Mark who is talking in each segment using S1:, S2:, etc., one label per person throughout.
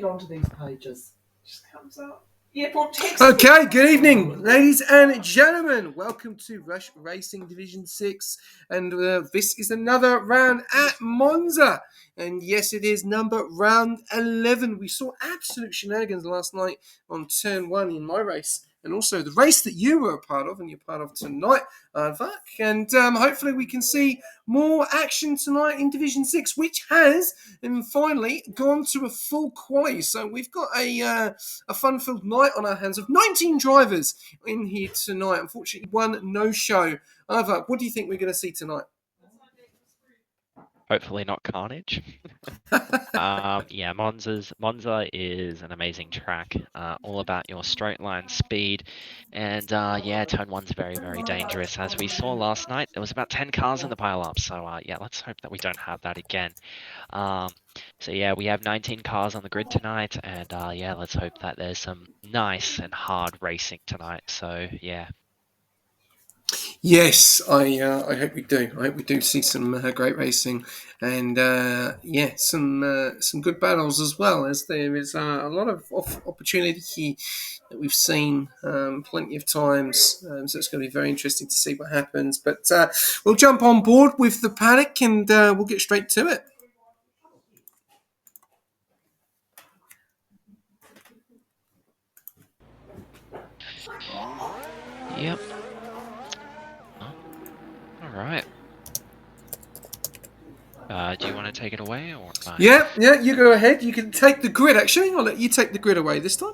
S1: get onto these pages? Just comes up. Yeah,
S2: Okay, good evening, ladies and gentlemen. Welcome to Rush Racing Division 6. And this is another round at Monza. And yes, it is number round 11. We saw absolute shenanigans last night on turn 1 in my race. And also the race that you were a part of and you're part of tonight, Vak. And hopefully we can see more action tonight in Division 6, which has finally gone to a full quali. So we've got a fun-filled night on our hands of 19 drivers in here tonight. Unfortunately, one no-show. Vak, what do you think we're going to see tonight?
S3: Hopefully not carnage. Yeah, Monza is an amazing track, all about your straight line speed, and yeah, turn 1's very, very dangerous. As we saw last night, there was about 10 cars in the pile-up, so yeah, let's hope that we don't have that again. So yeah, we have 19 cars on the grid tonight, and yeah, let's hope that there's some nice and hard racing tonight. So yeah.
S2: Yes, I hope we do. I hope we do see some great racing and yeah, some good battles as well, as there is a lot of opportunity that we've seen plenty of times. So it's going to be very interesting to see what happens. But we'll jump on board with the paddock and we'll get straight to it.
S3: Yep. All right. Do you want to take it away or not?
S2: Yeah, you go ahead. You can take the grid. Actually, I'll let you take the grid away this time.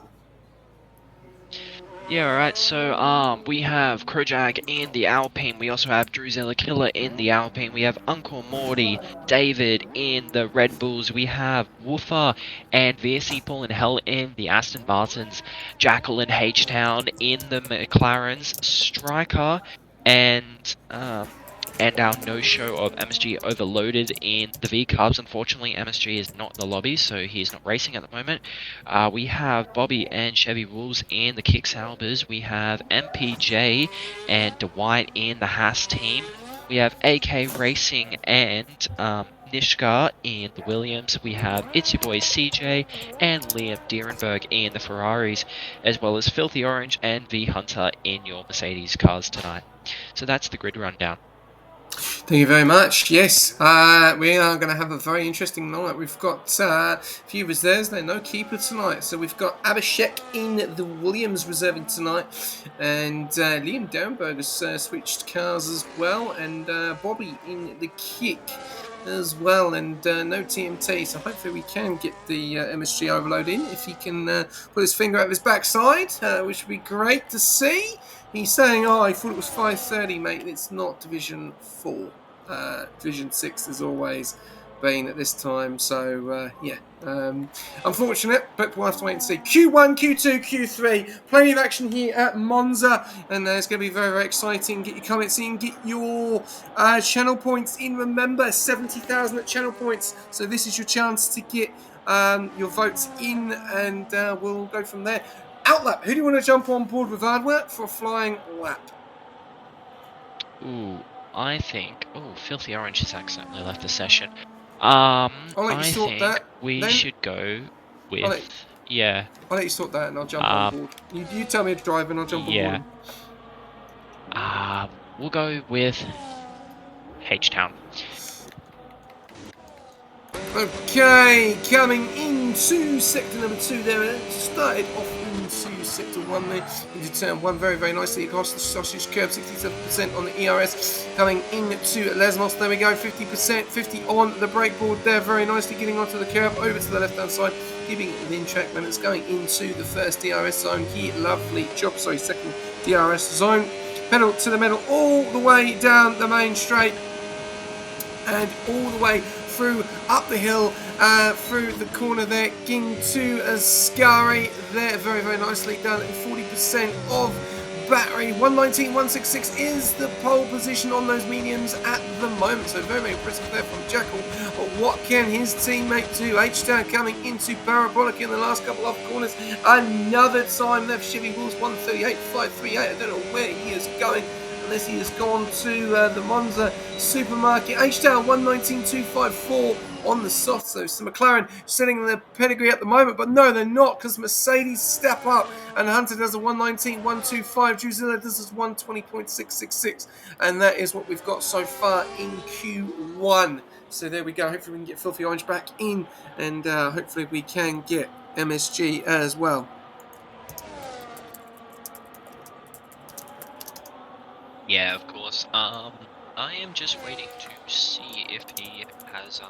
S3: Yeah, alright, so we have Krojak in the Alpine, we also have Druzilla Killer in the Alpine, we have Uncle Morty, David in the Red Bulls, we have Woofer and VSC Paul and Hell in the Aston Martins, Jackal and H-Town in the McLarens, Striker and our no-show of MSG Overloaded in the V-Cubs. Unfortunately, MSG is not in the lobby, so he's not racing at the moment. We have Bobby and Chevy Wolves in the Kick Salbers. We have MPJ and Dwight in the Haas team. We have AK Racing and Nishka in the Williams. We have It's Your Boy CJ and Liam Dierenberg in the Ferraris, as well as Filthy Orange and V Hunter in your Mercedes cars tonight. So that's the grid rundown.
S2: Thank you very much. Yes, we are going to have a very interesting night. We've got a few reserves there, no keeper tonight. So we've got Abhishek in the Williams reserving tonight, and Liam Downberg has switched cars as well, and Bobby in the Kick as well, and no TMT. So hopefully we can get the MSG Overload in if he can put his finger out his backside, which would be great to see. He's saying, I thought it was 5:30, mate. It's not Division 4. Division 6 has always been at this time. So, yeah. Unfortunate, but we'll have to wait and see. Q1, Q2, Q3. Plenty of action here at Monza. And it's going to be very, very exciting. Get your comments in. Get your channel points in. Remember, 70,000 at channel points. So this is your chance to get your votes in. And we'll go from there. Outlap, who do you want to jump on board with hardware for a flying lap?
S3: Ooh, I think... Oh, Filthy Orange has accidentally left the session.
S2: I'll let you
S3: I
S2: sort
S3: think
S2: that.
S3: we should go with... Yeah.
S2: I'll let you sort that and I'll jump on board. You tell me to drive and I'll jump on board.
S3: We'll go with H-Town.
S2: Okay, coming into sector number 2 there. It started off into sector 1 there, into turn 1 very, very nicely across the sausage curve, 67% on the ERS. Coming into Lesmos, there we go, 50%, 50 on the brake board there, very nicely getting onto the curve, over to the left-hand side, giving it within track limits, going into the first DRS zone here. Lovely job, second DRS zone. Pedal to the metal all the way down the main straight and all the way through up the hill, through the corner there, getting to Ascari there, very, very nicely done, and 40% of battery. 119.166 is the pole position on those mediums at the moment, so very, very impressive there from Jackal. But what can his teammate do? H-Town coming into Parabolic in the last couple of corners. Another time left, Chevy Wolves 138.538. I don't know where he is going, unless he has gone to the Monza supermarket. H-Town 119.254 on the soft. So McLaren setting the pedigree at the moment, but no, they're not, because Mercedes step up and Hunter does a 119.125. Drusilla does a 120.666, and that is what we've got so far in Q1. So there we go. Hopefully we can get Filthy Orange back in, and hopefully we can get MSG as well.
S3: Yeah, of course. I am just waiting to see if he has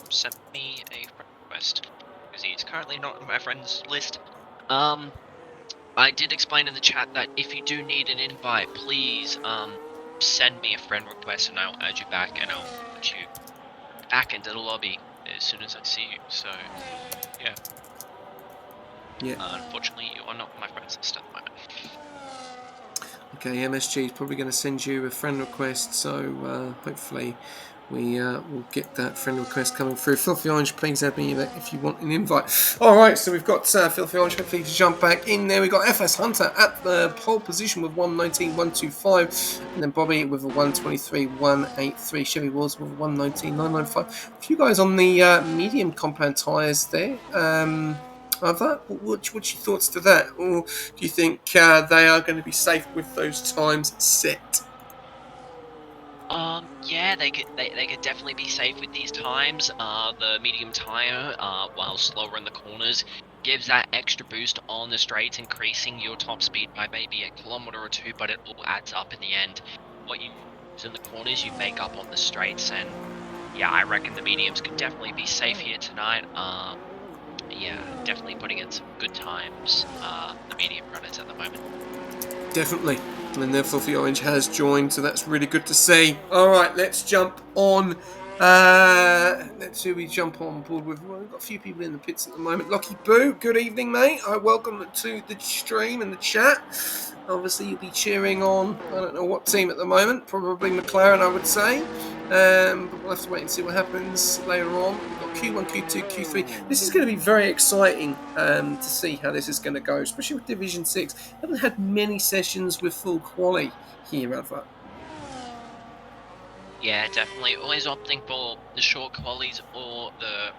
S3: sent me a friend request, because he's currently not on my friends list. I did explain in the chat that if you do need an invite, please send me a friend request and I'll add you back and I'll put you back into the lobby as soon as I see you. So yeah. Unfortunately, you are not on my friends list at the moment.
S2: Okay, MSG is probably going to send you a friend request, so hopefully we will get that friend request coming through. Filthy Orange, please add me if you want an invite. Alright, so we've got Filthy Orange hopefully to jump back in there. We've got FS Hunter at the pole position with 119.125, and then Bobby with a 123.183. Chevy Wars with a 119.995. A few guys on the medium compound tyres there. What's your thoughts to that? Or do you think they are going to be safe with those times set?
S3: Yeah, they could definitely be safe with these times. The medium tire, while slower in the corners, gives that extra boost on the straights, increasing your top speed by maybe a kilometer or two, but it all adds up in the end. What you use in the corners, you make up on the straights, and yeah, I reckon the mediums could definitely be safe here tonight. Yeah, definitely putting in some good times, the medium runners at the moment.
S2: Definitely. And then Filthy Orange has joined, so that's really good to see. Alright, let's jump on. Let's see who we jump on board with. Well, we've got a few people in the pits at the moment. Lucky Boo, good evening, mate. Welcome to the stream and the chat. Obviously, you'll be cheering on, I don't know what team at the moment. Probably McLaren, I would say. But we'll have to wait and see what happens later on. We've got Q1, Q2, Q3. This is going to be very exciting to see how this is going to go, especially with Division 6. I haven't had many sessions with full quali here, have I?
S3: Yeah, definitely. Always opting for the short qualies or the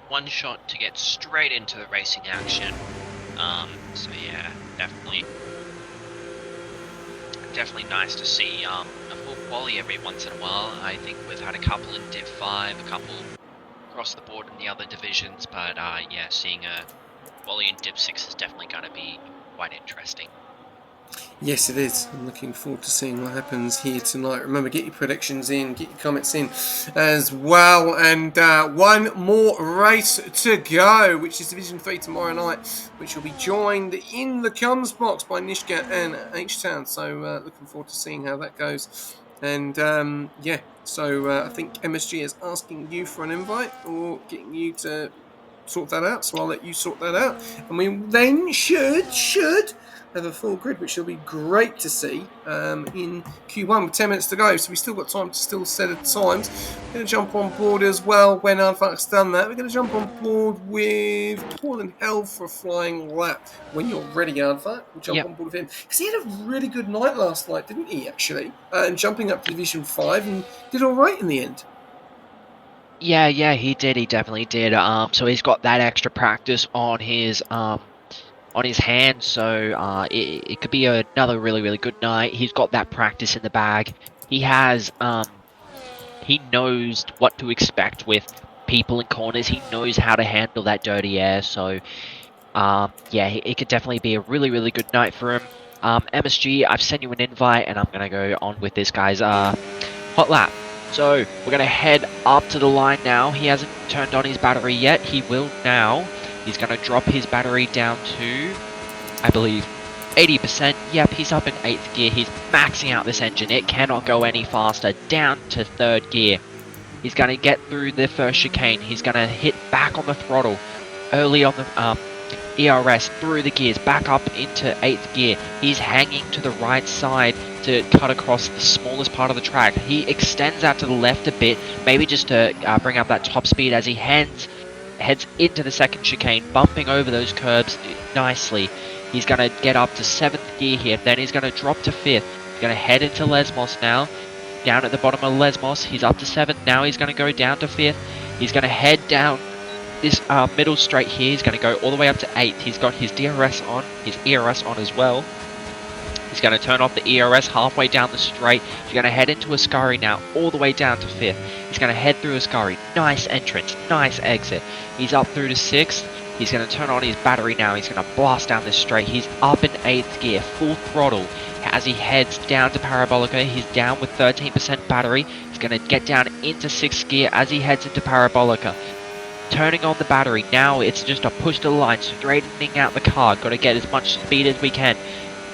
S3: one shot to get straight into the racing action. So yeah, definitely nice to see a full quali every once in a while. I think we've had a couple in Div 5, a couple across the board in the other divisions, but yeah, seeing a quali in Div 6 is definitely going to be quite interesting.
S2: Yes, it is. I'm looking forward to seeing what happens here tonight. Remember, get your predictions in, get your comments in as well. And one more race to go, which is Division 3 tomorrow night, which will be joined in the Comes box by Nishka and H-Town. So looking forward to seeing how that goes. And yeah, so I think MSG is asking you for an invite or getting you to sort that out. So I'll let you sort that out. And we then should have a full grid, which will be great to see in Q1 with 10 minutes to go. So we've still got time to still set the times. We're going to jump on board as well when Arfak's done that. We're going to jump on board with Paul and Hell for a flying lap. When you're ready, Arfak, we'll jump on board with him. Because he had a really good night last night, didn't he, actually? And jumping up to Division 5 and did all right in the end.
S3: Yeah, he did. He definitely did. So he's got that extra practice on his hand, so it could be another really good night. He's got that practice in the bag. He has he knows what to expect with people in corners. He knows how to handle that dirty air. So yeah, it could definitely be a really good night for him. MSG, I've sent you an invite, and I'm gonna go on with this guy's hot lap. So we're gonna head up to the line now. He hasn't turned on his battery yet. He will now. He's going to drop his battery down to, I believe, 80%. Yep, he's up in 8th gear. He's maxing out this engine. It cannot go any faster. Down to 3rd gear. He's going to get through the first chicane. He's going to hit back on the throttle. Early on the ERS, through the gears, back up into 8th gear. He's hanging to the right side to cut across the smallest part of the track. He extends out to the left a bit, maybe just to bring up that top speed as he heads into the second chicane, bumping over those curbs nicely. He's going to get up to 7th gear here, then he's going to drop to 5th. He's going to head into Lesmos now. Down at the bottom of Lesmos, he's up to 7th, now he's going to go down to 5th. He's going to head down this middle straight here. He's going to go all the way up to 8th. He's got his DRS on, his ERS on as well. He's going to turn off the ERS halfway down the straight. He's going to head into Ascari now, all the way down to 5th. He's going to head through Ascari. Nice entrance, nice exit. He's up through to 6th. He's going to turn on his battery now. He's going to blast down this straight. He's up in 8th gear, full throttle. As he heads down to Parabolica, he's down with 13% battery. He's going to get down into 6th gear as he heads into Parabolica. Turning on the battery. Now it's just a push to the line, straightening out the car. Got to get as much speed as we can.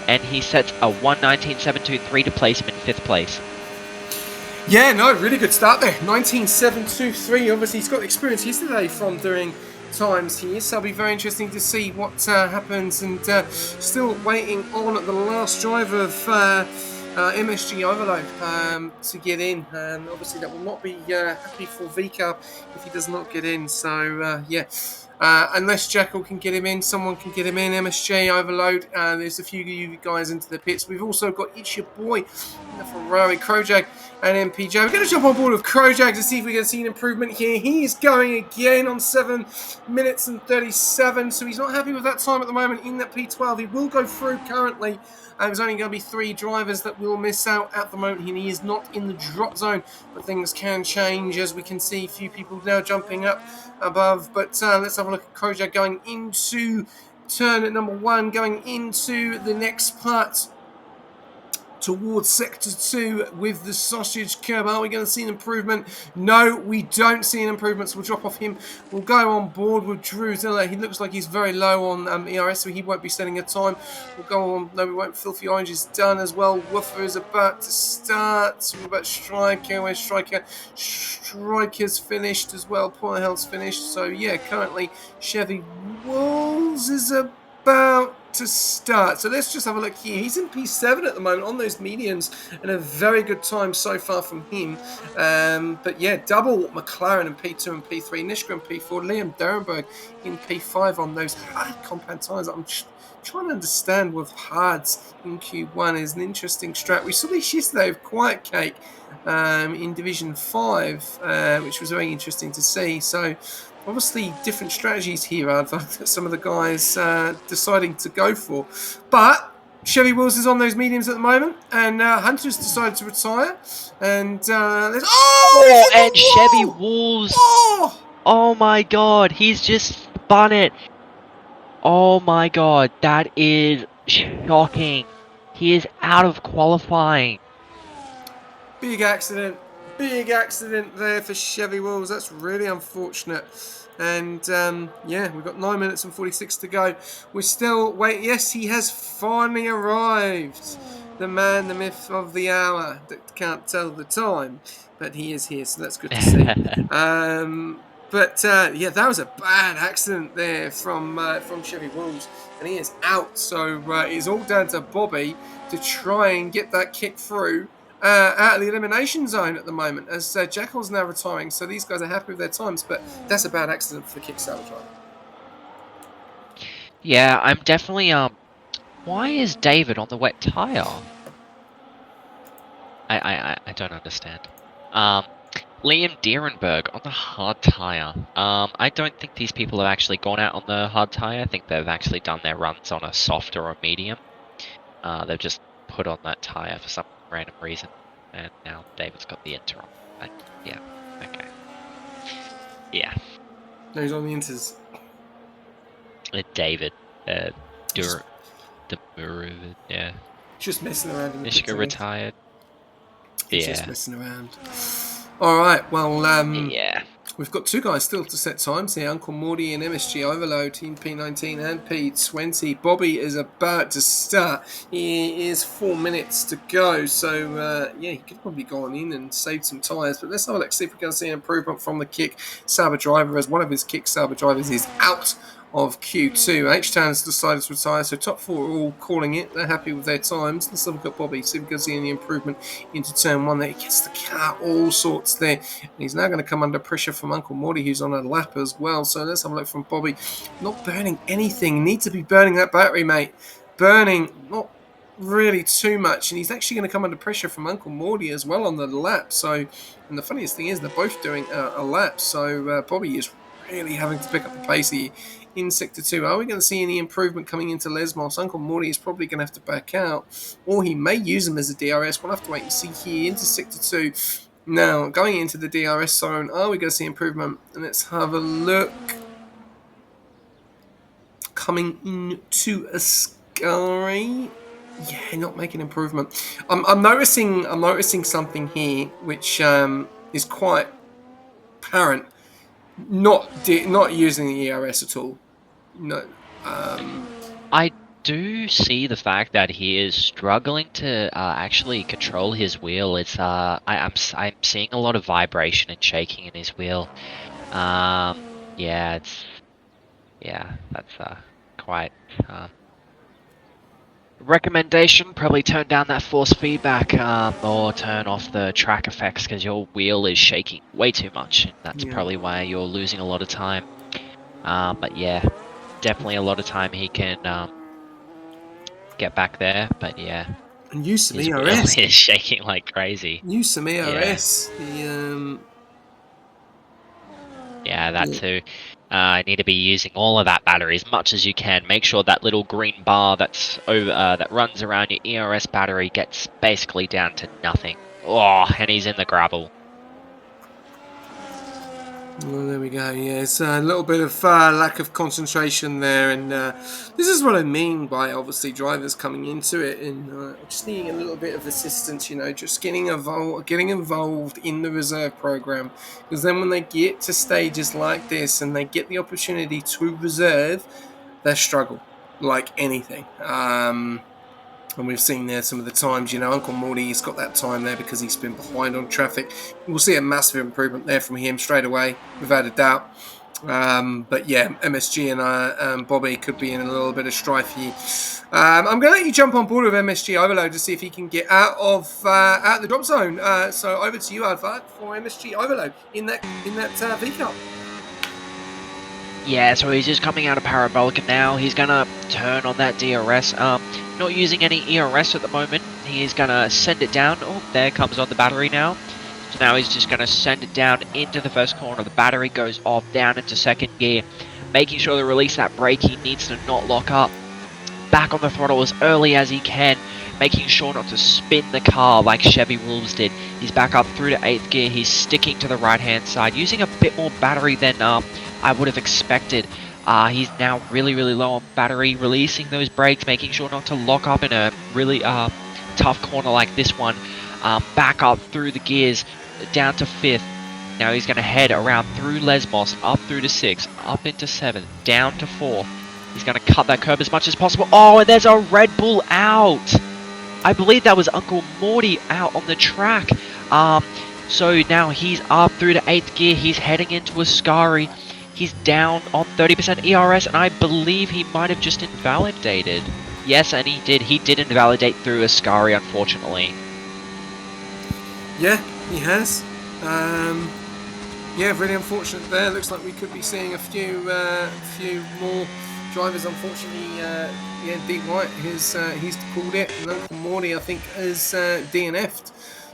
S3: And he sets a 1:19.723 to place him in 5th place.
S2: Yeah, no, really good start there. 19.723. Obviously, he's got experience yesterday from doing times here, so it'll be very interesting to see what happens. And still waiting on the last driver of MSG Overload to get in. Obviously, that will not be happy for VCAR if he does not get in. So, yeah. Unless Jackal can get him in, someone can get him in. MSG Overload. There's a few of you guys into the pits. We've also got It's Your Boy in the Ferrari, Krojak and MPJ. We're going to jump on board with Krojak to see if we can see an improvement here. He is going again on 7 minutes and 37, so he's not happy with that time at the moment in that P12. He will go through currently. There's only going to be 3 drivers that will miss out at the moment, and he is not in the drop zone, but things can change as we can see a few people now jumping up above. But let's have a look at Krojak going into turn at number 1, going into the next part towards sector 2 with the sausage curb. Are we going to see an improvement? No, we don't see an improvement, so we'll drop off him. We'll go on board with Drew Zilla. He looks like he's very low on ERS, so he won't be setting a time. We'll go on. No, we won't. Filthy Orange is done as well. Woofer is about to start. What about Striker? Where's Striker? Striker's finished as well. Porterhell's finished. So yeah, currently Chevy Wolves is about to start. So let's just have a look here. He's in P7 at the moment on those mediums, and a very good time so far from him. But yeah, double McLaren in P2 and P3, Nishka in P4, Liam Derenberg in P5 on those hard compound tyres. I'm trying to understand with hards in Q1 is an interesting strat. We saw this yesterday with Quiet Cake in Division 5, which was very interesting to see. So obviously different strategies here that some of the guys deciding to go for. But Chevy Wills is on those mediums at the moment, and Hunter's decided to retire. And there's
S3: and Chevy Wolves. Oh my god, he's just spun it. Oh my god, that is shocking. He is out of qualifying.
S2: Big accident there for Chevy Wolves. That's really unfortunate. And yeah, we've got 9 minutes and 46 to go. We're still waiting. Yes, he has finally arrived. The man, the myth of the hour that can't tell the time, but he is here, so that's good to see. But yeah, that was a bad accident there from Chevy Wolves, and he is out. So it's all down to Bobby to try and get that kick through out of the elimination zone at the moment, as Jackal's now retiring. So these guys are happy with their times, but that's a bad accident for the kick-start driver.
S3: Yeah, I'm definitely why is David on the wet tire? I don't understand. Liam Derenberg on the hard tire. I don't think these people have actually gone out on the hard tire. I think they've actually done their runs on a soft or a medium. They've just put on that tire for some random reason, and now David's got the inter on. Yeah, okay. Yeah.
S2: No, he's on the inters.
S3: David, Demuru, yeah.
S2: Just messing around.
S3: Mishka retired.
S2: He's just messing around. All right, well,
S3: yeah.
S2: We've got 2 guys still to set times here. Uncle Morty and MSG Overload, Team P19 and P20. Bobby is about to start. He is 4 minutes to go. So, yeah, he could probably go on in and save some tyres. But let's have a look, see if we can see an improvement from the kick Saber driver, as one of his kick Saber drivers is out of Q2. H-Town's decided to retire, so top 4 are all calling it. They're happy with their times. Let's have a look at Bobby, see if we can see any improvement into turn 1 there. He gets the car all sorts there. And he's now going to come under pressure from Uncle Morty, who's on a lap as well. So let's have a look from Bobby. Not burning anything. Need to be burning that battery, mate. Burning, not really too much, and he's actually going to come under pressure from Uncle Morty as well on the lap. So, and the funniest thing is they're both doing a lap. So Bobby is really having to pick up the pace here in Sector 2. Are we going to see any improvement coming into Lesmos? Uncle Morty is probably going to have to back out, or he may use him as a DRS. We'll have to wait and see here into Sector 2. Now, going into the DRS zone, are we going to see improvement? And let's have a look. Coming into Ascari. Yeah, not making improvement. I'm noticing something here which is quite apparent. Not using the ERS at all. No.
S3: I do see the fact that he is struggling to actually control his wheel. It's I'm seeing a lot of vibration and shaking in his wheel. Yeah, that's quite. Recommendation: probably turn down that force feedback or turn off the track effects because your wheel is shaking way too much. And that's probably why you're losing a lot of time. But yeah, definitely a lot of time he can get back there. But yeah,
S2: and use some
S3: his
S2: ERS.
S3: wheel is shaking like crazy.
S2: Use some ERS.
S3: Yeah, that too. I need to be using all of that battery as much as you can. Make sure that little green bar that's over that runs around your ERS battery gets basically down to nothing. Oh, and he's in the gravel.
S2: Well, there we go. Yeah, it's a little bit of lack of concentration there, and this is what I mean by obviously drivers coming into it and just needing a little bit of assistance. Just getting involved in the reserve program, because then when they get to stages like this and they get the opportunity to reserve, they struggle like anything. And we've seen there some of the times, Uncle Morty's got that time there because he's been behind on traffic. We'll see a massive improvement there from him straight away, without a doubt. But yeah, MSG and Bobby could be in a little bit of strife here. I'm going to let you jump on board with MSG Overload to see if he can get out the drop zone. So over to you, Alpha, for MSG Overload in that V-Cup.
S3: Yeah, so he's just coming out of Parabolica now. He's going to turn on that DRS. Not using any ERS at the moment. He's going to send it down. Oh, there comes on the battery now. So now he's just going to send it down into the first corner. The battery goes off, down into second gear. Making sure to release that brake. He needs to not lock up. Back on the throttle as early as he can. Making sure not to spin the car like Chevy Wolves did. He's back up through to 8th gear. He's sticking to the right-hand side. Using a bit more battery than I would have expected. He's now really low on battery, releasing those brakes, making sure not to lock up in a really tough corner like this one. Back up through the gears, down to 5th. Now he's going to head around through Lesmos, up through to 6th, up into 7th, down to 4th. He's going to cut that curb as much as possible. Oh, and there's a Red Bull out! I believe that was Uncle Morty out on the track. So now he's up through to 8th gear. He's heading into Ascari. He's down on 30% ERS, and I believe he might have just invalidated. Yes, and he did. He did invalidate through Ascari, unfortunately.
S2: Yeah, he has. Yeah, really unfortunate there. Looks like we could be seeing a few more drivers. Unfortunately, D White he's called it, and Uncle Morty I think is DNF'd.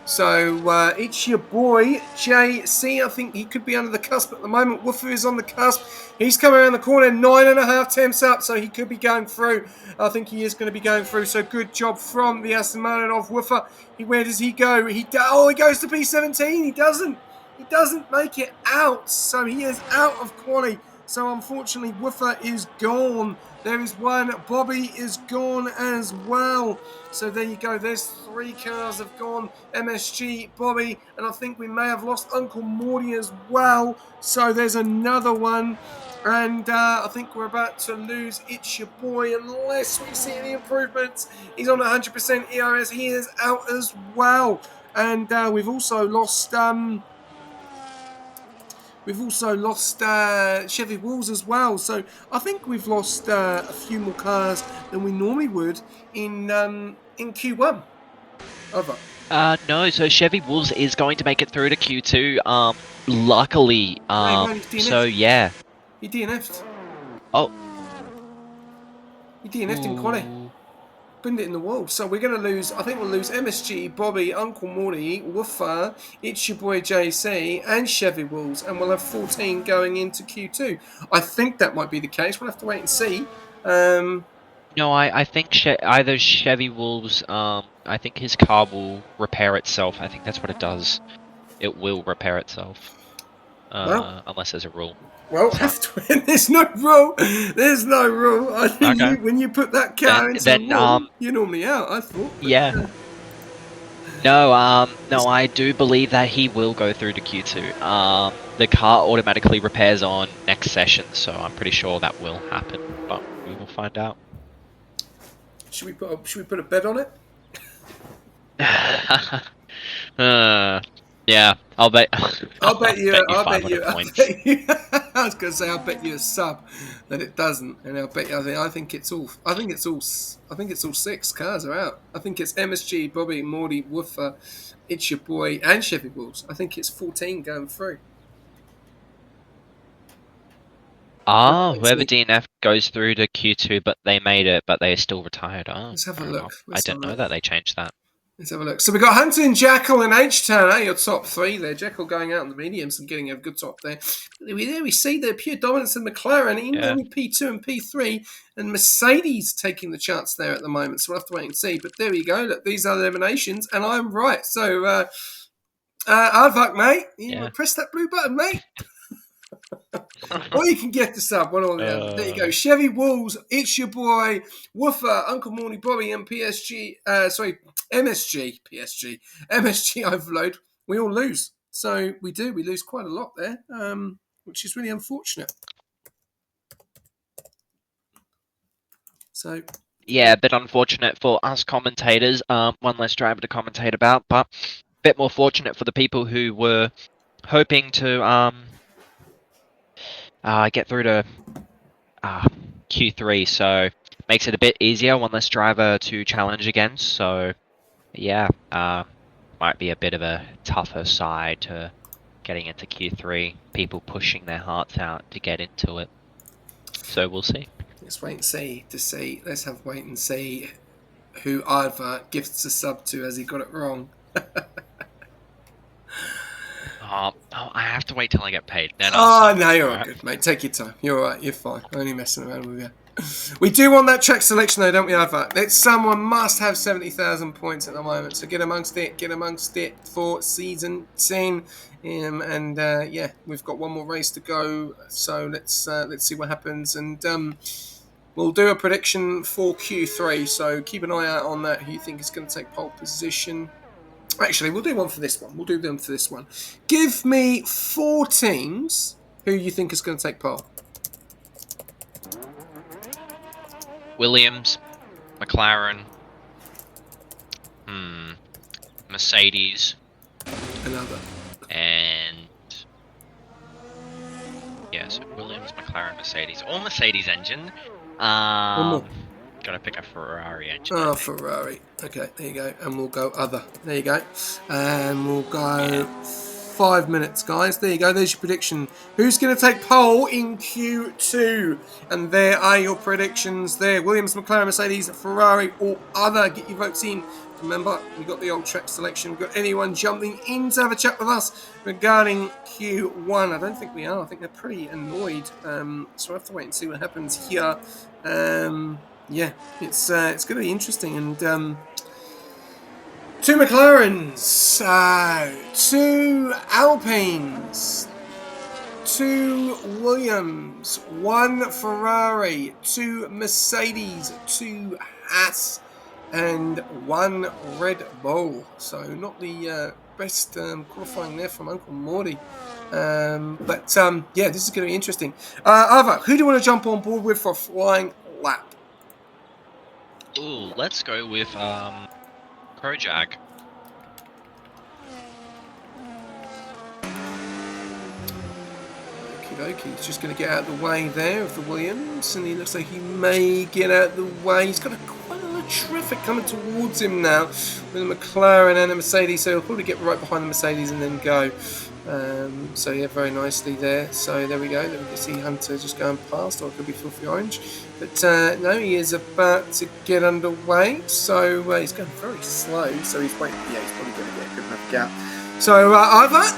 S2: So it's your boy JC. I think he could be under the cusp at the moment. Woofer is on the cusp. He's coming around the corner, 9.5 temps up, so he could be going through. I think he is going to be going through. So good job from the Aston Martin of Woofer. Where does he go? He goes to P17. He doesn't make it out. So he is out of quali. So unfortunately, Woofer is gone. There is one. Bobby is gone as well. So there you go. There's 3 cars have gone. MSG, Bobby, and I think we may have lost Uncle Morty as well. So there's another one. And I think we're about to lose It's Your Boy unless we see any improvements. He's on 100% ERS. He is out as well. And we've also lost... We've also lost Chevy Wolves as well. So I think we've lost a few more cars than we normally would in Q1. Over.
S3: No, so Chevy Wolves is going to make it through to Q2. Luckily. So yeah.
S2: He DNF'd.
S3: Oh.
S2: He DNF'd in quali. Bend it in the wall. So we're going to lose, I think we'll lose MSG, Bobby, Uncle Morty, Woofer, It's Your Boy JC, and Chevy Wolves. And we'll have 14 going into Q2. I think that might be the case. We'll have to wait and see.
S3: No, I think either Chevy Wolves, I think his car will repair itself. I think that's what it does. It will repair itself. Unless there's a rule.
S2: Well,
S3: So.
S2: there's no rule. There's no rule. I think
S3: Okay.
S2: when you put that car into the wall, you're normally out, I thought. But,
S3: yeah. No, no, I do believe that he will go through to Q2. The car automatically repairs on next session, so I'm pretty sure that will happen, but we will find out.
S2: Should we put a bet on it?
S3: Yeah, I'll bet.
S2: I'll bet you. I was going to say I'll bet you a sub that it doesn't, and I'll bet you. I think it's all 6 cars are out. I think it's MSG, Bobby, Morty, Woofer, It's Your Boy, and Chevy Wolves. I think it's 14 going through.
S3: Whoever DNF goes through to Q2, but they made it, but they are still retired.
S2: Let's have a look.
S3: I didn't know that they changed that.
S2: Let's have a look. So we've got Hunter and Jackal and H-Turner, your top three there. Jackal going out in the mediums and getting a good top there. There we see the pure dominance of McLaren in only P2 and P3, and Mercedes taking the chance there at the moment. So we'll have to wait and see. But there we go. Look, these are the eliminations, and I'm right. So, Aardvark, mate, you press that blue button, mate. Or you can get the sub, one or the other. There you go. Chevy Wolves, It's Your Boy, Woofer, Uncle Morty, Bobby, and MSG, overload. We all lose. So we lose quite a lot there, which is really unfortunate. So
S3: yeah, a bit unfortunate for us commentators. One less driver to commentate about, but a bit more fortunate for the people who were hoping to get through to Q3, so makes it a bit easier, one less driver to challenge against. So yeah, might be a bit of a tougher side to getting into Q3, people pushing their hearts out to get into it. So we'll see.
S2: Let's wait and see let's have wait and see who Aardvark gifts a sub to as he got it wrong.
S3: I have to wait till I get paid.
S2: No, you're all good, mate. Take your time. You're all right. You're fine. I'm only messing around with you. We do want that track selection, though, don't we, Aardvark? Someone must have 70,000 points at the moment, so get amongst it for season 10. Yeah, we've got one more race to go, so let's see what happens, and we'll do a prediction for Q3. So keep an eye out on that. Who you think is going to take pole position? Actually, we'll do one for this one. We'll do them for this one. Give me 4 teams who you think is going to take pole.
S3: Williams, McLaren, Mercedes,
S2: another,
S3: and so Williams, McLaren, Mercedes, or Mercedes engine.
S2: One more.
S3: Gotta pick a Ferrari engine.
S2: Oh, Ferrari. Okay, there you go. And we'll go other. There you go. And we'll go 5 minutes, guys. There you go. There's your prediction. Who's going to take pole in Q2? And there are your predictions there. Williams, McLaren, Mercedes, Ferrari, or other. Get your votes in. Remember, we've got the old track selection. We've got anyone jumping in to have a chat with us regarding Q1. I don't think we are. I think they're pretty annoyed. So we'll have to wait and see what happens here. Yeah, it's going to be interesting. And 2 McLarens, 2 Alpines, 2 Williams, 1 Ferrari, 2 Mercedes, 2 Haas, and 1 Red Bull. So not the best qualifying there from Uncle Morty. But yeah, this is going to be interesting. Aardvark, who do you want to jump on board with for a flying lap?
S3: Ooh, let's go with Kojak.
S2: Okie, he's just going to get out of the way there of the Williams, and he looks like he may get out of the way. He's got quite a lot of traffic coming towards him now with a McLaren and a Mercedes, so he'll probably get right behind the Mercedes and then go. So yeah, very nicely there. So there we go. Then we can see Hunter just going past, or it could be Filthy Orange. But no, he is about to get underway. So he's going very slow. So he's waiting. Yeah, he's probably going to get a good enough gap. So Ivar,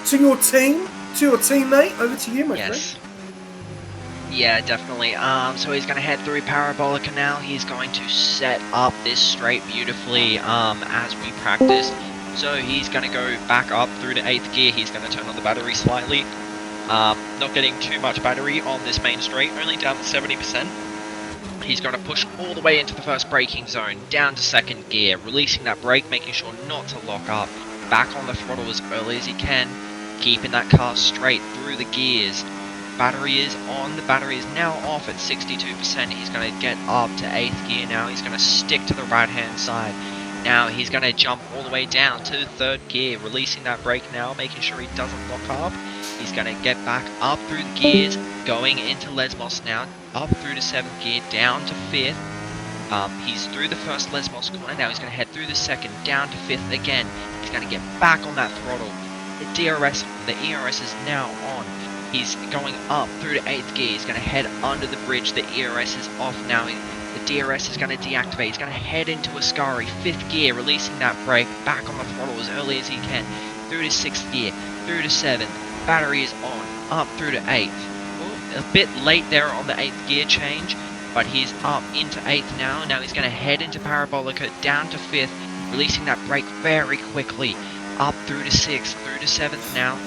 S2: to your teammate, over to you, my friend.
S3: Yes. Yeah, definitely. So he's going to head through Parabolica now. He's going to set up this straight beautifully as we practiced. So he's going to go back up through to 8th gear. He's going to turn on the battery slightly. Not getting too much battery on this main straight, only down to 70%. He's going to push all the way into the first braking zone, down to 2nd gear, releasing that brake, making sure not to lock up. Back on the throttle as early as he can, keeping that car straight through the gears. Battery is on, the battery is now off at 62%. He's going to get up to 8th gear now. He's going to stick to the right hand side. Now he's going to jump all the way down to 3rd gear, releasing that brake now, making sure he doesn't lock up. He's going to get back up through the gears, going into Lesmos now, up through to 7th gear, down to 5th. He's through the first Lesmos corner, now he's going to head through the 2nd, down to 5th again. He's going to get back on that throttle. The ERS is now on. He's going up through to 8th gear. He's going to head under the bridge. The ERS is off now. The DRS is going to deactivate. He's going to head into Ascari. 5th gear, releasing that brake. Back on the throttle as early as he can. Through to 6th gear. Through to 7th. Battery is on. Up through to 8th. Well, a bit late there on the 8th gear change. But he's up into 8th now. Now he's going to head into Parabolica. Down to 5th. Releasing that brake very quickly. Up through to 6th. Through to 7th now.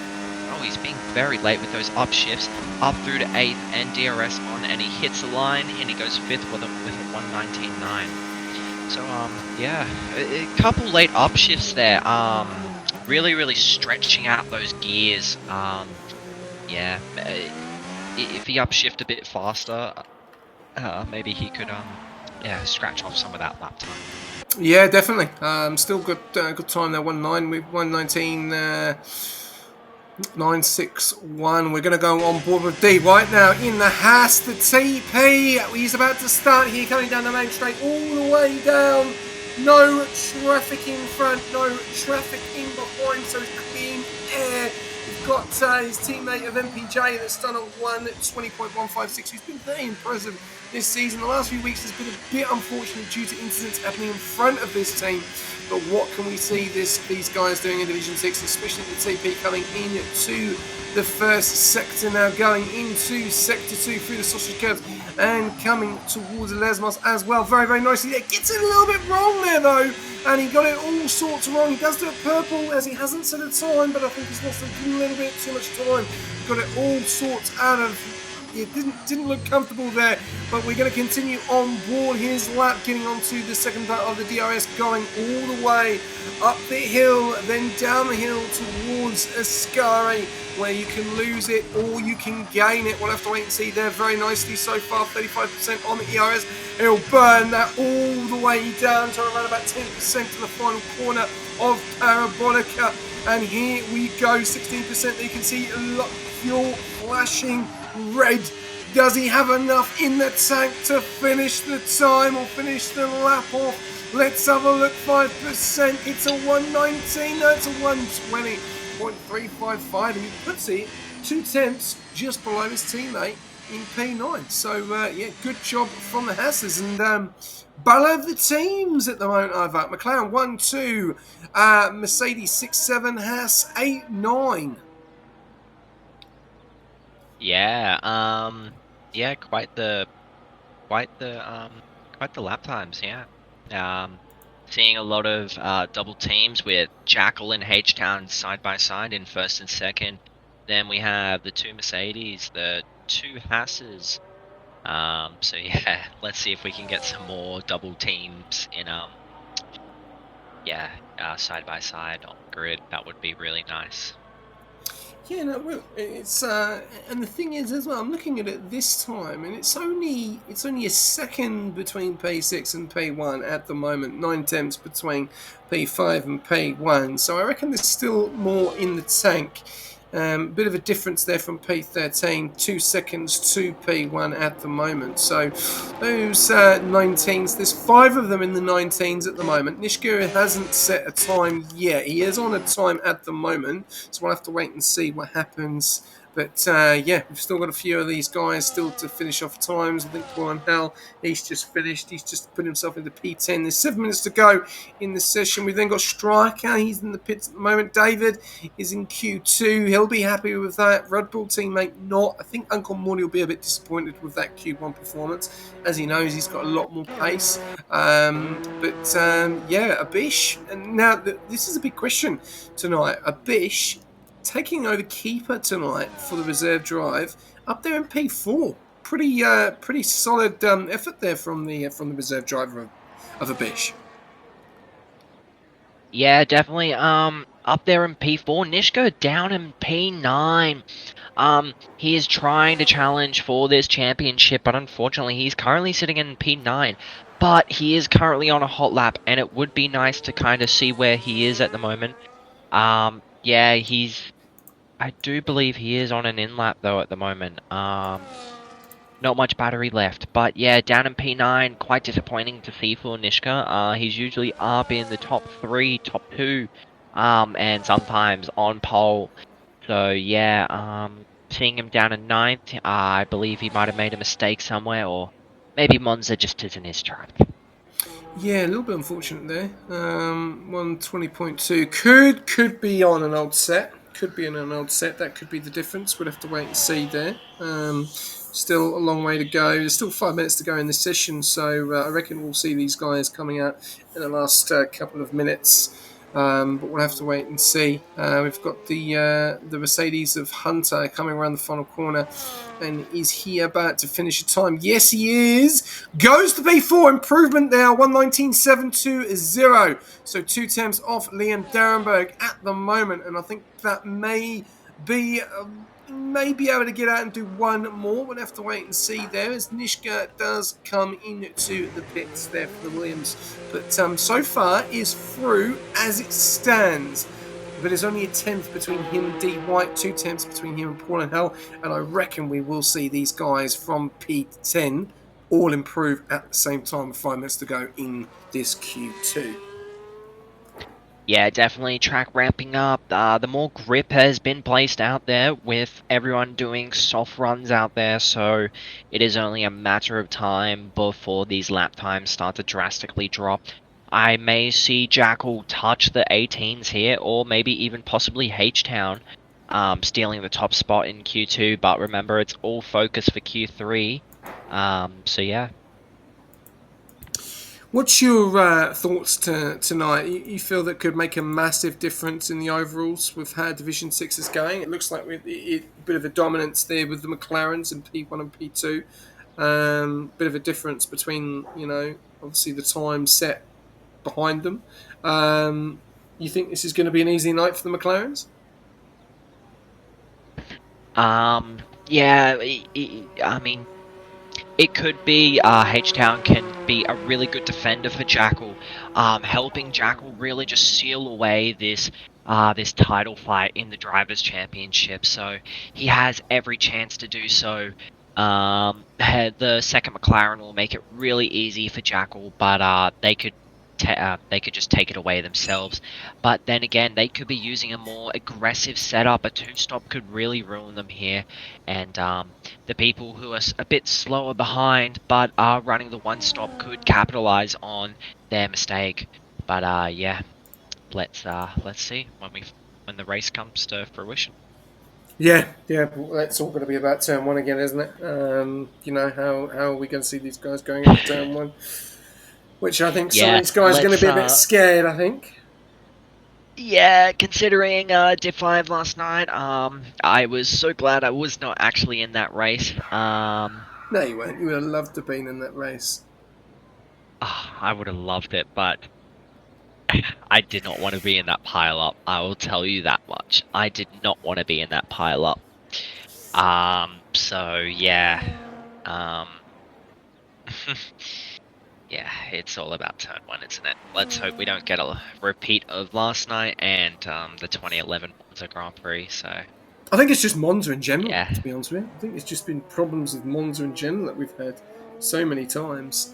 S3: Oh, he's being very late with those upshifts. Up through to 8th and DRS on, and he hits the line and he goes 5th with a 119.9. So yeah, a couple late upshifts there. Really stretching out those gears. Yeah, if he upshift a bit faster, maybe he could yeah, scratch off some of that lap time.
S2: Yeah, definitely. Still good time there. 1.9 with 119. 961. We're going to go on board with D right now in the Haas, the TP. He's about to start here, coming down the main straight all the way down. No traffic in front, no traffic in behind, so clean air. We've got his teammate of MPJ that's done a 1:20.156, who's been very impressive this season. The last few weeks has been a bit unfortunate due to incidents happening in front of this team. But what can we see these guys doing in Division 6, especially the TP coming into the first sector now, going into Sector 2 through the sausage curves and coming towards Lesmos as well. Very nicely there. Gets it a little bit wrong there though, and he got it all sorts wrong. He does do it purple as he hasn't set a time, but I think he's lost a little bit too much time. Got it all sorts out of... It didn't look comfortable there, but we're going to continue on board his lap, getting onto the second part of the DRS, going all the way up the hill, then down the hill towards Ascari, where you can lose it or you can gain it. We'll have to wait and see there. Very nicely so far, 35% on the ERS. He'll burn that all the way down to around about 10% to the final corner of Parabolica. And here we go, 16%. You can see a lot of fuel flashing red. Does he have enough in the tank to finish the time or finish the lap off? Let's have a look. 5%. It's a 119. No, it's a 120.355, and he puts it 2/10 just below his teammate in P9. So yeah, good job from the Hasses. And battle of the teams at the moment, Ivar. McLaren 1-2, Mercedes 6-7, Haas 8-9.
S3: Yeah, yeah, quite the lap times, yeah. Seeing a lot of double teams with Jackal and H-Town side by side in first and second. Then we have the 2 Mercedes, the 2 Hasses. So yeah, let's see if we can get some more double teams in side by side on the grid. That would be really nice.
S2: Yeah, no, it's and the thing is as well, I'm looking at it this time, and it's only a second between P6 and P1 at the moment. 9 tenths between P5 and P1. So I reckon there's still more in the tank. Bit of a difference there from P13, 2 seconds to P1 at the moment. So those 19s, there's 5 of them in the 19s at the moment. Nishikori hasn't set a time yet. He is on a time at the moment, so we'll have to wait and see what happens. But yeah, we've still got a few of these guys still to finish off times. I think Paul and Hal, he's just finished. He's just put himself into P10. There's 7 minutes to go in the session. We've then got Striker. He's in the pits at the moment. David is in Q2. He'll be happy with that. Red Bull teammate not. I think Uncle Morty will be a bit disappointed with that Q1 performance. As he knows, he's got a lot more pace. Yeah, Abish. And now this is a big question tonight. Abish taking over keeper tonight for the reserve drive up there in P4. Pretty solid effort there from the reserve driver of Abish.
S3: Yeah, definitely. Up there in P4, Nishko down in P9. He is trying to challenge for this championship, but unfortunately, he's currently sitting in P9. But he is currently on a hot lap, and it would be nice to kind of see where he is at the moment. Yeah, I do believe he is on an in lap though at the moment. Not much battery left, but yeah, down in P9, quite disappointing to see for Nishka. He's usually up in the top 3, top 2, and sometimes on pole. So yeah, seeing him down in 9th, I believe he might have made a mistake somewhere, or maybe Monza just isn't his track.
S2: Yeah, a little bit unfortunate there. 120.2 could be on an old set. Could be on an old set. That could be the difference. We'll have to wait and see there. Still a long way to go. There's still 5 minutes to go in this session, so I reckon we'll see these guys coming out in the last couple of minutes. But we'll have to wait and see. We've got the Mercedes of Hunter coming around the final corner. And is he about to finish a time? Yes, he is. Goes to P4. Improvement there. 119.720. So 2 temps off Liam Darenberg at the moment. And I think that may be able to get out and do one more. We'll have to wait and see there as Nishka does come into the pits there for the Williams. But so far is through as it stands. But there's only a 10th between him and D White, 2 tenths between him and Paul and Hell, and I reckon we will see these guys from P10 all improve at the same time with 5 minutes to go in this Q2.
S3: Yeah, definitely track ramping up. The more grip has been placed out there with everyone doing soft runs out there, so it is only a matter of time before these lap times start to drastically drop. I may see Jackal touch the 18s here, or maybe even possibly H-Town stealing the top spot in Q2, but remember, it's all focus for Q3, so yeah.
S2: What's your thoughts tonight? You feel that could make a massive difference in the overalls with how Division 6 is going? It looks like a bit of a dominance there with the McLarens in P1 and P2. Bit of a difference between, obviously the time set behind them. You think this is going to be an easy night for the McLarens?
S3: Yeah, I mean, it could be. H-Town can be a really good defender for Jackal, helping Jackal really just seal away this title fight in the Drivers' Championship. So he has every chance to do so. The second McLaren will make it really easy for Jackal, but they could just take it away themselves. But then again, they could be using a more aggressive setup. A 2-stop could really ruin them here. And the people who are a bit slower behind but are running the 1-stop could capitalize on their mistake. But yeah, let's see when the race comes to fruition.
S2: Yeah, that's all going to be about turn 1 again, isn't it? How are we going to see these guys going into turn 1? Which I think some of these guys are going to be a bit scared, I think.
S3: Yeah, considering Div 5 last night, I was so glad I was not actually in that race.
S2: No, you weren't. You would have loved to have been in that race.
S3: I would have loved it, but I did not want to be in that pile-up. I will tell you that much. I did not want to be in that pile-up. So, yeah. Yeah, it's all about turn 1, isn't it? Let's hope we don't get a repeat of last night and the 2011 Monza Grand Prix, so...
S2: I think it's just Monza in general,
S3: Yeah.
S2: to be honest with you. I think it's just been problems with Monza in general that we've had so many times.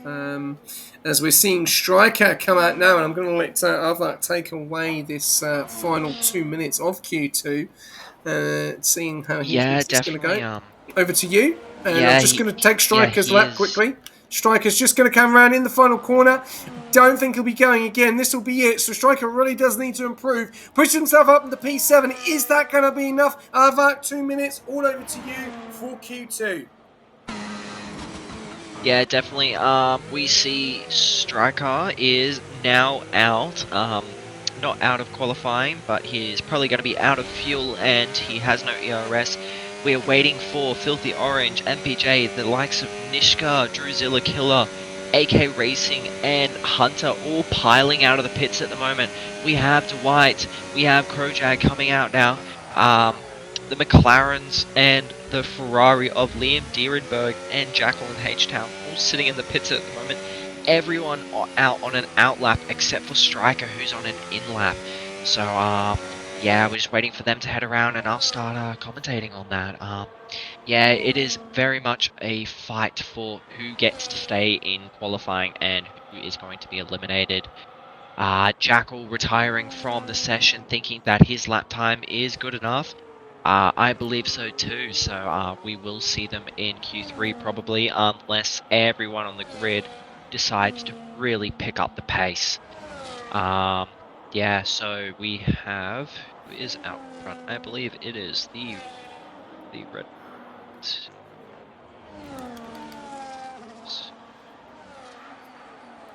S2: As we're seeing Striker come out now, and I'm going to let Avak take away this final 2 minutes of Q2, seeing how he
S3: Yeah,
S2: thinks it's going to
S3: definitely.
S2: go. Over to you, and I'm
S3: Yeah,
S2: just going to take Striker's
S3: he
S2: lap
S3: is.
S2: quickly. Striker's just going to come around in the final corner. Don't think he'll be going again. This will be it. So Striker really does need to improve. Push himself up into P7. Is that going to be enough? Avak, 2 minutes. All over to you for Q2.
S3: Yeah, definitely. We see Striker is now out. Not out of qualifying, but he's probably going to be out of fuel, and he has no ERS. We're waiting for Filthy Orange, MPJ, the likes of Nishka, Druzilla Killer, AK Racing, and Hunter all piling out of the pits at the moment. We have Dwight, we have Krojag coming out now. The McLarens and the Ferrari of Liam Dierenberg and Jacqueline H-Town all sitting in the pits at the moment. Everyone out on an out lap except for Striker, who's on an in lap. So, yeah, we're just waiting for them to head around, and I'll start commentating on that. Yeah, it is very much a fight for who gets to stay in qualifying and who is going to be eliminated. Jackal retiring from the session thinking that his lap time is good enough. I believe so too, so we will see them in Q3 probably, unless everyone on the grid decides to really pick up the pace. Yeah, so we have, who is out front? I believe it is the Red.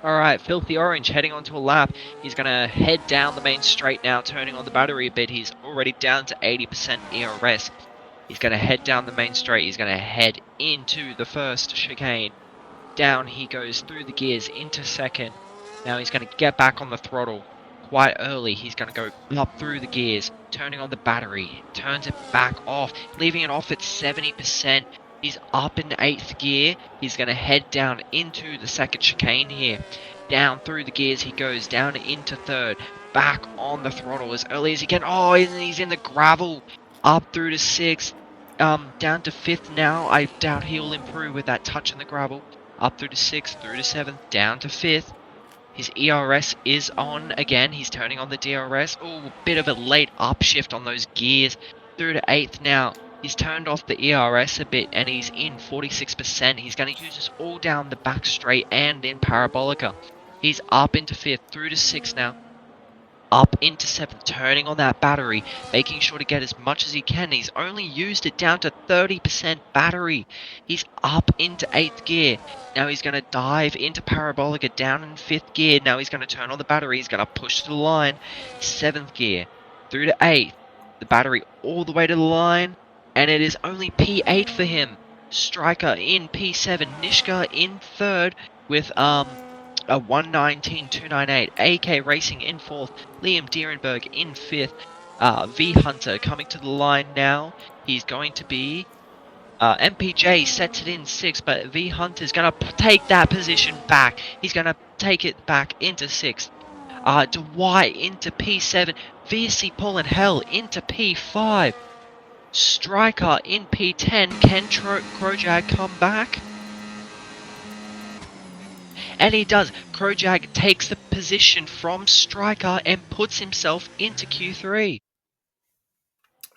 S3: Alright, Filthy Orange heading onto a lap. He's going to head down the main straight now, turning on the battery a bit. He's already down to 80% ERS. He's going to head down the main straight. He's going to head into the first chicane. Down he goes through the gears into second. Now he's going to get back on the throttle quite early. He's going to go up through the gears, turning on the battery. Turns it back off, leaving it off at 70%. He's up in 8th gear. He's going to head down into the second chicane here. Down through the gears he goes, down into 3rd. Back on the throttle as early as he can. Oh, and he's in the gravel. Up through to 6th. Down to 5th now. I doubt he'll improve with that touch in the gravel. Up through to 6th, through to 7th, down to 5th. His ERS is on again. He's turning on the DRS. Oh, bit of a late upshift on those gears. Through to 8th now. He's turned off the ERS a bit and he's in 46%. He's going to use this all down the back straight and in Parabolica. He's up into 5th, through to 6th now. Up into 7th, turning on that battery, making sure to get as much as he can. He's only used it down to 30% battery. He's up into 8th gear. Now he's going to dive into Parabolica down in 5th gear. Now he's going to turn on the battery. He's going to push to the line. 7th gear, through to 8th. The battery all the way to the line. And it is only P8 for him. Striker in P7. Nishka in 3rd with a 119.298. AK Racing in 4th. Liam Dierenberg in 5th. V Hunter coming to the line now. He's going to be MPJ sets it in 6th, but V Hunter's going to take that position back. He's going to take it back into 6th. Dwight into P7. VSC pulling hell into P5. Striker in P10. Can Krojag come back? And he does. Krojag takes the position from Striker and puts himself into Q3.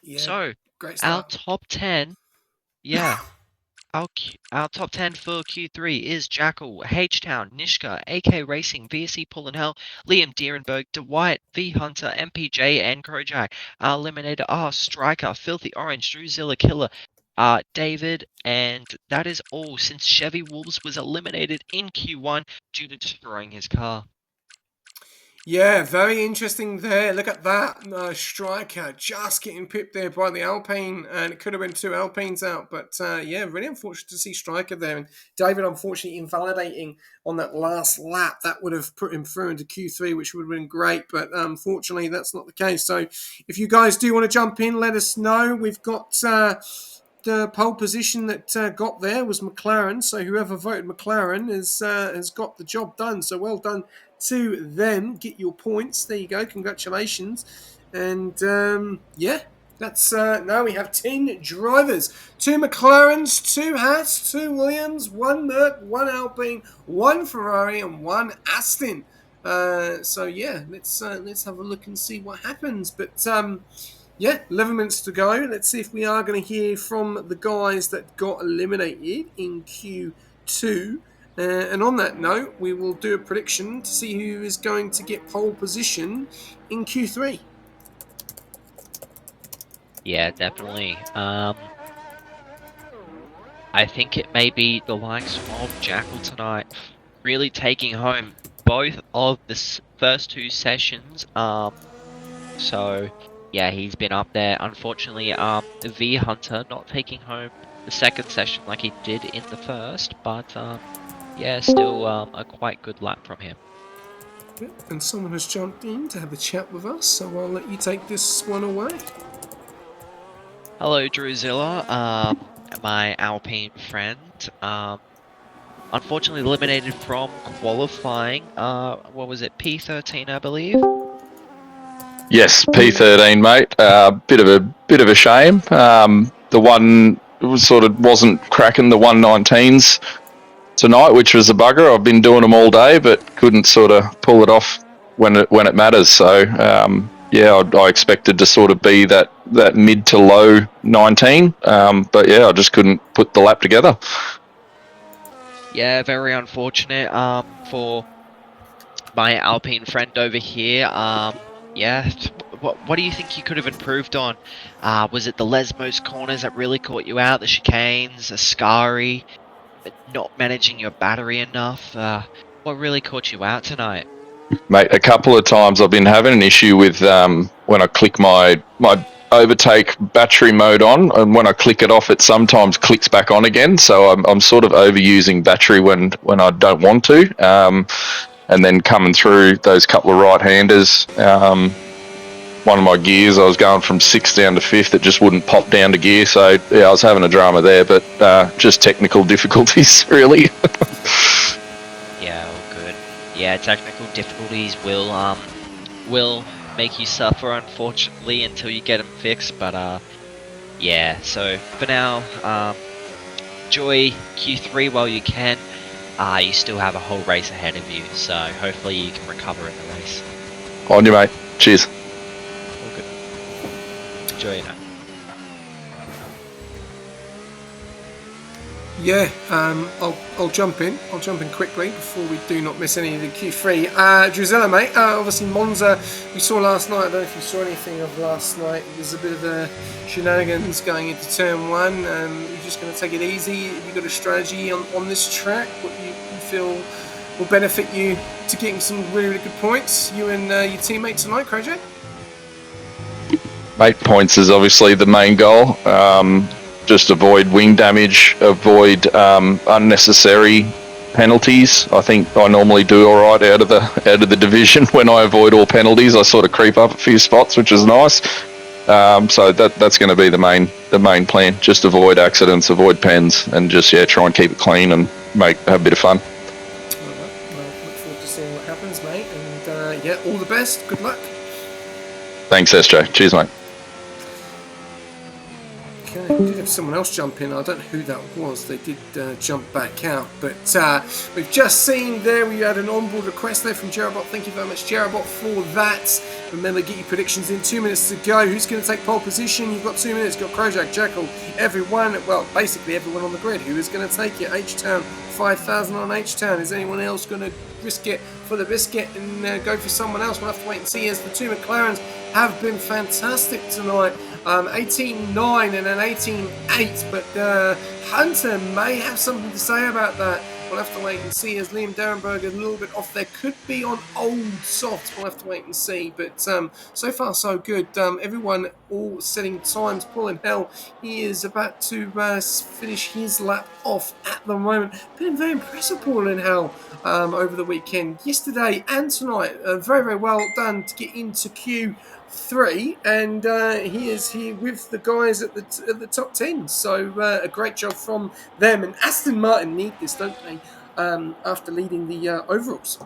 S2: Yeah,
S3: So,
S2: great
S3: our
S2: start.
S3: top 10, yeah, our top 10 for Q3 is Jackal, H-Town, Nishka, AK Racing, VSC Pull and Hell, Liam Dierenberg, Dwight, V Hunter, MPJ, and Krojak. Our eliminator are Striker, Filthy Orange, Druzilla Killer, David, and that is all since Chevy Wolves was eliminated in Q1 due to destroying his car.
S2: Yeah, very interesting there. Look at that. Striker just getting pipped there by the Alpine, and it could have been 2 Alpines out. But yeah, really unfortunate to see Striker there. And David, unfortunately, invalidating on that last lap. That would have put him through into Q3, which would have been great. But unfortunately, that's not the case. So if you guys do want to jump in, let us know. We've got the pole position that got there was McLaren. So whoever voted McLaren has got the job done. So well done to them. Get your points. There you go. Congratulations. And yeah, That's now we have 10 drivers, 2 McLarens, 2 Haas, 2 Williams, 1 Merc, 1 Alpine, 1 Ferrari, and 1 Aston. So yeah, let's have a look and see what happens. But yeah, 11 minutes to go. Let's see if we are going to hear from the guys that got eliminated in Q2. And on that note, we will do a prediction to see who is going to get pole position in Q3.
S3: Yeah, definitely. I think it may be the likes of Jackal tonight, really taking home both of the first 2 sessions. So yeah, he's been up there. Unfortunately, V Hunter not taking home the second session like he did in the first, but yeah, still a quite good lap from him.
S2: And someone has jumped in to have a chat with us, so I'll let you take this one away.
S3: Hello, Druzilla, my Alpine friend. Unfortunately eliminated from qualifying. What was it, P13, I believe?
S4: Yes, P13, mate. Bit of a shame. The one wasn't cracking the 119s tonight, which was a bugger. I've been doing them all day, but couldn't sort of pull it off when it matters. So yeah, I expected to sort of be that mid to low 19, but yeah, I just couldn't put the lap together.
S3: Yeah, very unfortunate for my Alpine friend over here. Yeah, what do you think you could have improved on? Was it the Lesmos corners that really caught you out? The chicanes, Ascari, not managing your battery enough? What really caught you out tonight?
S4: Mate, a couple of times I've been having an issue with when I click my overtake battery mode on, and when I click it off, it sometimes clicks back on again. So I'm sort of overusing battery when I don't want to. And then coming through those couple of right-handers, one of my gears, I was going from 6th down to 5th. It just wouldn't pop down to gear. So yeah, I was having a drama there, but just technical difficulties, really.
S3: Yeah, all good. Yeah, technical difficulties will make you suffer, unfortunately, until you get them fixed. But yeah. So for now, enjoy Q3 while you can. You still have a whole race ahead of you, so hopefully you can recover in the race.
S4: On you, mate. Cheers.
S3: All good. Enjoy it now.
S2: Yeah, I'll jump in. I'll jump in quickly before we do not miss any of the Q3. Druzilla, mate, obviously Monza, we saw last night. I don't know if you saw anything of last night. There's a bit of the shenanigans going into turn 1. You're just going to take it easy. Have you got a strategy on this track? What you feel will benefit you to getting some really, really good points? You and your teammate tonight, Krojak?
S4: Mate, points is obviously the main goal. Just avoid wing damage, avoid unnecessary penalties. I think I normally do all right out of the division when I avoid all penalties. I sort of creep up a few spots, which is nice. So that's going to be the main plan. Just avoid accidents, avoid pens, and just try and keep it clean and have a bit of fun.
S2: All right. Well, look forward to seeing what happens, mate. And yeah, all the best. Good luck.
S4: Thanks, SJ. Cheers, mate.
S2: Okay, we did have someone else jump in. I don't know who that was. They did jump back out. But we've just seen there, we had an onboard request there from Jerabot. Thank you very much, Jerabot, for that. Remember, get your predictions in. 2 minutes to go. Who's going to take pole position? You've got 2 minutes. You've got Krojak, Jackal, everyone. Well, basically everyone on the grid. Who is going to take it? H-Town, 5,000 on H-Town. Is anyone else going to risk it for the biscuit and go for someone else? We'll have to wait and see, as the 2 McLarens have been fantastic tonight. 18.9 and an 18.8, but Hunter may have something to say about that. We'll have to wait and see, as Liam Derenberg is a little bit off there. Could be on old soft. We'll have to wait and see. But so far, so good. Everyone all setting times. Paul in Hell, he is about to finish his lap off at the moment. Been very impressive, Paul in Hell, over the weekend. Yesterday and tonight. Very, very well done to get into Q3, and he is here with the guys at the top 10. So a great job from them. And Aston Martin need this, don't they? After leading the overalls.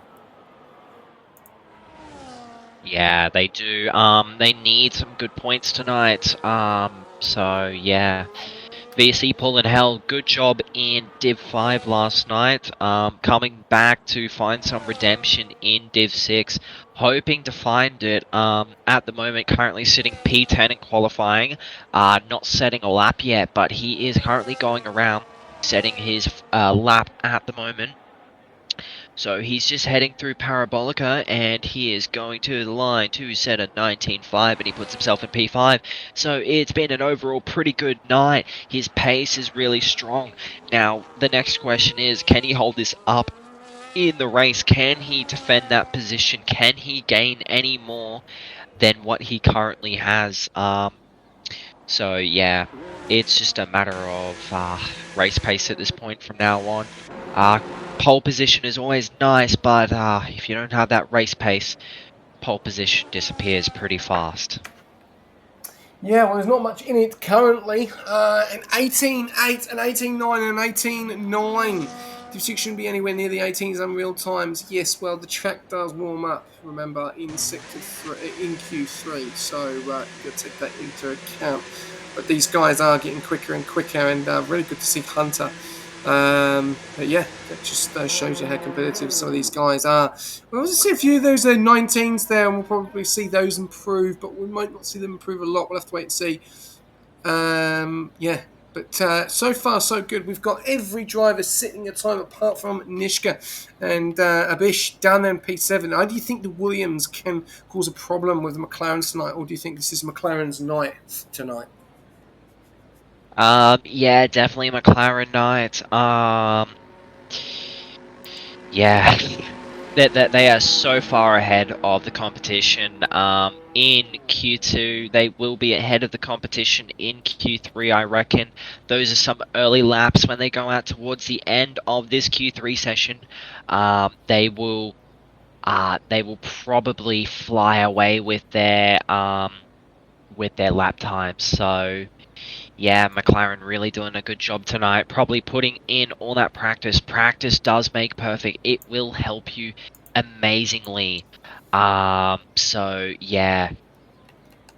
S3: Yeah, they do. They need some good points tonight. So yeah. VC pulling hell, good job in Div 5 last night. Coming back to find some redemption in Div 6. Hoping to find it. At the moment, currently sitting P10 in qualifying. Not setting a lap yet, but he is currently going around setting his lap at the moment. So he's just heading through Parabolica, and he is going to the line to set a 19.5, and he puts himself in P5. So it's been an overall pretty good night. His pace is really strong. Now, the next question is, can he hold this up in the race? Can he defend that position? Can he gain any more than what he currently has? So yeah, it's just a matter of race pace at this point from now on. Pole position is always nice, but if you don't have that race pace, pole position disappears pretty fast.
S2: Yeah, well, there's not much in it currently. An 18.8, an 18.9, and an 18.9. Div 6 shouldn't be anywhere near the 18s unreal times. Yes, well, the track does warm up, remember, in Sector 3, in Q3, so you've got to take that into account. But these guys are getting quicker and quicker, and really good to see Hunter. But yeah, that just shows you how competitive some of these guys are. We'll see a few of those 19s there, and we'll probably see those improve, but we might not see them improve a lot. We'll have to wait and see. Yeah, but so far so good. We've got every driver sitting a time apart from Nishka and Abish down there in P7. How do you think the Williams can cause a problem with the McLaren tonight, or do you think this is McLaren's night tonight?
S3: Yeah, definitely McLaren night. Yeah, they are so far ahead of the competition. In Q2, they will be ahead of the competition in Q3, I reckon. Those are some early laps when they go out towards the end of this Q3 session. They will probably fly away with their lap times. So yeah, McLaren really doing a good job tonight. Probably putting in all that practice. Practice does make perfect. It will help you amazingly. So yeah,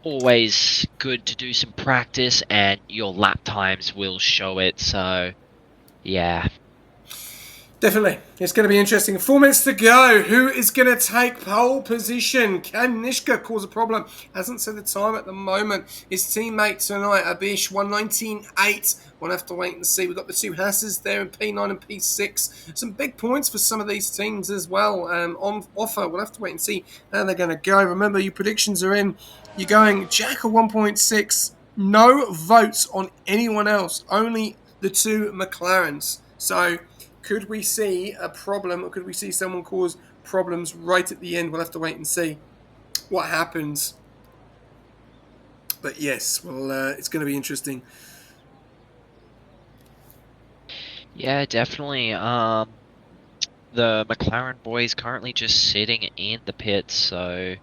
S3: always good to do some practice, and your lap times will show it. So yeah.
S2: Definitely. It's going to be interesting. 4 minutes to go. Who is going to take pole position? Can Nishka cause a problem? Hasn't set the time at the moment. His teammate tonight, Abish, 119.8. We'll have to wait and see. We've got the two Hasses there in P9 and P6. Some big points for some of these teams as well on offer. We'll have to wait and see how they're going to go. Remember, your predictions are in. You're going Jack at 1.6. No votes on anyone else. Only the two McLarens. So could we see a problem, or could we see someone cause problems right at the end? We'll have to wait and see what happens. But yes, well, it's going to be interesting.
S3: Yeah, definitely. The McLaren boys currently just sitting in the pits, so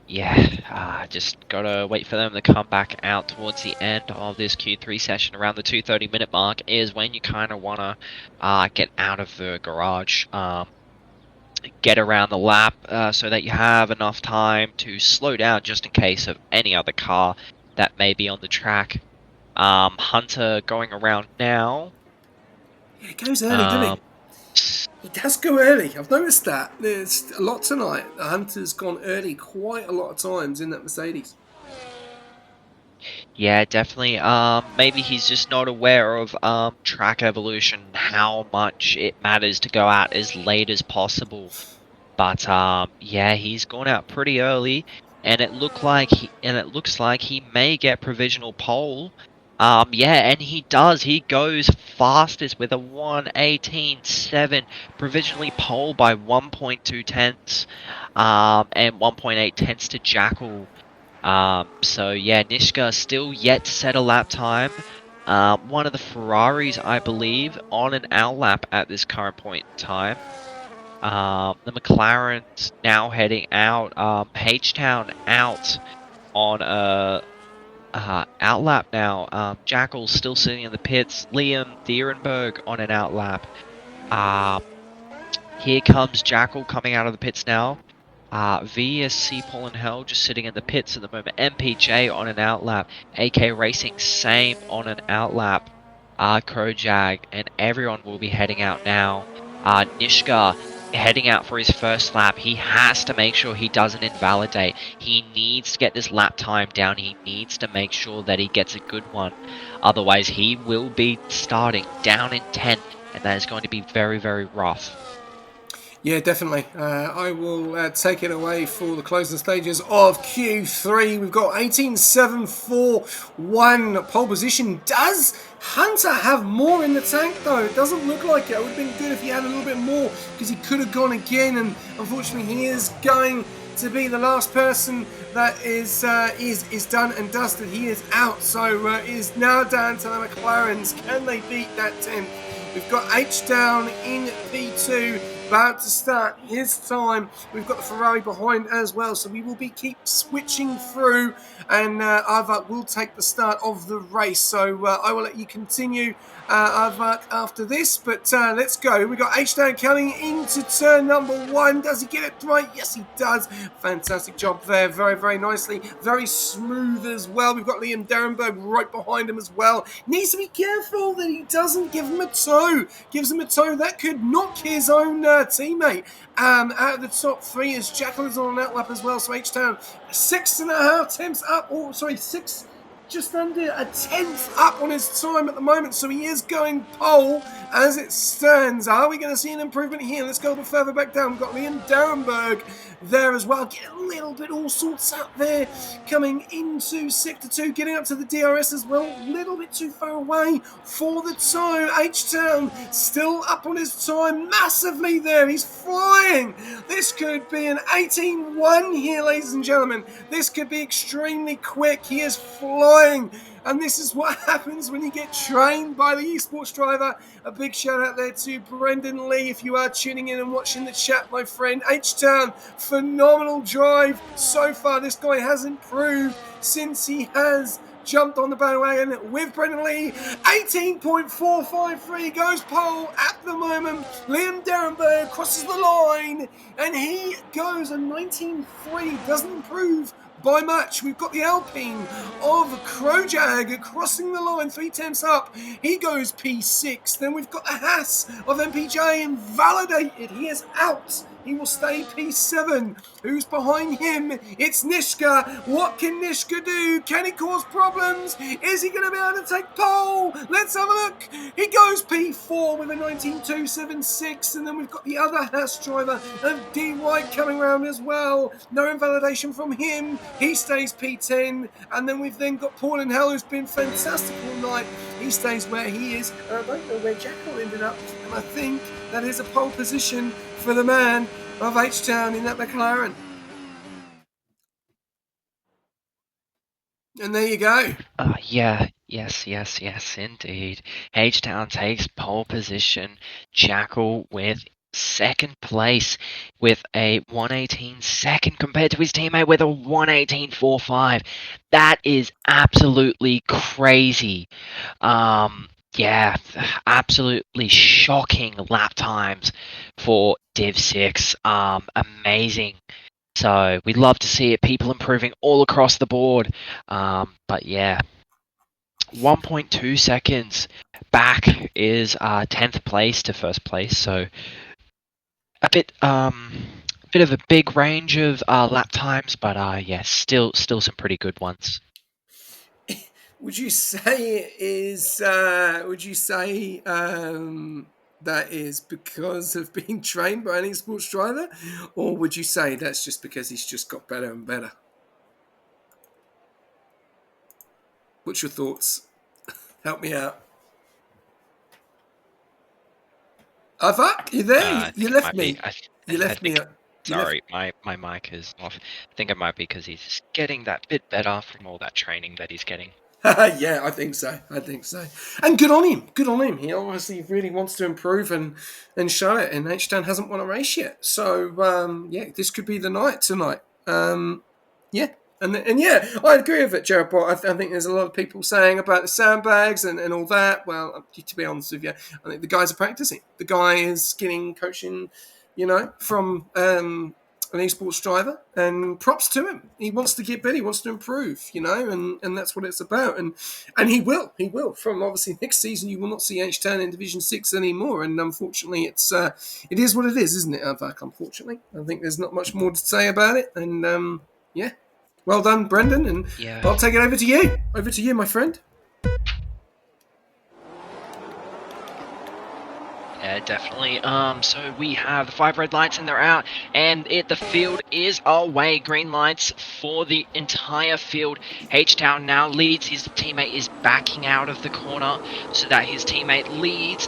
S3: yeah, just gotta wait for them to come back out towards the end of this Q3 session. Around the 2:30 minute mark is when you kind of wanna get out of the garage, get around the lap, so that you have enough time to slow down just in case of any other car that may be on the track. Hunter going around now.
S2: Yeah, it goes early, doesn't it? It does go early. I've noticed that. There's a lot tonight. The Hunter's gone early quite a lot of times in that Mercedes.
S3: Yeah, definitely. Maybe he's just not aware of track evolution, how much it matters to go out as late as possible. But yeah, he's gone out pretty early, and it looks like he may get provisional pole. Yeah, and he does. He goes fastest with a 1:18.7, provisionally pole by 1.2 tenths, and 1.8 tenths to Jackal. So yeah, Nishka still yet to set a lap time. One of the Ferraris, I believe, on an out lap at this current point in time. The McLaren's now heading out. H-Town out on a out lap now. Jackal's still sitting in the pits. Liam Dierenberg on an out lap. Here comes Jackal coming out of the pits now. VSC Paul and Hell just sitting in the pits at the moment. MPJ on an outlap. AK Racing same on an outlap. Kojak and everyone will be heading out now. Nishka heading out for his first lap. He has to make sure he doesn't invalidate. He needs to get this lap time down. He needs to make sure that he gets a good one. Otherwise, he will be starting down in 10th, and that is going to be very, very rough.
S2: Yeah, definitely. I will take it away for the closing stages of Q3. We've got 18.741 pole position. Does Hunter have more in the tank, though? It doesn't look like it. It would have been good if he had a little bit more, because he could have gone again, and unfortunately he is going to be the last person that is done and dusted. He is out, so it is now down to the McLarens. Can they beat that 10th? We've got H down in P2, about to start his time. We've got the Ferrari behind as well, so we will keep switching through, and Ivak will take the start of the race. So I will let you continue, Ivak, after this, but let's go. We've got H down coming into turn number 1. Does he get it right? Yes, he does. Fantastic job there. Very, very nicely. Very smooth as well. We've got Liam Derenberg right behind him as well. Needs to be careful that he doesn't give him a toe. Gives him a toe that could knock his own teammate out of the top 3, as Jackal is on an outlap as well. So H-Town 6.5 tenths up, just under a 10th up on his time at the moment, so he is going pole as it stands. Are we going to see an improvement here? Let's go a bit further back down. We've got Liam Derenberg there as well. Get a little bit all sorts out there, coming into Sector 2, getting up to the DRS as well. A little bit too far away for the toe. H-Town still up on his time massively there. He's flying. This could be an 18-1 here, ladies and gentlemen. This could be extremely quick. He is flying. And this is what happens when you get trained by the esports driver. A big shout out there to Brendan Lee, if you are tuning in and watching the chat, my friend. H-Town, phenomenal drive so far. This guy has improved since he has jumped on the bandwagon with Brendan Lee. 18.453 goes pole at the moment. Liam Derenberg crosses the line, and he goes a 19.3, doesn't improve by much. We've got the Alpine of Krojag crossing the line 3 tenths up. He goes P6. Then we've got the Haas of MPJ invalidated. He is out. He will stay P7. Who's behind him? It's Nishka. What can Nishka do? Can he cause problems? Is he going to be able to take pole? Let's have a look. He goes P4 with a 19.276. And then we've got the other Haas driver of D White coming around as well. No invalidation from him. He stays P10. And then we've then got Paul and Hell, who's been fantastic all night. He stays where he is. And I don't know where Jackal ended up. And I think that is a pole position for the man of H-Town in that McLaren. And there you go.
S3: Yes, indeed. H-Town takes pole position. Jackal with second place with a 1:18 second compared to his teammate with a 1:18.45. That is absolutely crazy. Yeah, absolutely shocking lap times for Div 6. Amazing. So we'd love to see it, people improving all across the board. But yeah, 1.2 seconds back is 10th place to first place. So a bit of a big range of lap times, but yeah, still some pretty good ones.
S2: Would you say it is? Would you say that is because of being trained by an esports driver, or would you say that's just because he's just got better and better? What's your thoughts? Help me out. Ivak, you there? You left me. You left me.
S3: Sorry, my mic is off. I think it might be because he's getting that bit better from all that training that he's getting.
S2: Yeah, I think so. And good on him. He obviously really wants to improve and show it. And H-Town hasn't won a race yet. So, yeah, this could be the night tonight. Yeah. And yeah, I agree with it, Jared. I think there's a lot of people saying about the sandbags and all that. Well, to be honest with you, I think the guys are practicing. The guy is getting coaching, from an esports driver, and props to him. He wants to get better, he wants to improve, and that's what it's about. And he will. From obviously next season, you will not see H-Town in Division 6 anymore. And unfortunately, it is what it is, isn't it, Avak? Unfortunately, I think there's not much more to say about it. And yeah, well done, Brendan. And
S3: Yeah.
S2: I'll take it over to you. Over to you, my friend.
S3: Yeah, definitely. So we have the 5 red lights and they're out, and the field is away. Green lights for the entire field. H-Town now leads. His teammate is backing out of the corner so that his teammate leads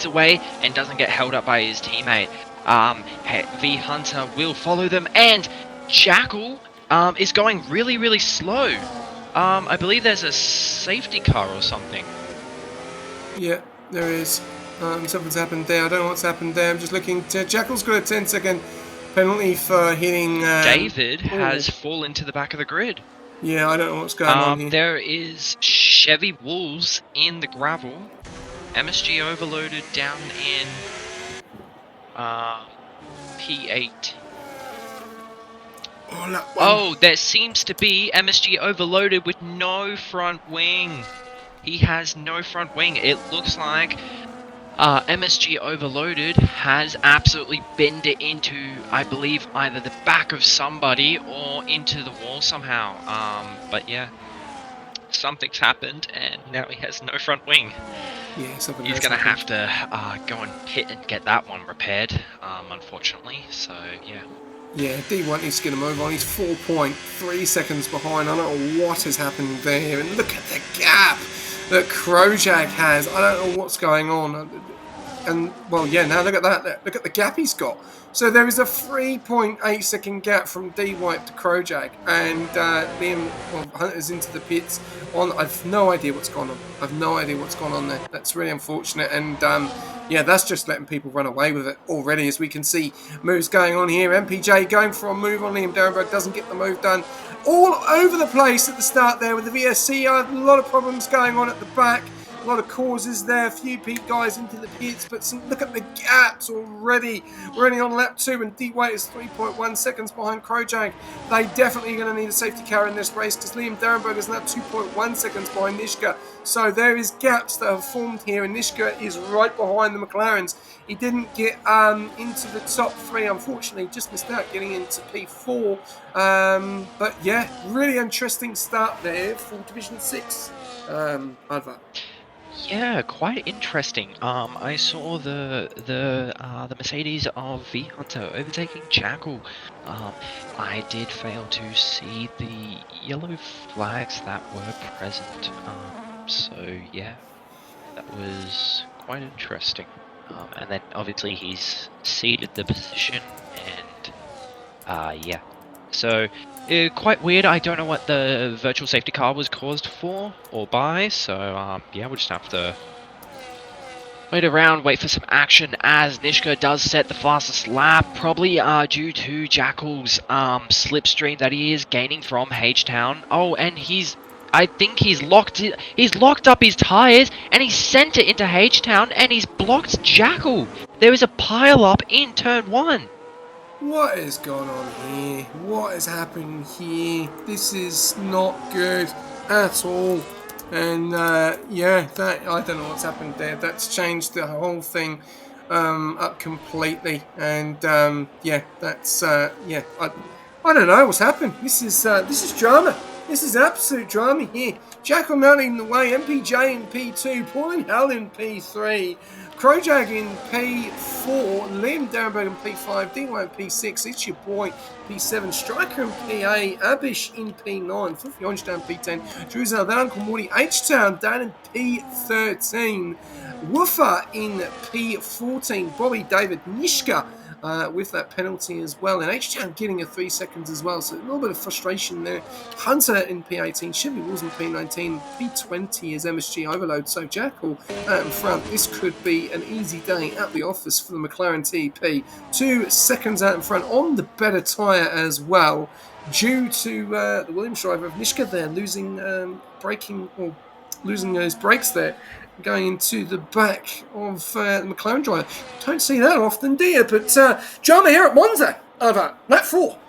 S3: away and doesn't get held up by his teammate. V Hunter will follow them, and Jackal is going really, really slow. I believe there's a safety car or something.
S2: Yeah. There is. Something's happened there. I don't know what's happened there. I'm just looking. Jackal's got a 10-second penalty for hitting...
S3: David has fallen to the back of the grid.
S2: Yeah, I don't know what's going on here.
S3: There is Chevy Wolves in the gravel. MSG overloaded down in P8. Oh, there seems to be MSG overloaded with no front wing. He has no front wing. It looks like MSG Overloaded has absolutely bent it into, I believe, either the back of somebody or into the wall somehow. But yeah, something's happened, and now he has no front wing.
S2: Yeah,
S3: he's going to have to go and pit and get that one repaired, unfortunately. So yeah.
S2: Yeah, D1 needs to get him over on. He's 4.3 seconds behind. I don't know what has happened there. And look at the gap that Krojak has. I don't know what's going on. And, well, yeah, now look at that. Look at the gap he's got. So there is a 3.8 second gap from D-White to Krojak. And Liam Hunter's into the pits. I've no idea what's gone on. I've no idea what's gone on there. That's really unfortunate. And, yeah, that's just letting people run away with it already. As we can see, moves going on here. MPJ going for a move on Liam Derenberg. Doesn't get the move done. All over the place at the start there with the VSC. A lot of problems going on at the back. A lot of causes there. A few Pete guys into the pits. But look at the gaps already. We're only on lap 2 and D-White is 3.1 seconds behind Krojak. They definitely are going to need a safety car in this race because Liam Derenberg is now 2.1 seconds behind Nishka. So there is gaps that have formed here, and Nishka is right behind the McLarens. He didn't get into the top 3, unfortunately. Just missed out getting into P4. But yeah, really interesting start there for Division 6. Adva.
S3: Yeah, quite interesting. I saw the Mercedes of V Hunter overtaking Jackal. I did fail to see the yellow flags that were present. So yeah, that was quite interesting. And then obviously he's ceded the position, and yeah. So quite weird. I don't know what the virtual safety car was caused for or by. So yeah, we'll just have to wait around, wait for some action as Nishka does set the fastest lap, probably due to Jackal's slipstream that he is gaining from H-Town. Oh, and I think he's locked up his tyres, and he sent it into H-Town, and he's blocked Jackal. There is a pile-up in turn 1.
S2: What is going on here? What is happening here? This is not good at all. And yeah, I don't know what's happened there. That's changed the whole thing up completely. And yeah, that's yeah. I don't know what's happened. This is drama. This is absolute drama here. Jackal now leading the way. MPJ in P2. Pauline Hell in P3. Krojak in P4, Liam Derenberg in P5, D1 in P6, it's your boy P7, Striker in P8, Abish in P9, Filthy Orange down P10, Druzel, then Uncle Morty, H-Town down in P13, Woofer in P14, Bobby David Nishka with that penalty as well, and H-Town getting a 3 seconds as well, so a little bit of frustration there. Hunter in P18, Chevy Wolves in P19, P20 is MSG Overload, so Jackal out in front. This could be an easy day at the office for the McLaren TP. 2 seconds out in front on the better tyre as well, due to the Williams driver of Nishka there losing losing those brakes there. going into the back of the McLaren driver. Don't see that often, do you? But drama here at Monza over lap 4.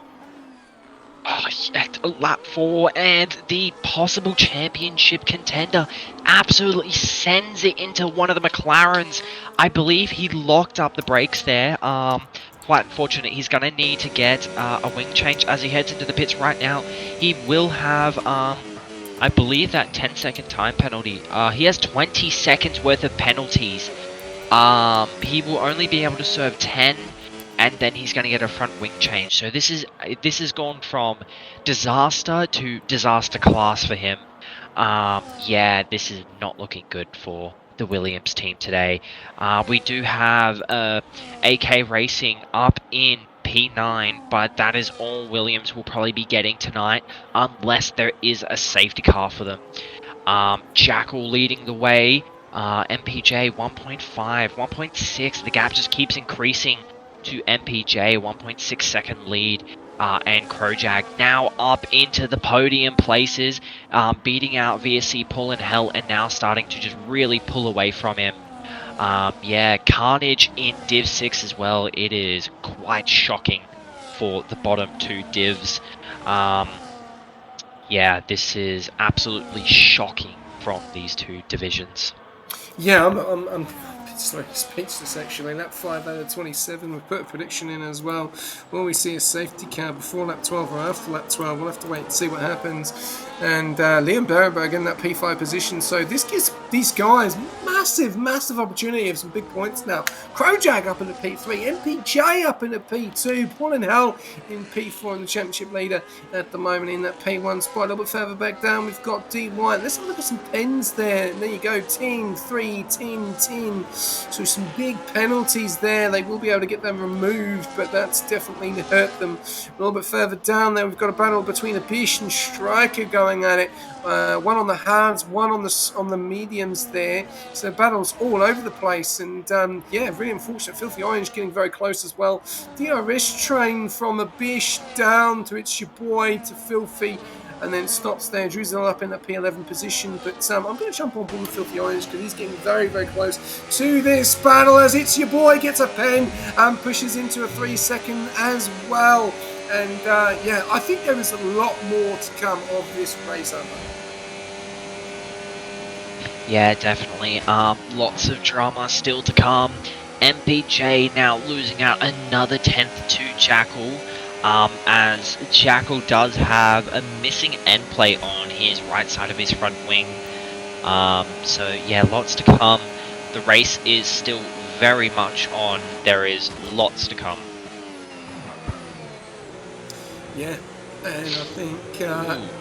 S3: Oh, yeah, lap 4, and the possible championship contender absolutely sends it into one of the McLarens. I believe he locked up the brakes there. Quite unfortunate. He's going to need to get a wing change as he heads into the pits right now. He will have, I believe, that 10-second time penalty. He has 20 seconds worth of penalties. He will only be able to serve 10. And then he's going to get a front wing change. So this has gone from disaster to disaster class for him. Yeah, this is not looking good for the Williams team today. We do have AK Racing up in P9, but that is all Williams will probably be getting tonight, unless there is a safety car for them. Jackal leading the way. MPJ 1.5, 1.6. The gap just keeps increasing to MPJ, 1.6 second lead, and Krojak now up into the podium places, beating out VSC Pull and Hell, and now starting to just really pull away from him. Yeah, Carnage in Div 6 as well. It is quite shocking for the bottom 2 divs. Yeah, this is absolutely shocking from these 2 divisions.
S2: Yeah, I'm speechless actually. Lap 5 out of 27. We've put a prediction in as well. Will we see a safety car before lap 12 or after lap 12? We'll have to wait and see what happens. And Liam Berberg in that P5 position. So this gives these guys massive opportunity of some big points now. Krojak up in the P3, MPJ up in the P2, Paul and Hell in P4 and the championship leader at the moment in that P1 spot. A little bit further back down, we've got D White. Let's have a look at some pens there. And there you go, 10, 3, 10, 10. So some big penalties there. They will be able to get them removed, but that's definitely hurt them. A little bit further down there, we've got a battle between Abish and Striker going at it. One on the hards, one on the mediums there. So battles all over the place, and yeah, really unfortunate. Filthy Orange getting very close as well. DRS train from Abish down to It's Your Boy to Filthy, and then stops there. Drizzle up in that P11 position, but I'm going to jump on board with Filthy Orange because he's getting very close to this battle as It's Your Boy gets a pen and pushes into a 3-second as well. And yeah, I think there is a lot more to come of this race over.
S3: Yeah, definitely. Lots of drama still to come. MPJ now losing out another 10th to Jackal, as Jackal does have a missing end plate on his right side of his front wing. So yeah, lots to come. The race is still very much on. There is lots to come. Yeah.
S2: And I think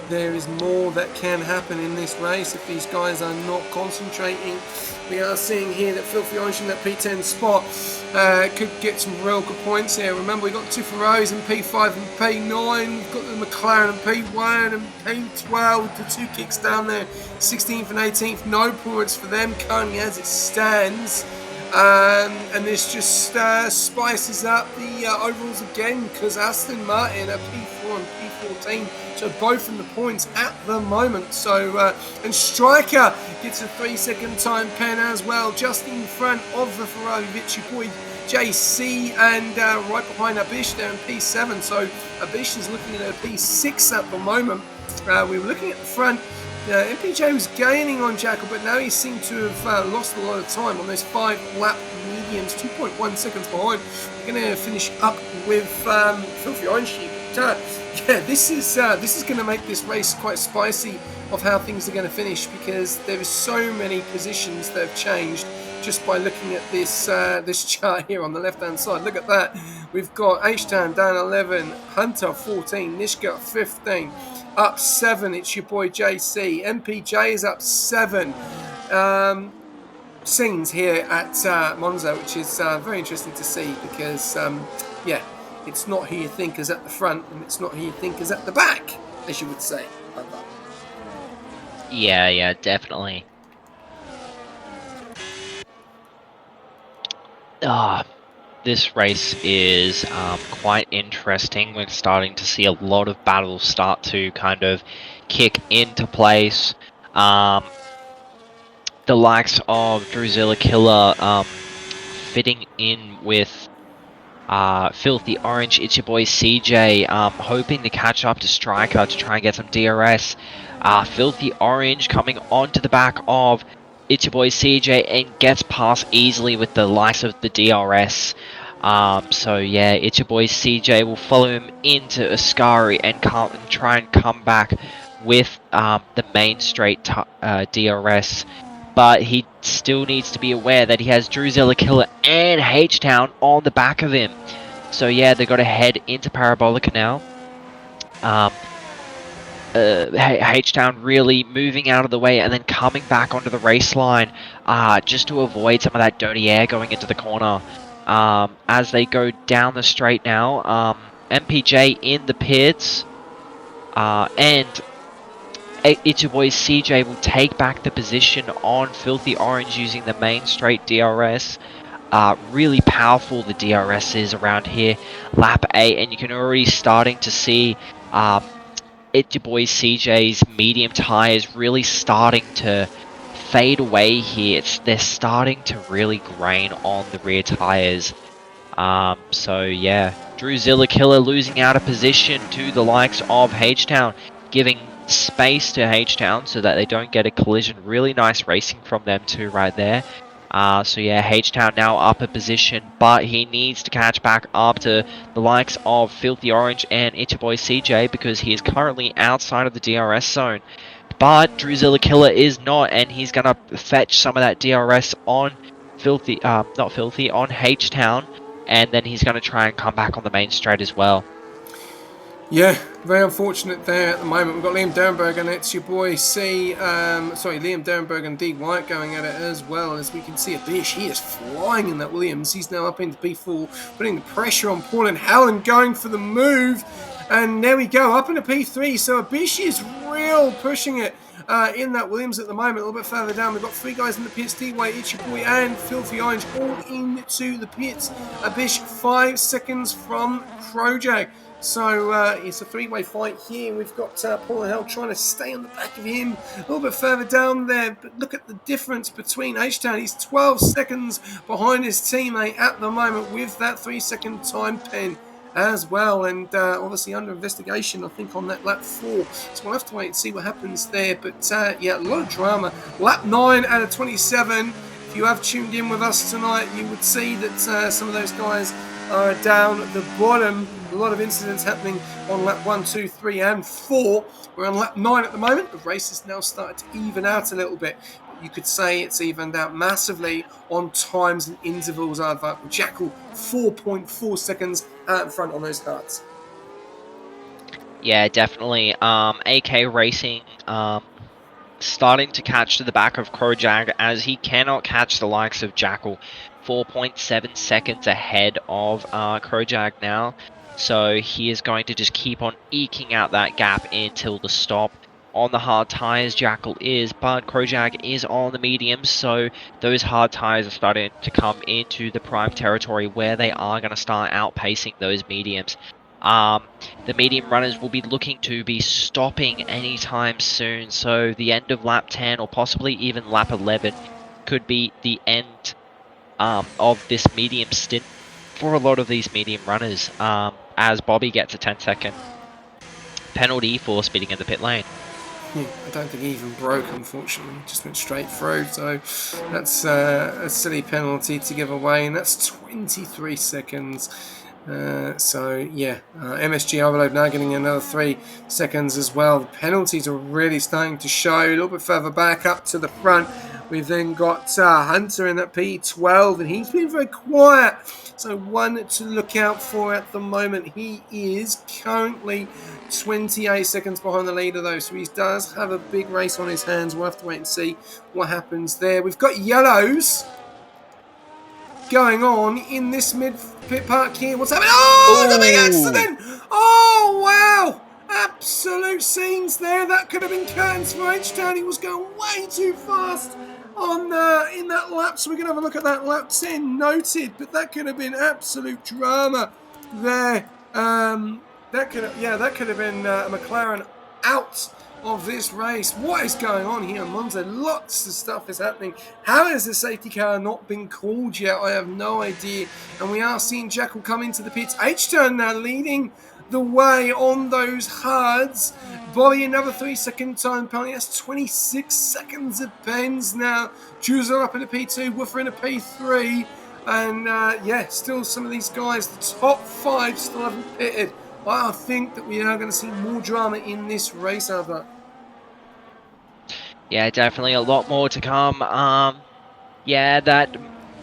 S2: there is more that can happen in this race if these guys are not concentrating. We are seeing here that Filthy Orange in that P10 spot could get some real good points here. Remember, we've got 2 Ferraris in P5 and P9. We've got the McLaren in P1 and P12. The 2 kicks down there, 16th and 18th. No points for them currently as it stands. And this just spices up the overalls again because Aston Martin are P4 and P14, so both in the points at the moment. So and Striker gets a 3-second time pen as well, just in front of the Ferrari Vichy boy JC, and right behind Abish there in P7. So Abish is looking at a P6 at the moment. We were looking at the front. MPJ was gaining on Jackal, but now he seemed to have lost a lot of time on those 5-lap mediums, 2.1 seconds behind. We're going to finish up with Filthy Orange here. But, yeah, this is going to make this race quite spicy of how things are going to finish, because there is so many positions that have changed just by looking at this this chart here on the left-hand side. Look at that. We've got H-Town down 11, Hunter 14, Nishka 15. Up 7, It's Your Boy JC. MPJ is up 7. Scenes here at Monza, which is very interesting to see because, yeah, it's not who you think is at the front and it's not who you think is at the back, as you would say.
S3: Yeah, definitely. This race is quite interesting. We're starting to see a lot of battles start to kind of kick into place. the likes of Druzilla Killer fitting in with Filthy Orange. It's your boy CJ, hoping to catch up to Striker to try and get some DRS. Filthy Orange coming onto the back of It's your boy CJ and gets past easily with the likes of the DRS. So yeah, It's your boy CJ will follow him into Ascari and try and come back with the main straight DRS. But he still needs to be aware that he has Druzilla Killer and H-Town on the back of him. So yeah, they've got to head into Parabolica now. H-Town really moving out of the way and then coming back onto the race line just to avoid some of that dirty air going into the corner. As they go down the straight now, MPJ in the pits, and It's your boy CJ will take back the position on Filthy Orange using the main straight DRS. Really powerful the DRS is around here. Lap 8, and you can already starting to see It's your boy CJ's medium tyres really starting to fade away here. They're starting to really grain on the rear tyres. So yeah, Druzilla Killer losing out of position to the likes of H-Town, giving space to H-Town so that they don't get a collision. Really nice racing from them too right there. So yeah, H-Town now up a position, but he needs to catch back up to the likes of Filthy Orange and It's your boy CJ because he is currently outside of the DRS zone. But Druzilla Killer is not, and he's gonna fetch some of that DRS on on H-Town, and then he's gonna try and come back on the main straight as well.
S2: Yeah, very unfortunate there at the moment. We've got Liam Derenberg and It's your boy Liam Derenberg and D White going at it as well. As we can see, Abish, he is flying in that Williams. He's now up into P4, putting the pressure on Paul and Helen, going for the move. And there we go, up into P3. So Abish is real pushing it in that Williams at the moment. A little bit further down, we've got three guys in the pits, D White, It's your boy, and Filthy Orange all into the pits. Abish 5 seconds from Krojak. So it's a three-way fight here. We've got Paul and Hell trying to stay on the back of him a little bit further down there. But look at the difference between H-Town. He's 12 seconds behind his teammate at the moment with that 3-second time pen as well. And obviously under investigation, I think, on that lap 4. So we'll have to wait and see what happens there. But yeah, a lot of drama. Lap 9 out of 27. If you have tuned in with us tonight, you would see that some of those guys are down at the bottom. A lot of incidents happening on lap 1, 2, 3 and 4. We're on lap 9 at the moment. The race has now started to even out a little bit. You could say it's evened out massively on times and intervals. I've Jackal 4.4 seconds out in front on those cards.
S3: Yeah, definitely. AK Racing starting to catch to the back of Krojak as he cannot catch the likes of Jackal. 4.7 seconds ahead of Krojak now. So he is going to just keep on eking out that gap until the stop. On the hard tyres, Jackal is, but Krojak is on the mediums, so those hard tyres are starting to come into the prime territory where they are going to start outpacing those mediums. The medium runners will be looking to be stopping anytime soon, so the end of lap 10 or possibly even lap 11 could be the end of this medium stint for a lot of these medium runners, as Bobby gets a 10-second penalty for speeding in the pit lane.
S2: I don't think he even broke, unfortunately. Just went straight through. So that's a silly penalty to give away, and that's 23 seconds. So yeah, MSG Overload now getting another 3 seconds as well. The penalties are really starting to show. A little bit further back up to the front, we've then got Hunter in that P12, and he's been very quiet. So one to look out for at the moment. He is currently 28 seconds behind the leader though, so he does have a big race on his hands. We'll have to wait and see what happens there. We've got yellows going on in this mid-pit park here. What's happening? Oh, it's a big accident! Oh, wow! Absolute scenes there. That could have been curtains for H-Town. He was going way too fast on in that lap, so we're going to have a look at that lap 10 noted, but that could have been absolute drama there. That could have been a McLaren out of this race. What is going on here in Monza? Lots of stuff is happening. How has the safety car not been called yet? I have no idea. And we are seeing Jackal come into the pits. H-turn now leading the way on those hards. Bobby, another 3-second time penalty. That's 26 seconds of pens now. Juicer up in a P2, Woofer in a P3. And still some of these guys, the top 5 still haven't pitted. I think that we are going to see more drama in this race, Albert.
S3: Yeah, definitely a lot more to come.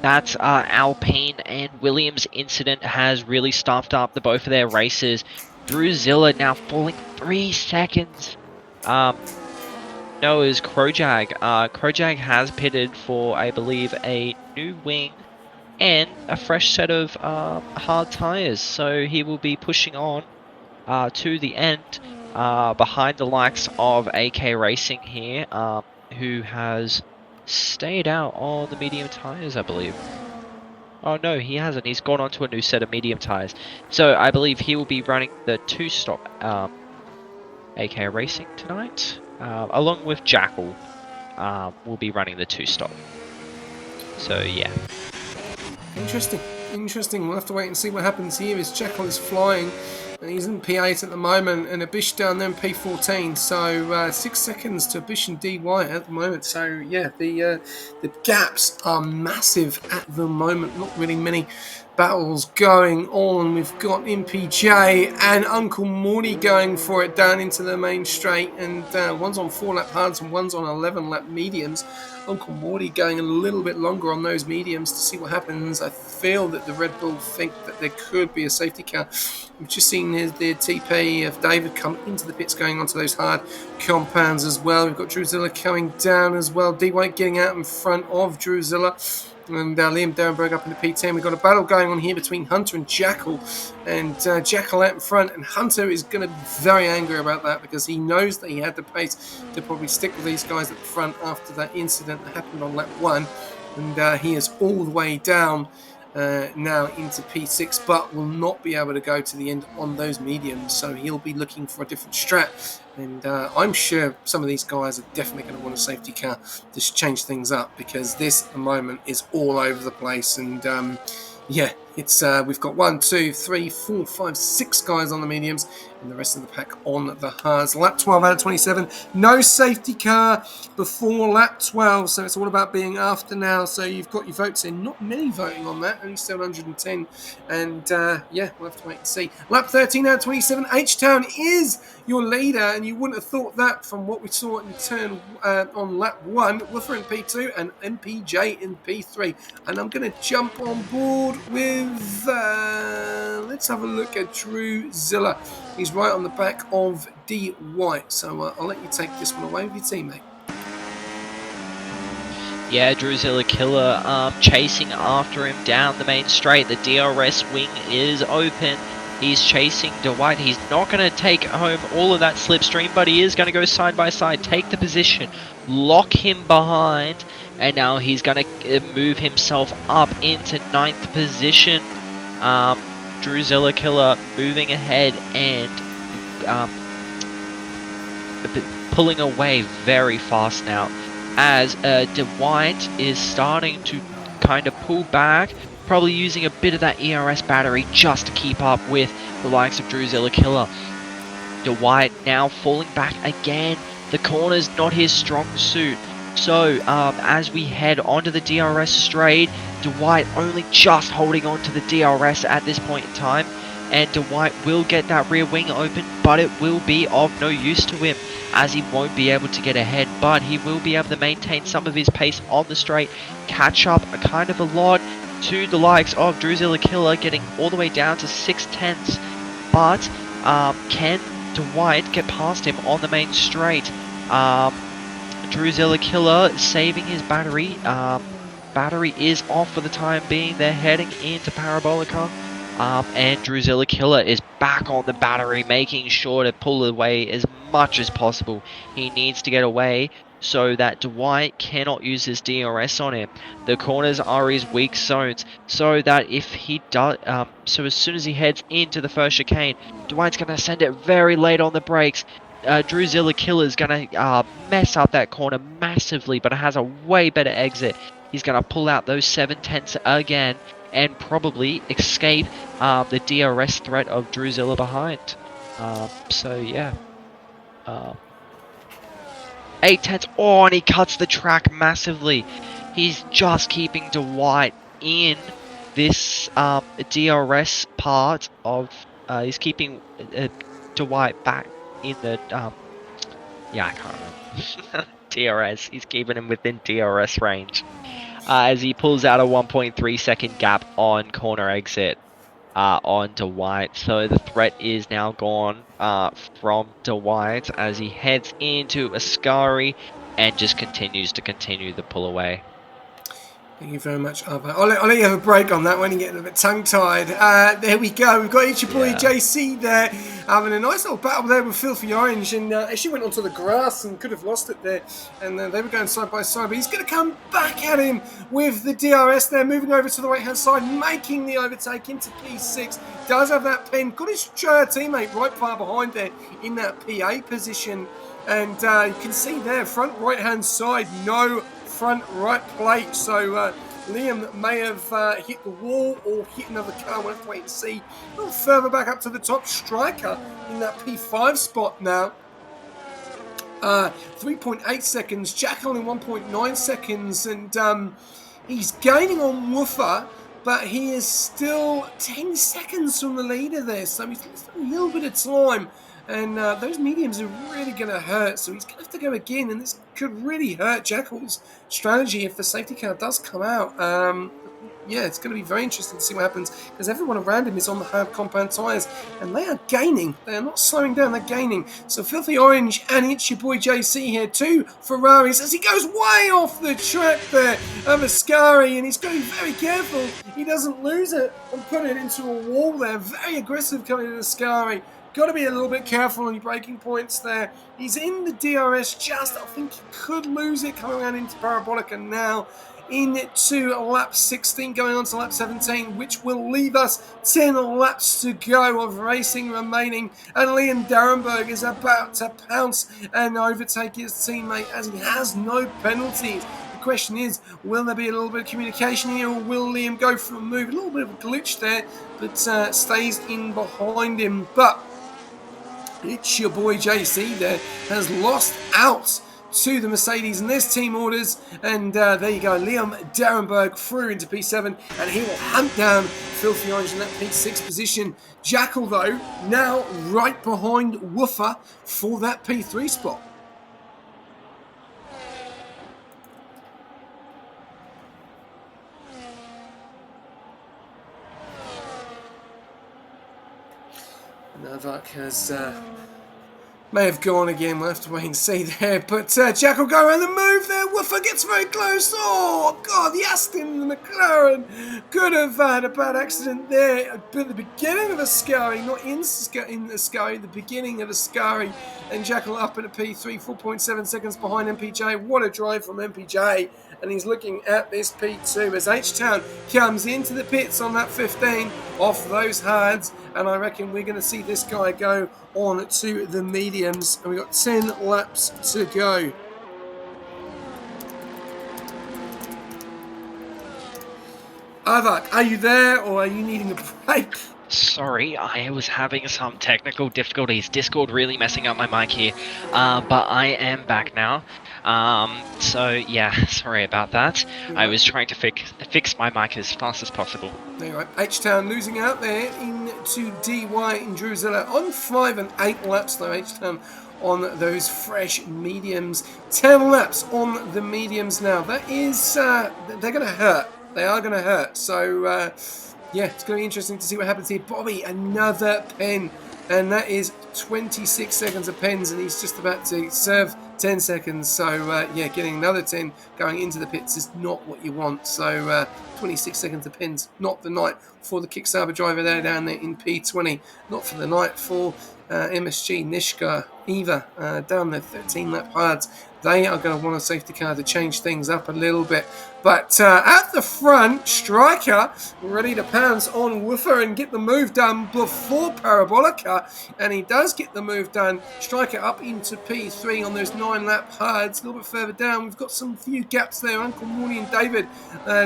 S3: That's Alpine and Williams incident has really stuffed up the both of their races. Druzilla now falling 3 seconds. Noah's Krojag. Krojag has pitted for, I believe, a new wing and a fresh set of hard tires, so he will be pushing on to the end behind the likes of AK Racing here, who has stayed out on the medium tires, I believe. Oh no, he hasn't. He's gone on to a new set of medium tires. So I believe he will be running the 2-stop AK Racing tonight, along with Jackal. Will be running the 2-stop. So yeah.
S2: Interesting. We'll have to wait and see what happens here. As Jackal is flying, and he's in P8 at the moment, and Abish down there in P14. So 6 seconds to Abish and D White at the moment. So yeah, the gaps are massive at the moment. Not really many battles going on. We've got MPJ and Uncle Morty going for it down into the main straight, and one's on 4-lap hards and one's on 11-lap mediums. Uncle Morty going a little bit longer on those mediums to see what happens. I feel that the Red Bull think that there could be a safety car. We've just seen the TP of David come into the pits going onto those hard compounds as well. We've got Druzilla coming down as well. D White getting out in front of Druzilla. And Liam Derenberg up in the P10. We've got a battle going on here between Hunter and Jackal. And Jackal out in front. And Hunter is going to be very angry about that because he knows that he had the pace to probably stick with these guys at the front after that incident that happened on lap 1. And he is all the way down now into P6, but will not be able to go to the end on those mediums. So he'll be looking for a different strat. And I'm sure some of these guys are definitely going to want a safety car to change things up, because this at the moment is all over the place. And it's we've got 1, 2, 3, 4, 5, 6 guys on the mediums and the rest of the pack on the hards. Lap 12 out of 27. No safety car before lap 12, so it's all about being after now. So you've got your votes in. Not many voting on that, only 710. And we'll have to wait and see. Lap 13 out of 27. H-Town is your leader, and you wouldn't have thought that from what we saw in turn on lap 1. Woofer in P2 and MPJ in P3. And I'm going to jump on board with, let's have a look at Druzilla. He's right on the back of D White. So I'll let you take this one away with your teammate.
S3: Yeah, Druzilla Killer chasing after him down the main straight. The DRS wing is open. He's chasing Dwight. He's not going to take home all of that slipstream, but he is going to go side by side, take the position, lock him behind, and now he's going to move himself up into 9th position. Druzilla Killer moving ahead and pulling away very fast now, as Dwight is starting to kind of pull back, probably using a bit of that ERS battery just to keep up with the likes of Druzilla Killer. Dwight now falling back again. The corner's not his strong suit. So as we head onto the DRS straight, Dwight only just holding on to the DRS at this point in time, and Dwight will get that rear wing open, but it will be of no use to him, as he won't be able to get ahead, but he will be able to maintain some of his pace on the straight, catch up a kind of a lot to the likes of Druzilla Killer, getting all the way down to 6/10. But can Dwight get past him on the main straight? Druzilla Killer saving his battery. Battery is off for the time being. They're heading into Parabolica. And Druzilla Killer is back on the battery, making sure to pull away as much as possible. He needs to get away so that Dwight cannot use his DRS on him. The corners are his weak zones, so that if he does, so as soon as he heads into the first chicane, Dwight's going to send it very late on the brakes. Druzilla Killer is going to mess up that corner massively, but it has a way better exit. He's going to pull out those 7/10s again and probably escape the DRS threat of Druzilla behind. So yeah. 8/10s. Oh, and he cuts the track massively. He's just keeping Dwight in this DRS part of. He's keeping Dwight back in the. Yeah, I can't remember. DRS. He's keeping him within DRS range. As he pulls out a 1.3 second gap on corner exit on Dwight. So the threat is now gone from Dwight as he heads into Ascari and just continues to the pull away.
S2: Thank you very much, Arvo. I'll let you have a break on that when you get a bit tongue-tied. There we go. We've got your boy JC there having a nice little battle there with Filthy Orange, and actually went onto the grass and could have lost it there. And they were going side by side, but he's going to come back at him with the DRS there, moving over to the right-hand side, making the overtake into P6. Does have that pen. Got his teammate right far behind there in that PA position. And you can see there, front right-hand side, no front right plate, so Liam may have hit the wall or hit another car. We'll have to wait and see. A little further back up to the top, Striker in that P5 spot now. 3.8 seconds, Jackal in 1.9 seconds, and he's gaining on Woofer, but he is still 10 seconds from the leader there, so he's lost a little bit of time. And those mediums are really going to hurt, so he's going to have to go again, and this could really hurt Jackal's strategy if the safety car does come out. Yeah, it's going to be very interesting to see what happens, because everyone around him is on the hard compound tyres, and they are gaining. They are not slowing down, they're gaining. So Filthy Orange, and it's your boy JC here, 2 Ferraris, as he goes way off the track there of Ascari, and he's got to be very careful he doesn't lose it and put it into a wall there. Very aggressive coming in Ascari. Got to be a little bit careful on your braking points there. He's in the DRS just, I think he could lose it coming around into Parabolica now. Into lap 16, going on to lap 17, which will leave us 10 laps to go of racing remaining. And Liam Darenberg is about to pounce and overtake his teammate as he has no penalties. The question is, will there be a little bit of communication here, or will Liam go for a move? A little bit of a glitch there, but stays in behind him. But it's your boy JC there, has lost out to the Mercedes in this team orders, and there you go, Liam Darenberg through into P7, and he will hunt down Filthy Orange in that P6 position. Jackal though, now right behind Woofer for that P3 spot. Novak has may have gone again. We'll have to wait and see there. But Jack will go around the move there. Woofer gets very close. Oh, God, the Aston McLaren could have had a bad accident there. But the beginning of Ascari, not in Ascari, the beginning of Ascari. And Jackal up at a P3, 4.7 seconds behind MPJ. What a drive from MPJ. And he's looking at this P2 as H-Town comes into the pits on that 15 off those hards. And I reckon we're going to see this guy go on to the mediums. And we've got 10 laps to go. Avak, are you there or are you needing a break?
S3: Sorry, I was having some technical difficulties. Discord really messing up my mic here. But I am back now. So yeah, sorry about that. I was trying to fix my mic as fast as possible.
S2: Anyway, H-Town losing out there into DY in Druzilla on 5 and 8 laps though. H-Town on those fresh mediums. 10 laps on the mediums now. That is, they're going to hurt. They are going to hurt. So, yeah, it's going to be interesting to see what happens here. Bobby, another pen. And that is 26 seconds of pens, and he's just about to serve 10 seconds. So, yeah, getting another 10 going into the pits is not what you want. So, 26 seconds of pens, not the night for the Kickstarter driver there down there in P20. Not for the night for MSG, Nishka, Eva down their 13-lap hards. They are going to want a safety car to change things up a little bit. But at the front, Striker ready to pounce on Woofer and get the move done before Parabolica. And he does get the move done. Striker up into P3 on those 9-lap hards. A little bit further down, we've got some few gaps there. Uncle Morty and David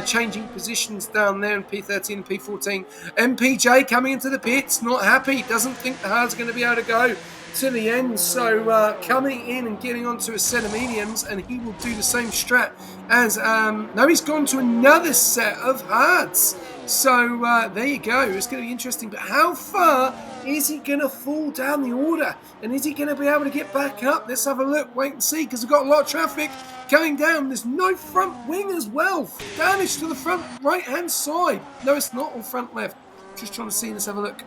S2: changing positions down there in P13 and P14. MPJ coming into the pits, not happy. Doesn't think the hards are going to be able to go to the end, so coming in and getting onto a set of mediums, and he will do the same strat as no, he's gone to another set of hards. So there you go. It's going to be interesting, but how far is he going to fall down the order, and is he going to be able to get back up? Let's have a look, wait and see, because we've got a lot of traffic going down. There's no front wing as well. Damage to the front right hand side. No, it's not, on front left. Just trying to see. Let's have a look.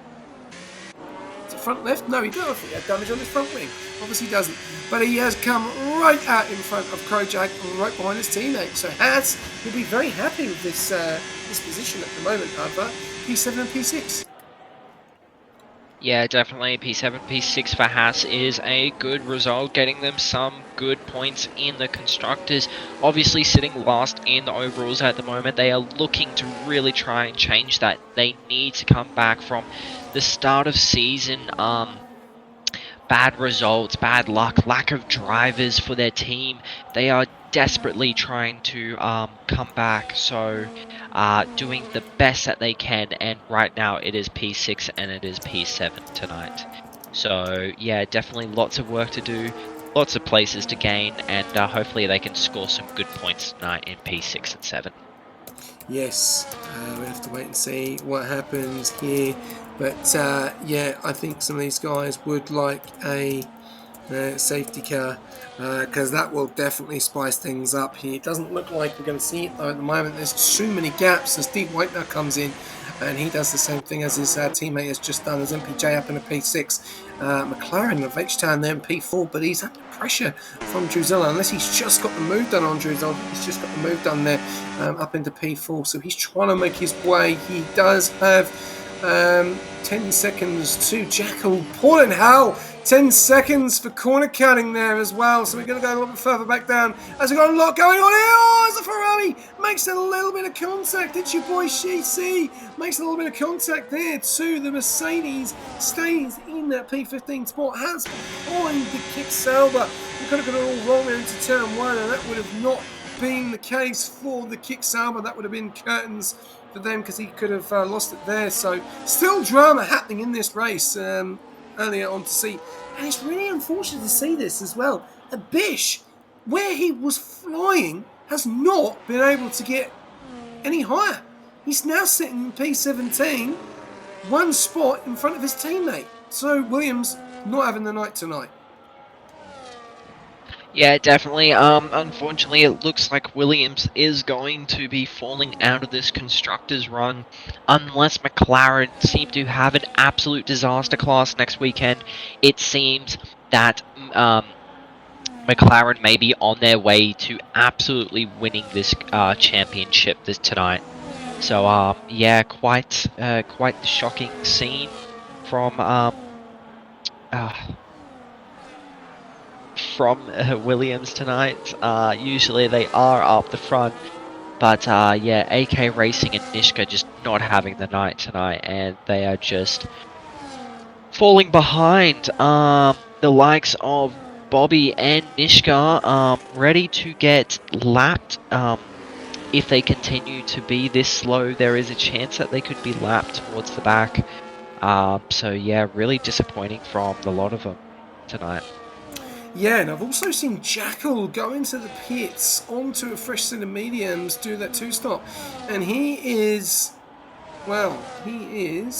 S2: Front left? No, he doesn't. He had damage on his front wing. Obviously he doesn't. But he has come right out in front of Krojak, right behind his teammate. So Haas will be very happy with this position at the moment, Harper. P7 and P6.
S3: Yeah, definitely. P7, P6 for Haas is a good result, getting them some good points in the Constructors. Obviously sitting last in the overalls at the moment. They are looking to really try and change that. They need to come back from the start of season, bad results, bad luck, lack of drivers for their team. They are desperately trying to come back, so doing the best that they can, and right now it is P6 and it is P7 tonight. So yeah, definitely lots of work to do, lots of places to gain, and hopefully they can score some good points tonight in P6 and 7.
S2: Yes, we have to wait and see what happens here. But yeah, I think some of these guys would like a safety car, because that will definitely spice things up here. It doesn't look like we're going to see it though at the moment. There's too many gaps as Steve White now comes in, and he does the same thing as his teammate has just done, as MPJ up in a P6. McLaren of H-Town there in P4, but he's under pressure from Drusilla, unless he's just got the move done on Drusilla. He's just got the move done there up into P4, so he's trying to make his way. He does have 10 seconds to Jackal. Paul and Hal, 10 seconds for corner cutting there as well. So we're going to go a little bit further back down as we've got a lot going on here. Oh, as a Ferrari makes a little bit of contact. It's your boy Shici. Makes a little bit of contact there to the Mercedes. Stays in that P15 spot. Has behind the kick Sauber. We could have got it all wrong into turn 1, and that would have not been the case for the kick Sauber. That would have been curtains for them, because he could have lost it there. So still drama happening in this race earlier on to see, and it's really unfortunate to see this as well. Bish, where he was flying, has not been able to get any higher. He's now sitting in P17, one spot in front of his teammate. So Williams not having the night tonight.
S3: Yeah, definitely. Unfortunately, it looks like Williams is going to be falling out of this Constructors run, unless McLaren seem to have an absolute disaster class next weekend. It seems that McLaren may be on their way to absolutely winning this championship tonight. So yeah, quite the shocking scene from Williams tonight. Usually they are up the front, but yeah, AK Racing and Nishka just not having the night tonight, and they are just falling behind the likes of Bobby and Nishka, ready to get lapped. If they continue to be this slow, there is a chance that they could be lapped towards the back. So yeah, really disappointing from the lot of them tonight.
S2: Yeah, and I've also seen Jackal go into the pits onto a fresh set of mediums, do that 2-stop, and he is 13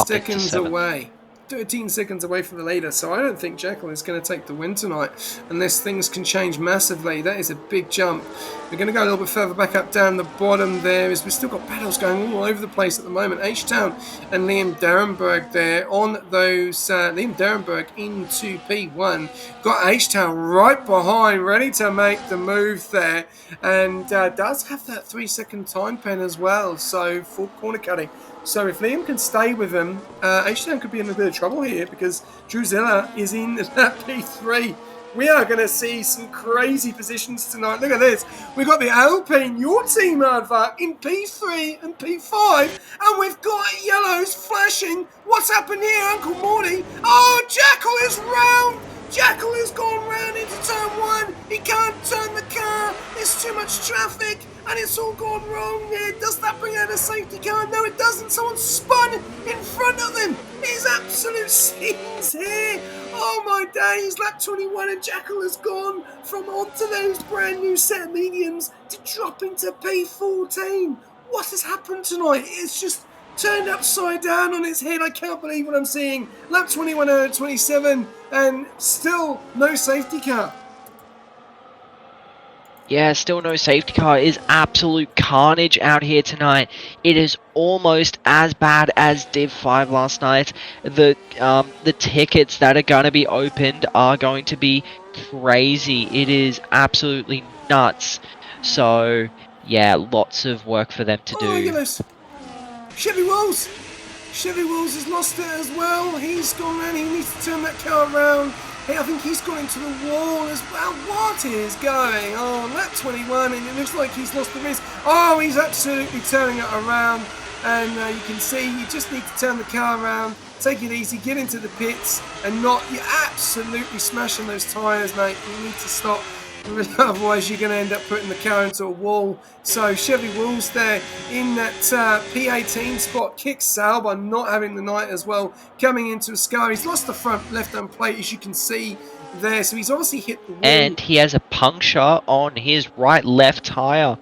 S2: seconds away. 13 seconds away from the leader, so I don't think Jackal is going to take the win tonight unless things can change massively. That is a big jump. We're going to go a little bit further back up down the bottom there, as we've still got battles going all over the place at the moment. H-Town and Liam Darenberg there on those. Liam Darenberg into P1. Got H-Town right behind, ready to make the move there, and does have that 3-second time pen as well, so for corner cutting. So if Liam can stay with them, H-Town could be in a bit of trouble here because Drusilla is in that P3. We are going to see some crazy positions tonight. Look at this. We've got the Alpine, your team, Aardvark, in P3 and P5. And we've got yellows flashing. What's happened here, Uncle Morty? Oh, Jackal is round. Jackal has gone round into turn 1. He can't turn the car. There's too much traffic. And it's all gone wrong there. Does that bring out a safety car? No, it doesn't. Someone spun in front of them. It's absolute scenes here. Oh my days. Lap 21 and Jackal has gone from onto those brand new set of mediums to drop into P14. What has happened tonight? It's just turned upside down on its head. I can't believe what I'm seeing. Lap 21 out of 27 and still no safety car.
S3: Yeah, still no safety car. It is absolute carnage out here tonight. It is almost as bad as Div 5 last night. The tickets that are going to be opened are going to be crazy. It is absolutely nuts. So, yeah, lots of work for them to do.
S2: Oh my goodness. Chevy Walls has lost it as well. He's gone round. He needs to turn that car around. Hey, I think he's gone into the wall as well. What is going on? Lap 21, and it looks like he's lost the race. Oh, he's absolutely turning it around. And you can see you just need to turn the car around, take it easy, get into the pits, and not, you're absolutely smashing those tyres, mate. You need to stop. Otherwise, you're going to end up putting the car into a wall. So Chevy Walls there in that P18 spot kicks Sal by not having the night as well. Coming into a scar, he's lost the front left-hand plate, as you can see there. So he's obviously hit the wall.
S3: And he has a puncture on his right-left tyre.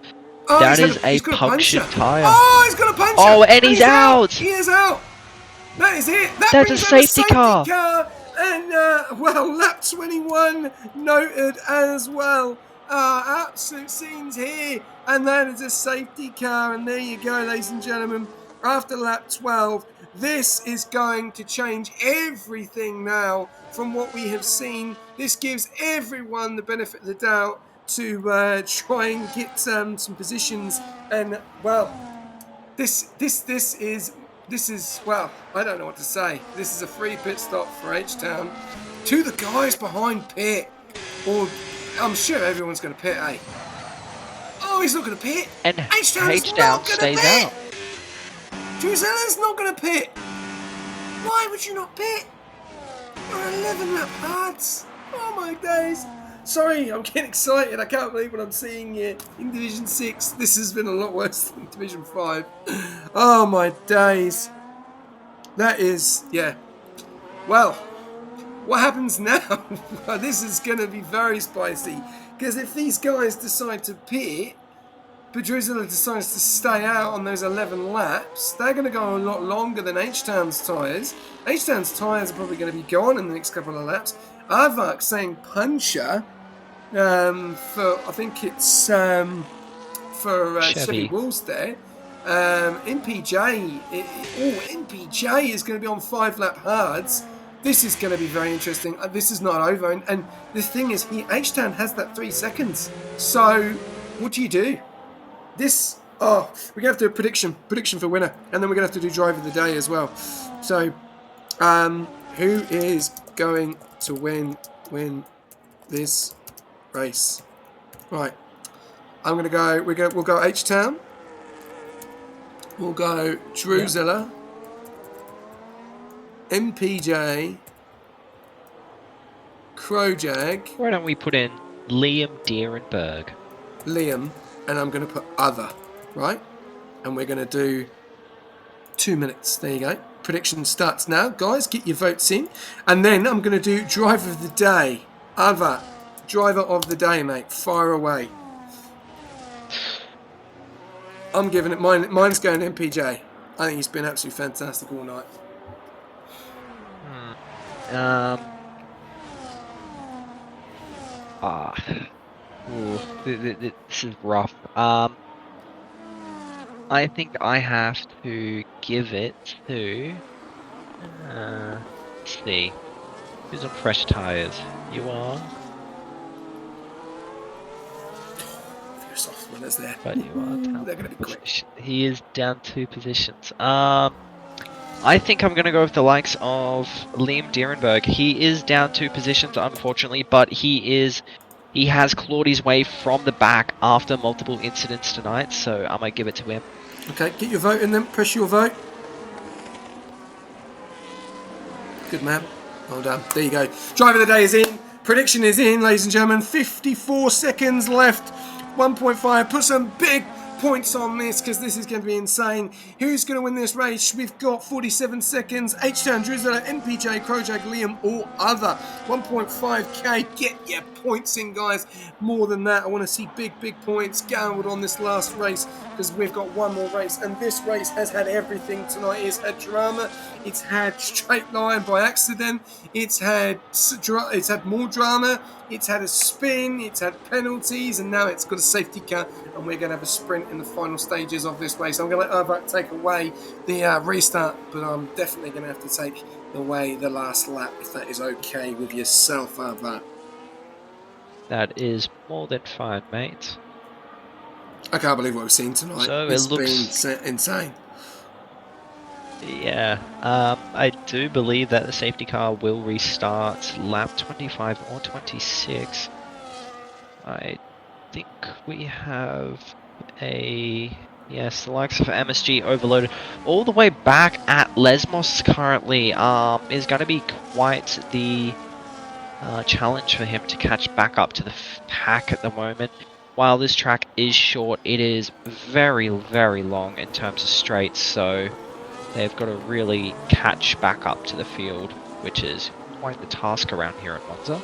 S2: Oh,
S3: that is a punctured tyre.
S2: Oh, he's got a puncture.
S3: Oh, and he's out.
S2: He is out. That is it.
S3: That's a safety car.
S2: And, well, lap 21 noted as well. Absolute scenes here. And that is a safety car. And there you go, ladies and gentlemen. After lap 12, this is going to change everything now from what we have seen. This gives everyone the benefit of the doubt to try and get some positions. And, well, this is, well, I don't know what to say. This is a free pit stop for H-Town. To the guys behind pit. Or, I'm sure everyone's going to pit, eh? Oh, he's not going to pit.
S3: And
S2: H-Town
S3: stays
S2: pit.
S3: out.
S2: Drusilla's not going to pit. Why would you not pit? You're 11 lap lads. Oh, my days. Sorry, I'm getting excited. I can't believe what I'm seeing here in Division 6. This has been a lot worse than Division 5. Oh, my days. That is, yeah. Well, what happens now? Well, this is going to be very spicy. Because if these guys decide to pit, but Drusilla decides to stay out on those 11 laps, they're going to go a lot longer than H-Town's tyres. H-Town's tyres are probably going to be gone in the next couple of laps. Aardvark saying puncher for, I think it's for Chevy Walls there. NPJ is going to be on 5 lap hards. This is going to be very interesting. This is not over. And the thing is, H-Town has that 3 seconds. So what do you do? This, we're going to have to do a prediction for winner. And then we're going to have to do drive of the day as well. So who is going to win this race? Right. I'm going to go, we'll go H-Town. We'll go Drusilla. MPJ. Crojag.
S3: Why don't we put in Liam Deerenberg?
S2: Liam. And I'm going to put other. Right? And we're going to do 2 minutes. There you go. Prediction starts now. Guys, get your votes in. And then I'm going to do driver of the day. Other. Driver of the day, mate. Fire away. I'm giving it mine's going to MPJ. I think he's been absolutely fantastic all night.
S3: This is rough. I think I have to give it to. Let's see. Who's on fresh tires? You are.
S2: Very soft one. runners there.
S3: But you are down
S2: They're going to be quick.
S3: He is down 2 positions. I think I'm going to go with the likes of Liam Dierenberg. He is down 2 positions, unfortunately, but he has clawed his way from the back after multiple incidents tonight, so I might give it to him.
S2: Okay, get your vote in then. Press your vote. Good man. Well done. There you go. Driver of the day is in. Prediction is in, ladies and gentlemen. 54 seconds left. 1.5. Put some big points on this because this is going to be insane. Who's going to win this race? We've got 47 seconds. H-Town, Drizzler, NPJ, Krojak, Liam, or other. 1.5k. Get your points in, guys. More than that, I want to see big points gambled on this last race because we've got one more race, and this race has had everything tonight. It's had drama. It's had straight line by accident. It's had more drama. It's had a spin. It's had penalties, and now it's got a safety car. And we're going to have a sprint in the final stages of this race. I'm going to let Arvak take away the restart, but I'm definitely going to have to take away the last lap if that is okay with yourself, Arvak.
S3: That is more than fine, mate.
S2: I can't believe what we've seen tonight.
S3: So
S2: It's
S3: it looks
S2: been insane.
S3: Yeah, I do believe that the safety car will restart lap 25 or 26. I think we have yes, the likes of MSG overloaded all the way back at Lesmos currently is going to be quite the challenge for him to catch back up to the pack at the moment. While this track is short, it is very long in terms of straights, so they've got to really catch back up to the field, which is quite the task around here at Monza.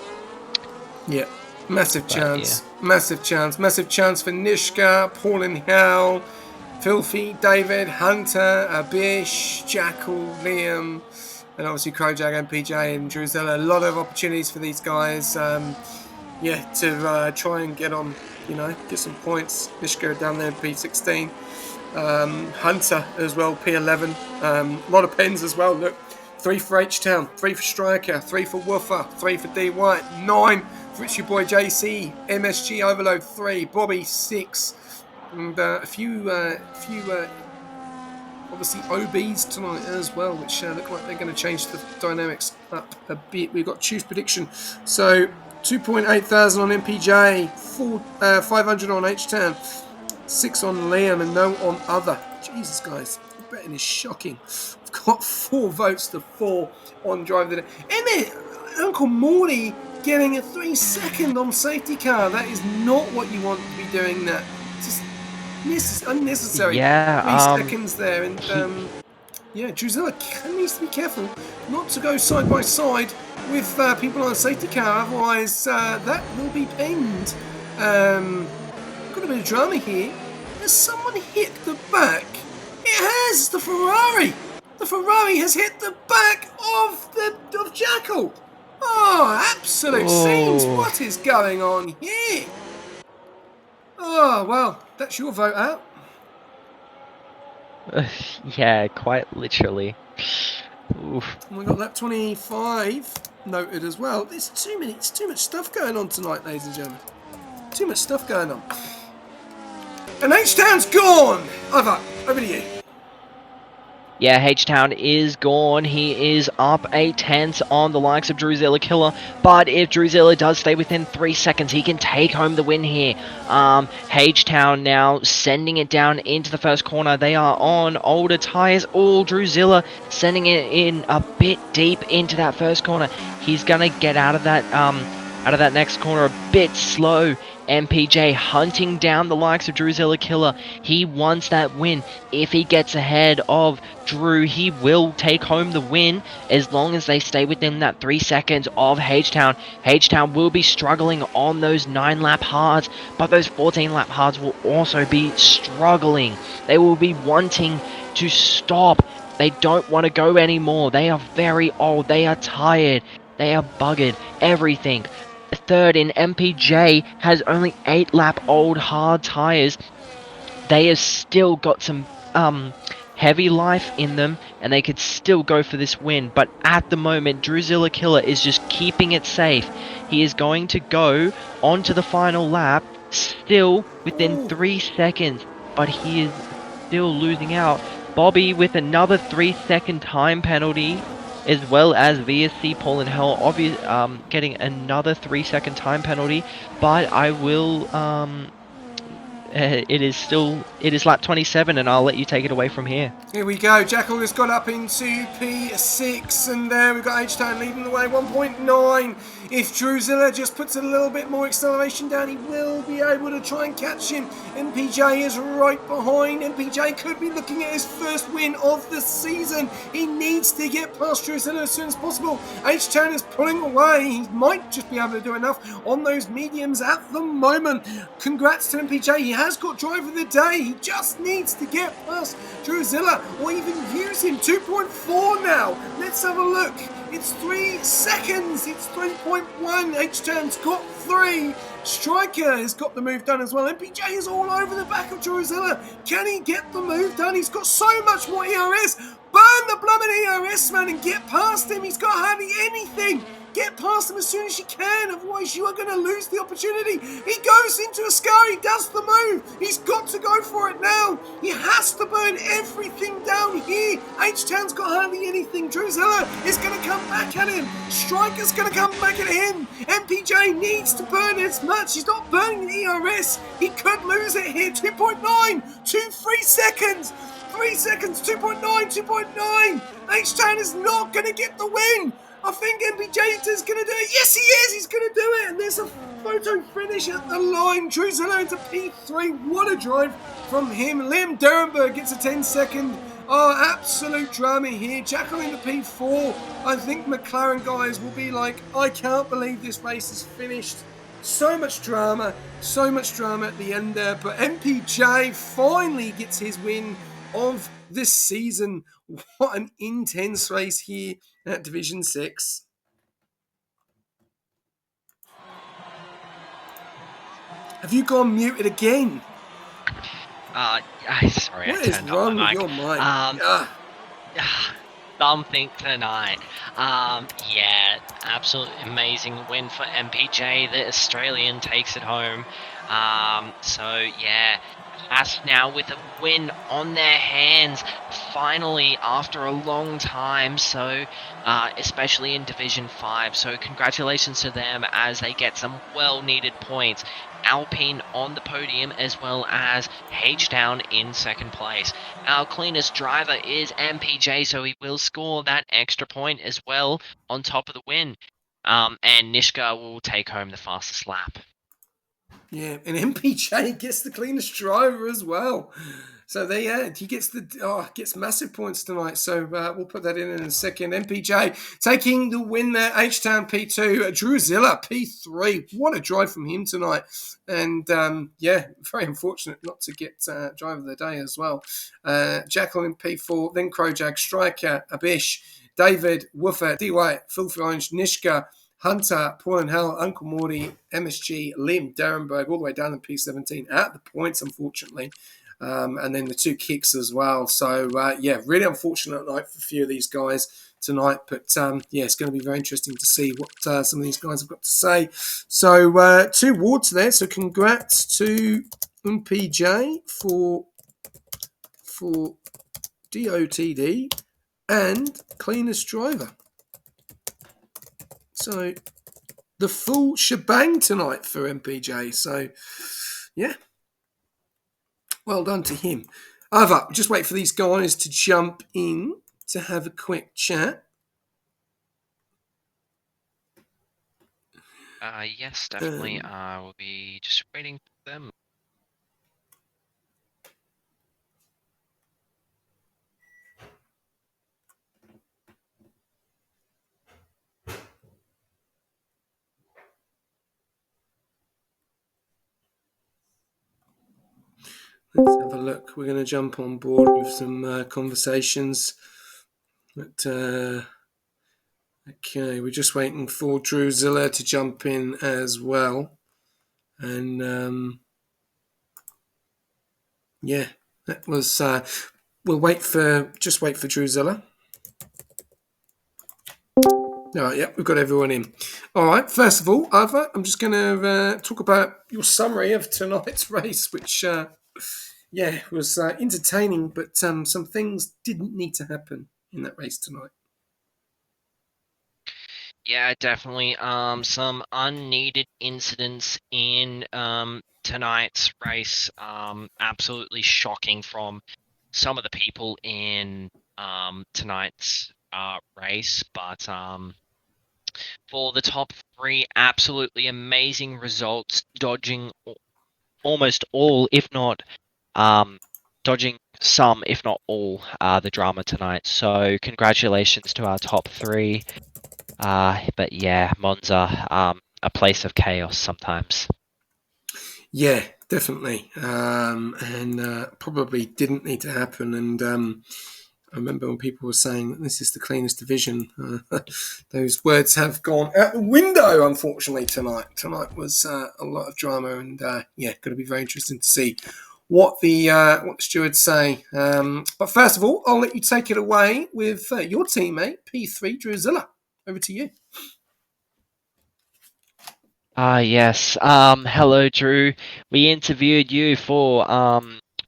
S2: Yeah, massive chance for Nishka, Paul and Hal, Filthy, David, Hunter, Abish, Jackal, Liam, and obviously Krojak, MPJ, and Drusilla. A lot of opportunities for these guys, to try and get on, get some points. Nishka down there in P16. Hunter as well, P11. A lot of pens as well. Look, 3 for H-Town, 3 for Striker, 3 for Woofer, 3 for D White, 9 for Richie Boy JC, MSG Overload 3, Bobby 6, and a few obviously OBs tonight as well, which look like they're going to change the dynamics up a bit. We've got Choose Prediction, so 2,800 on MPJ, 500 on H-Town, 6 on Liam, and no on other. Jesus, guys, the betting is shocking. I've got 4 votes to 4 on Drive the Day. And then Uncle Morty getting a 3-second on safety car. That is not what you want to be doing. That just unnecessary.
S3: Yeah,
S2: 3 seconds there, and Drusilla needs to be careful not to go side by side with people on a safety car. Otherwise, that will be pinned. Got a bit of drama here. Has someone hit the back? It has! The Ferrari! The Ferrari has hit the back of Jackal! Oh, absolute scenes! What is going on here? Oh, well, that's your vote out.
S3: Yeah, quite literally. Oof.
S2: And we got lap 25 noted as well. There's too much stuff going on tonight, ladies and gentlemen. Too much stuff going on. And H-Town's gone! Over to you.
S3: Yeah, H-Town is gone. He is up 8/10 on the likes of Drusilla Killer. But if Drusilla does stay within 3 seconds, he can take home the win here. H-Town now sending it down into the first corner. They are on older tyres. All Drusilla sending it in a bit deep into that first corner. He's gonna get out of that next corner a bit slow. MPJ hunting down the likes of Drusilla Killer. He wants that win. If he gets ahead of Drew, he will take home the win as long as they stay within that 3 seconds of H-Town. H-Town will be struggling on those 9-lap hards, but those 14-lap hards will also be struggling. They will be wanting to stop. They don't want to go anymore. They are very old. They are tired. They are buggered. Everything. Third in MPJ has only 8-lap old hard tires. They have still got some heavy life in them, and they could still go for this win. But at the moment, Drusilla Killer is just keeping it safe. He is going to go onto the final lap still within
S2: Ooh.
S3: 3 seconds, but he is still losing out. Bobby with another 3-second time penalty, as well as VSC Paul and Hell getting another 3-second time penalty, but I will it is lap 27, and I'll let you take it away from here.
S2: Here we go. Jackal has got up into P6, and there we've got H-Town leading the way, 1.9. If Druzilla just puts a little bit more acceleration down, he will be able to try and catch him. MPJ is right behind. MPJ could be looking at his first win of the season. He needs to get past Druzilla as soon as possible. H-Town is pulling away. He might just be able to do enough on those mediums at the moment. Congrats to MPJ. He has got driver of the day. He just needs to get past Druzilla or even use him. 2.4 now. Let's have a look. It's 3 seconds. It's 3.1. H-Town's got 3. Striker has got the move done as well. MPJ is all over the back of Druzilla. Can he get the move done? He's got so much more ERS. Burn the blooming ERS, man, and get past him. He's got hardly anything. Get past him as soon as you can, otherwise you are going to lose the opportunity. He goes into a scar, he does the move. He's got to go for it now. He has to burn everything down here. H-Town's got hardly anything. Druzilla is going to come back at him. Striker's going to come back at him. MPJ needs to burn as much. He's not burning the ERS. He could lose it here. 2.9, 3 seconds. 3 seconds, 2.9, 2.9. H-Town is not going to get the win. I think MPJ is going to do it. Yes, he is. He's going to do it. And there's a photo finish at the line. Druzilla into P3. What a drive from him. Liam Durenberg gets a 10-second. Oh, absolute drama here. Jackal into P4. I think McLaren guys will be like, I can't believe this race is finished. So much drama at the end there. But MPJ finally gets his win of this season. What an intense race here at Division 6. Have you gone muted again?
S5: Sorry,
S2: What
S5: I
S2: is
S5: turned
S2: wrong
S5: off
S2: with
S5: the mic.
S2: your mic?
S5: Something tonight. Yeah, absolutely amazing win for MPJ. The Australian takes it home. So yeah, Haas now with a win on their hands, finally after a long time. So especially in Division 5. So congratulations to them as they get some well-needed points. Alpine on the podium, as well as H-Town in second place. Our cleanest driver is MPJ, so he will score that extra point as well on top of the win. And Nishka will take home the fastest lap.
S2: Yeah, and MPJ gets the cleanest driver as well. So there, he gets gets massive points tonight. So we'll put that in a second. MPJ taking the win there. H-Town P2, Druzilla P3. What a drive from him tonight. And very unfortunate not to get driver of the day as well. Jackal in P4, then Krojag, Striker, Abish, David, Woofer, D White, Filthy Orange, Nishka, Hunter, Paul and Hell, Uncle Morty, MSG, Lim, Durenberg, all the way down in P17 at the points, unfortunately. And then the 2 kicks as well. So, really unfortunate night for a few of these guys tonight. But, it's going to be very interesting to see what some of these guys have got to say. So, 2 awards there. So, congrats to MPJ for DOTD and cleanest driver. So, the full shebang tonight for MPJ. So, yeah. Well done to him. Over. Just wait for these guys to jump in to have a quick chat.
S3: Yes, definitely. We'll be just waiting for them.
S2: Let's have a look. We're going to jump on board with some conversations. But, okay, we're just waiting for Druzilla to jump in as well. And, that was... we'll just wait for Druzilla. All right, we've got everyone in. All right. First of all, Ava, I'm just going to talk about your summary of tonight's race, which, was entertaining, but some things didn't need to happen in that race tonight.
S5: Yeah, definitely. Some unneeded incidents in tonight's race. Absolutely shocking from some of the people in tonight's race, but for the top three, absolutely amazing results, dodging almost all, if not dodging some, if not all, the drama tonight. So congratulations to our top three. But yeah, Monza, a place of chaos sometimes.
S2: Yeah, definitely. And probably didn't need to happen. And I remember when people were saying that this is the cleanest division, those words have gone out the window, unfortunately, tonight. Tonight was a lot of drama, and going to be very interesting to see what the stewards say. But first of all, I'll let you take it away with your teammate, P3 Drusilla. Over to you.
S5: Yes. Hello, Drew. We interviewed you for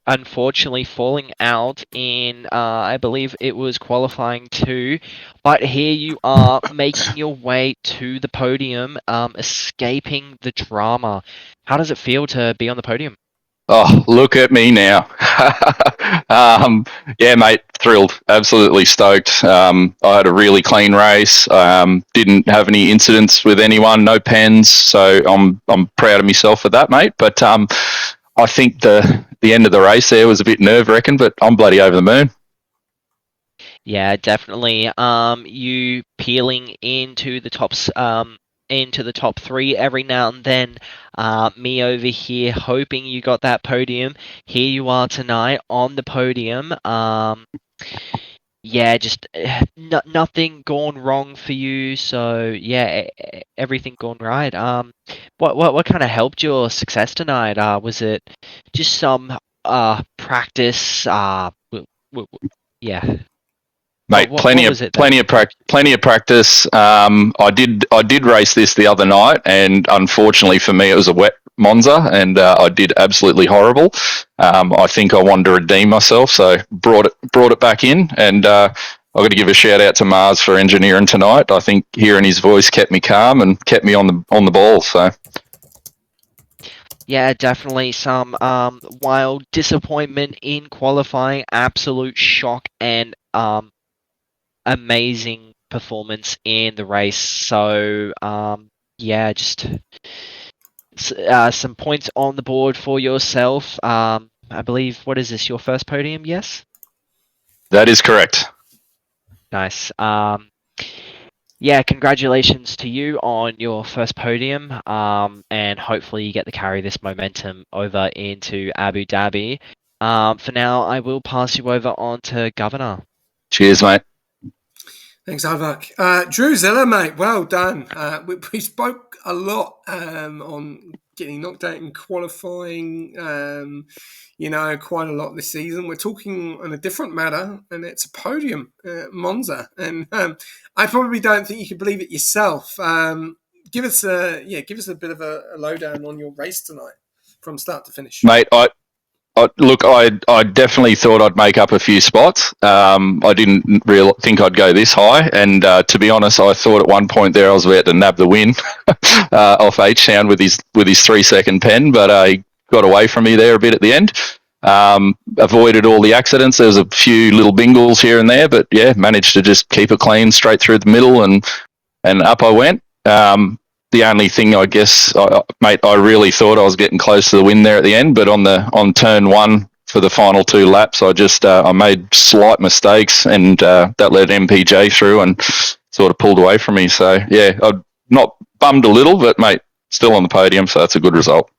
S5: unfortunately falling out in I believe it was qualifying two, but here you are making your way to the podium, escaping the drama. How does it feel to be on the podium?
S4: Oh, look at me now. Yeah, mate, thrilled. Absolutely stoked. I had a really clean race. Didn't have any incidents with anyone, no pens. So I'm proud of myself for that, mate. But I think the end of the race there was a bit nerve wracking, but I'm bloody over the moon.
S5: Yeah, definitely. You peeling into the top three every now and then. Me over here hoping you got that podium. Here you are tonight on the podium. Yeah, just nothing gone wrong for you. So yeah, everything gone right. What kind of helped your success tonight? Was it just some practice? Yeah.
S4: Mate,
S5: What was it that?
S4: plenty of practice. I did race this the other night, and unfortunately for me, it was a wet Monza, and I did absolutely horrible. I think I wanted to redeem myself, so brought it back in, and I've got to give a shout out to Mars for engineering tonight. I think hearing his voice kept me calm and kept me on the ball. So
S5: Yeah, definitely some wild disappointment in qualifying, absolute shock, and amazing performance in the race. So yeah, just some points on the board for yourself. I believe, what is this, your first podium? Yes?
S4: that is correct.
S5: Nice. Yeah, congratulations to you on your first podium, and hopefully you get to carry this momentum over into Abu Dhabi. For now, I will pass you over on to Governor.
S4: Cheers, mate.
S2: Thanks, Ivak. Drusilla, mate, well done. We spoke a lot on getting knocked out in qualifying, quite a lot this season. We're talking on a different matter, and it's a podium at Monza. And I probably don't think you can believe it yourself. Give us a bit of a lowdown on your race tonight from start to finish.
S4: Mate, I definitely thought I'd make up a few spots. I didn't really think I'd go this high, and to be honest, I thought at one point there I was about to nab the win off H Sound with his 3 second pen, but he got away from me there a bit at the end. Avoided all the accidents. There was a few little bingles here and there, but yeah, managed to just keep it clean straight through the middle, and up I went. The only thing, I guess, mate, I really thought I was getting close to the win there at the end, but on turn one for the final 2 laps, I made slight mistakes, and that led MPJ through and sort of pulled away from me. So yeah, I'm not bummed a little, but mate, still on the podium, so that's a good result.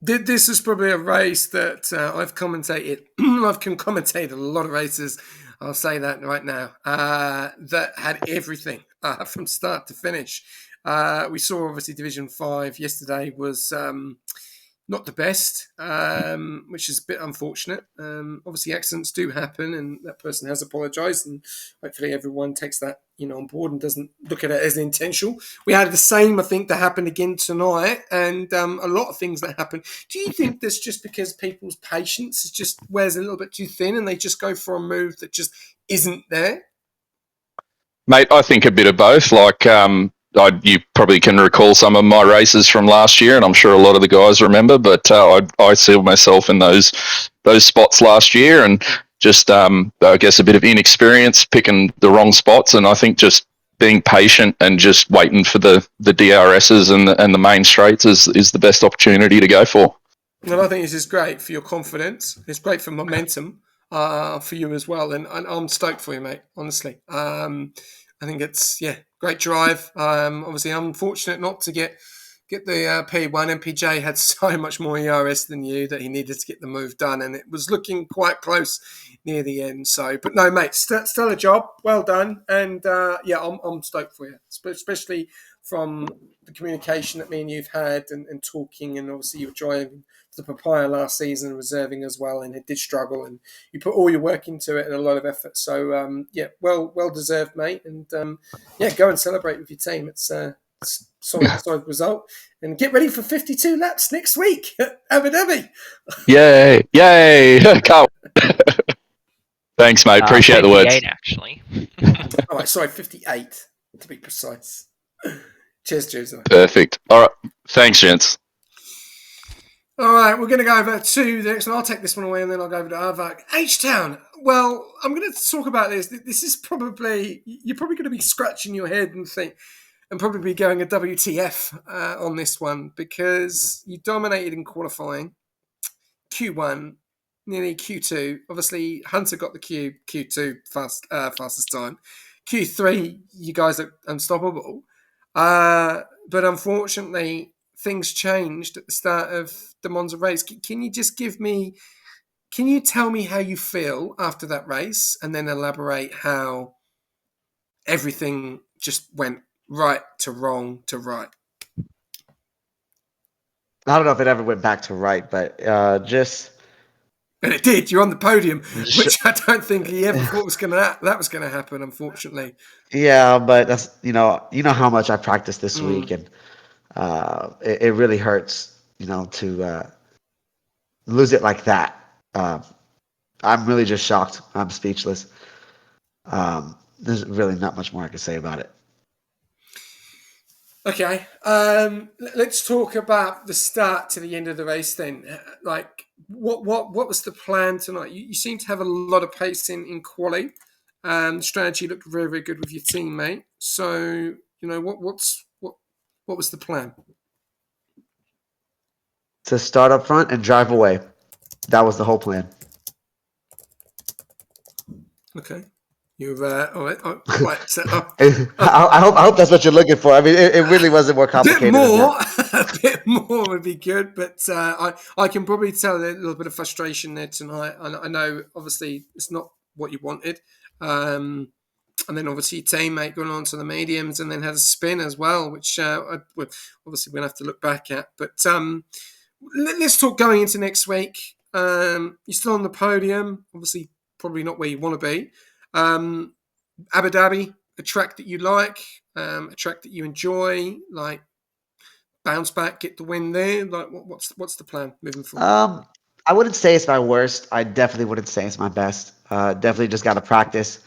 S2: This is probably a race that I've commentated. I've commentated a lot of races. I'll say that right now. That had everything from start to finish. We saw obviously Division 5 yesterday was not the best, which is a bit unfortunate. Obviously, accidents do happen, and that person has apologised, and hopefully everyone takes that on board and doesn't look at it as intentional. We had the same, I think, that happened again tonight, and a lot of things that happen. Do you think that's just because people's patience just wears a little bit too thin, and they just go for a move that just isn't there?
S4: Mate, I think a bit of both. Like, you probably can recall some of my races from last year, and I'm sure a lot of the guys remember. But I see myself in those spots last year, and just I guess a bit of inexperience picking the wrong spots, and I think just being patient and just waiting for the DRSs and the main straights is the best opportunity to go for.
S2: Well, I think this is great for your confidence. It's great for momentum for you as well, and I'm stoked for you, mate. Honestly, I think it's great drive. Obviously, I'm fortunate not to get the P1. MPJ had so much more ERS than you that he needed to get the move done, and it was looking quite close near the end. So, but no, mate, still a job. Well done, and I'm stoked for you, especially from the communication that me and you've had and talking, and obviously you were driving to the Papaya last season, reserving as well, and it did struggle, and you put all your work into it and a lot of effort. So well deserved, mate, and go and celebrate with your team. It's solid result, and get ready for 52 laps next week at Abu Dhabi.
S4: Yay! Can't. Thanks, mate. Appreciate the words.
S5: 58, actually.
S2: All right, sorry, 58 to be precise. Cheers, Juice.
S4: Perfect. All right. Thanks, gents.
S2: All right, we're going to go over to the next one. I'll take this one away and then I'll go over to Arvak. H-Town. Well, I'm going to talk about this. This is you're probably going to be scratching your head and probably be going a WTF on this one, because you dominated in qualifying. Q1, nearly Q2. Obviously, Hunter got the Q2 fastest time. Q3, you guys are unstoppable. But unfortunately, things changed at the start of the Monza race. Can you tell me how you feel after that race, and then elaborate how everything just went right to wrong to right?
S6: I don't know if it ever went back to right, but just.
S2: But it did. You're on the podium, which I don't think he ever thought that was going to happen. Unfortunately.
S6: Yeah, but that's how much I practiced this week, and it really hurts, to lose it like that. I'm really just shocked. I'm speechless. There's really not much more I can say about it.
S2: Okay, let's talk about the start to the end of the race then. Like, what was the plan tonight? You seem to have a lot of pace in quali. The strategy looked very, very good with your teammate. So, what was the plan?
S6: To start up front and drive away. That was the whole plan.
S2: Okay. You've all right.
S6: I hope that's what you're looking for. I mean, it really wasn't more complicated.
S2: A bit more would be good, but I can probably tell a little bit of frustration there tonight. I know, obviously, it's not what you wanted. And then obviously your teammate going on to the mediums and then had a spin as well, which obviously we'll have to look back at. But let's talk going into next week. You're still on the podium, obviously probably not where you want to be. Abu Dhabi, a track that you like, a track that you enjoy, like bounce back, get the win there. Like, what's the plan moving forward?
S6: I wouldn't say it's my worst. I definitely wouldn't say it's my best. Definitely just got to practice,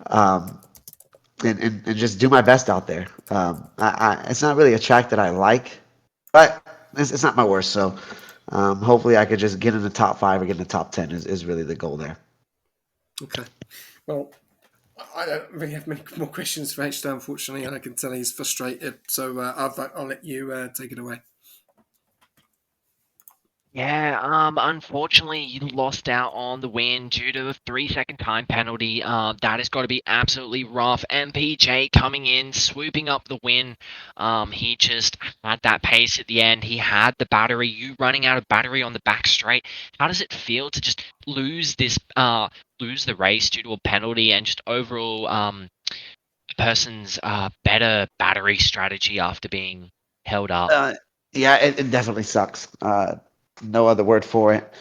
S6: and just do my best out there. It's not really a track that I like, but it's not my worst. So hopefully I could just get in the top 5 or get in the top 10 is really the goal there.
S2: Okay. Well, I don't really have many more questions for H-Town, unfortunately, and I can tell he's frustrated. So I'll let you take it away.
S3: Yeah, unfortunately, you lost out on the win due to a 3-second time penalty. That has got to be absolutely rough. MPJ coming in, swooping up the win. He just had that pace at the end. He had the battery. You running out of battery on the back straight. How does it feel to just lose the race due to a penalty, and just overall, a person's better battery strategy after being held up?
S6: Yeah, it definitely sucks. No other word for it.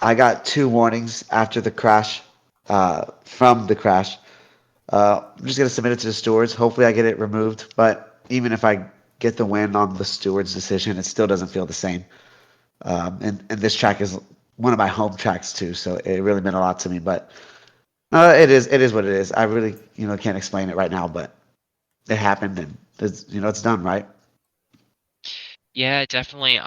S6: I got 2 warnings after the crash, from the crash. I'm just gonna submit it to the stewards. Hopefully, I get it removed. But even if I get the win on the stewards' decision, it still doesn't feel the same. And this track is one of my home tracks too, so it really meant a lot to me. But it is what it is. I really can't explain it right now, but it happened, and it's done, right?
S3: Yeah, definitely.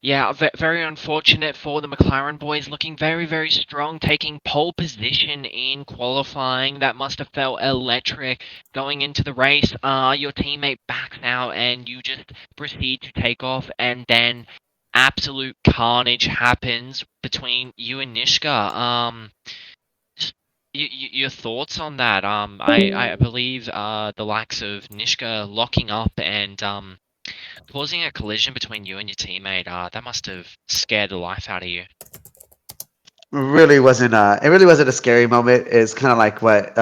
S3: Yeah, very unfortunate for the McLaren boys, looking very, very strong, taking pole position in qualifying. That must have felt electric going into the race. Your teammate backs out and you just proceed to take off, and then absolute carnage happens between you and Nishka. Just your thoughts on that? I believe the likes of Nishka locking up and causing a collision between you and your teammate, that must have scared the life out of you.
S6: Really wasn't. It really wasn't a scary moment. It's kind of like what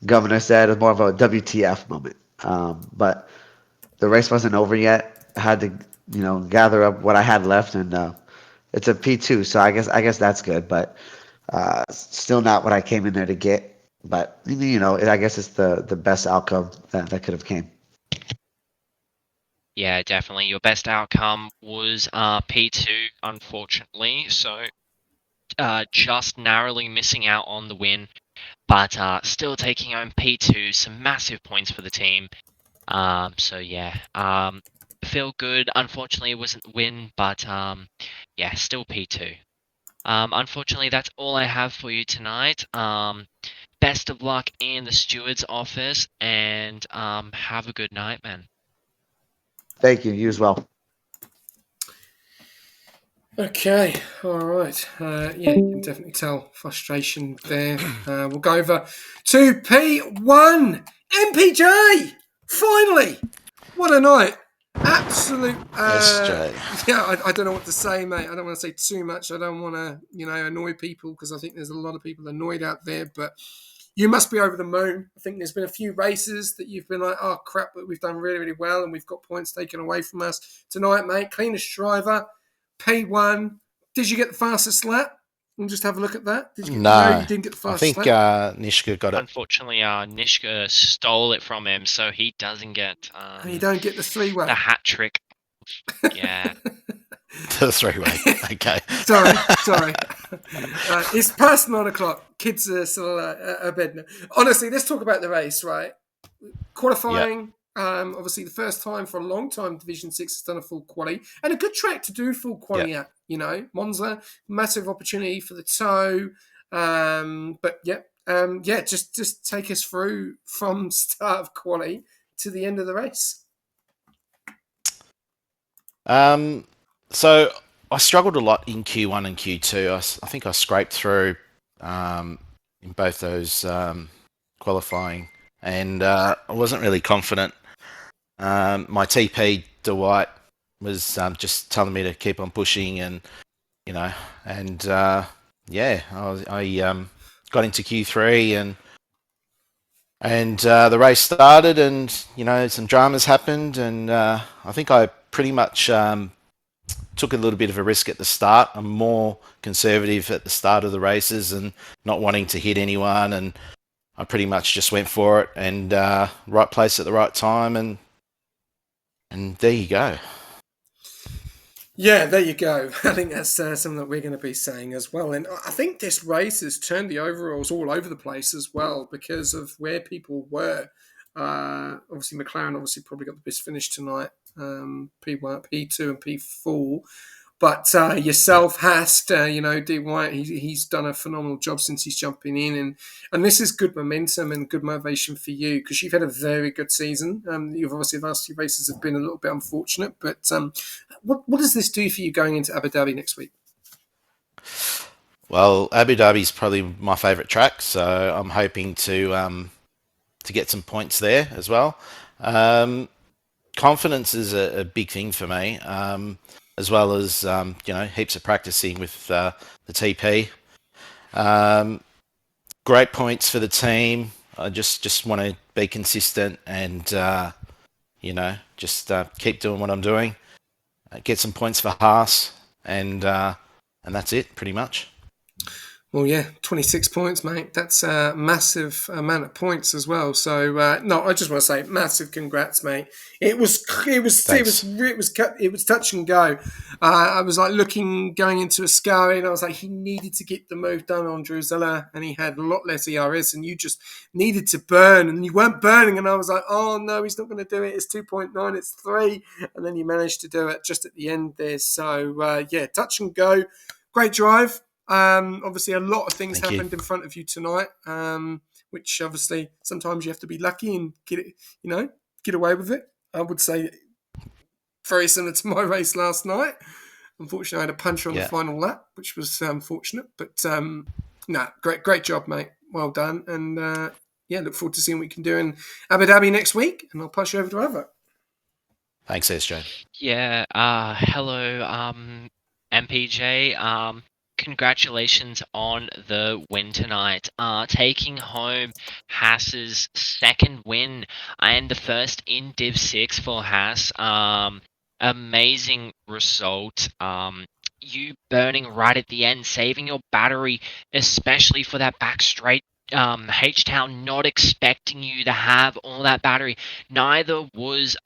S6: Governor said. It was more of a WTF moment. But the race wasn't over yet. I had to, gather up what I had left, and it's a P2, so I guess that's good. But still not what I came in there to get. But I guess it's the best outcome that could have came.
S3: Yeah, definitely. Your best outcome was P2, unfortunately. So just narrowly missing out on the win, but still taking home P2. Some massive points for the team. So yeah, feel good. Unfortunately, it wasn't the win, but yeah, still P2. Unfortunately, that's all I have for you tonight. Best of luck in the steward's office, and have a good night, man.
S6: Thank you. You as well.
S2: Okay, all right. Yeah, you can definitely tell frustration there. We'll go over to P1 MPJ. Finally, what a night! Absolute. Yeah, I don't know what to say, mate. I don't want to say too much. I don't want to, annoy people because I think there's a lot of people annoyed out there. But you must be over the moon. I think there's been a few races that you've been like, oh crap, but we've done really, really well and we've got points taken away from us tonight, mate. Cleanest driver. P1. Did you get the fastest lap? We'll just have a look at that. No, you didn't get the fastest lap.
S7: Nishka got it.
S3: Unfortunately, Nishka stole it from him, so he doesn't get
S2: And you don't get the three-way.
S3: the hat trick. Yeah.
S7: The three-way. Okay.
S2: Sorry. It's past 9 o'clock. Kids are still abed now. Honestly, let's talk about the race, right? Qualifying. Yep. Obviously, the first time for a long time Division 6 has done a full quali. And a good track to do full quali at, Monza, massive opportunity for the toe. But, just take us through from start of quali to the end of the race.
S7: So I struggled a lot in Q1 and Q2. I think I scraped through in both those qualifying, and I wasn't really confident. My TP Dwight was just telling me to keep on pushing, and I got into Q3 and the race started, and some dramas happened, and I think I pretty much took a little bit of a risk at the start. I'm more conservative at the start of the races and not wanting to hit anyone, and I pretty much just went for it, and right place at the right time, and there you go.
S2: Yeah, there you go. I think that's something that we're going to be saying as well. And I think this race has turned the overalls all over the place as well because of where people were. Obviously, McLaren probably got the best finish tonight, P1, P2 and P4. But yourself, Hast, D. White, he's done a phenomenal job since he's jumping in. And this is good momentum and good motivation for you because you've had a very good season. You've obviously, the last few races have been a little bit unfortunate. But what does this do for you going into Abu Dhabi next week?
S7: Well, Abu Dhabi is probably my favourite track, so I'm hoping to get some points there as well. Confidence is a big thing for me. As well as heaps of practicing with the TP. Great points for the team. I just want to be consistent and just keep doing what I'm doing. Get some points for Haas, and that's it pretty much.
S2: Well, yeah, 26 points, mate. That's a massive amount of points as well. So, no, I just want to say massive congrats, mate.
S7: Thanks.
S2: It was touch and go. I was like going into Ascari, and I was like, he needed to get the move done on Drusilla, and he had a lot less ERS, and you just needed to burn, and you weren't burning, and I was like, oh no, he's not going to do it. It's 2.9, it's 3, and then you managed to do it just at the end there. So, yeah, touch and go. Great drive. Obviously, a lot of things
S7: Thank you.
S2: happened in front of you tonight, which obviously sometimes you have to be lucky and get away with it. I would say very similar to my race last night. Unfortunately, I had a puncher on the final lap, which was unfortunate. But no, great job, mate. Well done, and yeah, look forward to seeing what we can do in Abu Dhabi next week. And I'll pass you over to Ava.
S7: Thanks, SJ.
S5: Yeah, hello, MPJ. Congratulations on the win tonight. Taking home Haas's second win and the first in Div 6 for Haas. Amazing result. You burning right at the end, saving your battery, especially for that back straight. H-Town not expecting you to have all that battery. Neither was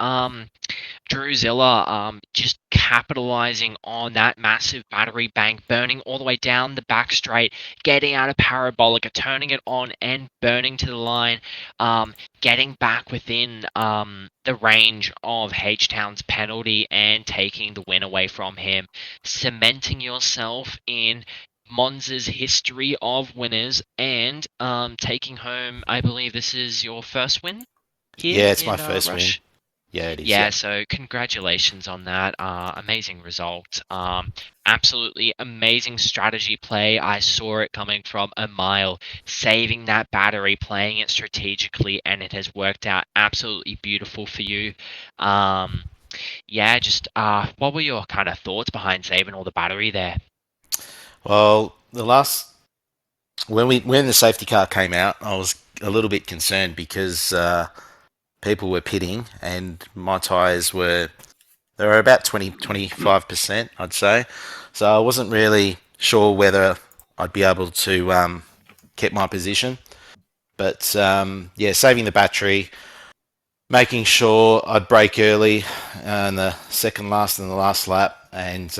S5: Drusilla, just capitalizing on that massive battery bank, burning all the way down the back straight, getting out of Parabolica, turning it on and burning to the line, getting back within the range of H-Town's penalty and taking the win away from him, cementing yourself in Monza's history of winners and taking home, I believe this is your first win here.
S7: Yeah, it's my
S5: in,
S7: first
S5: Rush.
S7: win. Yeah, it is.
S5: Yeah, so congratulations on that. Amazing result. Absolutely amazing strategy play. I saw it coming from a mile, saving that battery, playing it strategically, and it has worked out absolutely beautiful for you. Yeah, just what were your kind of thoughts behind saving all the battery there?
S7: Well, when the safety car came out, I was a little bit concerned because people were pitting and my tyres were about 25%, I'd say. So I wasn't really sure whether I'd be able to keep my position. But yeah, saving the battery, making sure I'd brake early in the second last and the last lap, and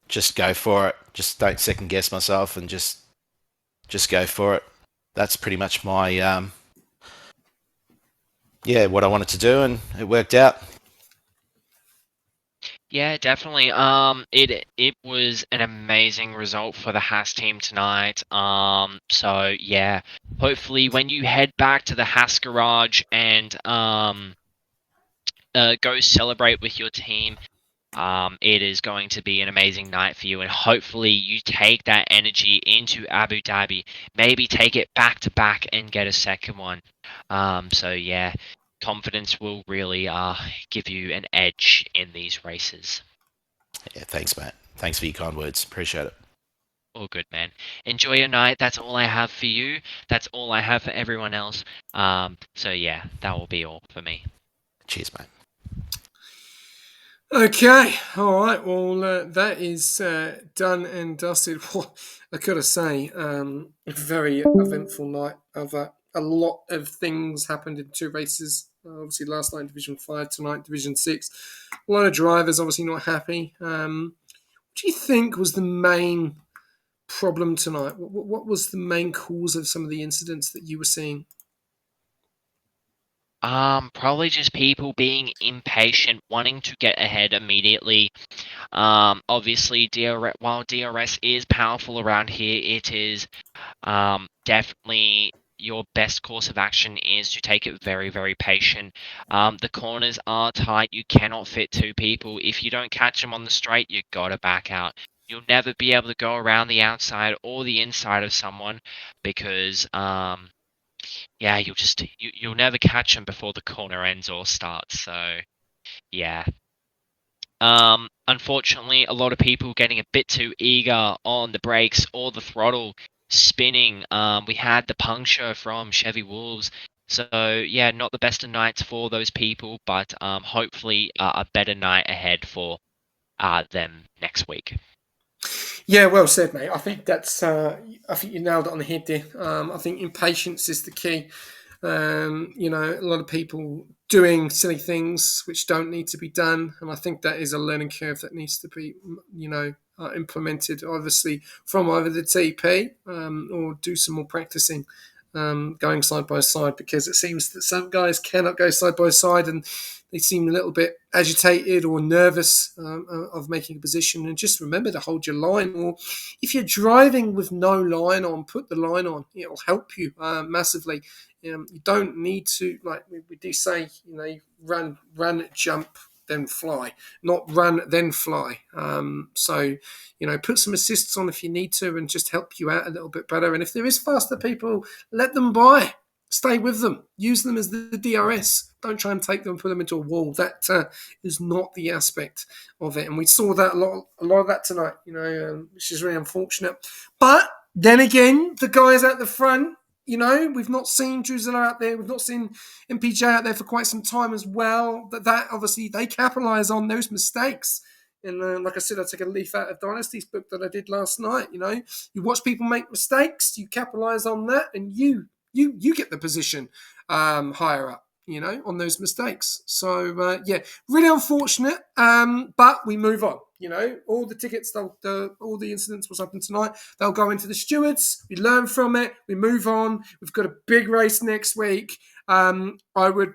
S7: just go for it. Just don't second guess myself, and just go for it. That's pretty much my what I wanted to do, and it worked out.
S5: Yeah, definitely. It was an amazing result for the Haas team tonight. So yeah, hopefully when you head back to the Haas garage and go celebrate with your team, it is going to be an amazing night for you, and hopefully you take that energy into Abu Dhabi, maybe take it back to back and get a second one. So yeah, confidence will really give you an edge in these races.
S7: Yeah, thanks, Matt. Thanks for your kind words. Appreciate it.
S5: All good, man. Enjoy your night. That's all I have for you. That's all I have for everyone else. So yeah, that will be all for me.
S7: Cheers, mate.
S2: Okay, all right. Well, that is done and dusted. I gotta say, a very eventful night. A lot of things happened in two races. Obviously, last night Division 5, tonight Division 6. A lot of drivers obviously not happy. What do you think was the main problem tonight? What was the main cause of some of the incidents that you were seeing?
S5: Probably just people being impatient, wanting to get ahead immediately. Obviously, while DRS is powerful around here, it is definitely your best course of action is to take it very, very patient. The corners are tight. You cannot fit two people. If you don't catch them on the straight, you gotta back out. You'll never be able to go around the outside or the inside of someone because yeah, you'll never catch them before the corner ends or starts. So yeah. Unfortunately, a lot of people getting a bit too eager on the brakes or the throttle, spinning. We had the puncture from Chevy Wolves. So yeah, not the best of nights for those people, but hopefully a better night ahead for them next week.
S2: Yeah, well said, mate. I think that's. I think you nailed it on the head there. I think impatience is the key. A lot of people doing silly things which don't need to be done, and I think that is a learning curve that needs to be, implemented. Obviously, from either the TP or do some more practicing. Going side by side, because it seems that some guys cannot go side by side and they seem a little bit agitated or nervous of making a position. And just remember to hold your line, or if you're driving with no line on, put the line on. It'll help you massively. You don't need to, like we do say, run, jump, then fly, not run, then fly. So, put some assists on if you need to and just help you out a little bit better. And if there is faster people, let them by. Stay with them. Use them as the DRS. Don't try and take them and put them into a wall. That is not the aspect of it. And we saw that a lot of that tonight, which is really unfortunate. But then again, the guys at the front, we've not seen Drusilla out there. We've not seen MPJ out there for quite some time as well. That obviously, they capitalise on those mistakes. And like I said, I took a leaf out of Dynasty's book that I did last night. You watch people make mistakes, you capitalise on that, and you get the position higher up, on those mistakes. So, really unfortunate, but we move on. All the tickets, all the incidents, what's happened tonight, they'll go into the stewards. We learn from it. We move on. We've got a big race next week. I would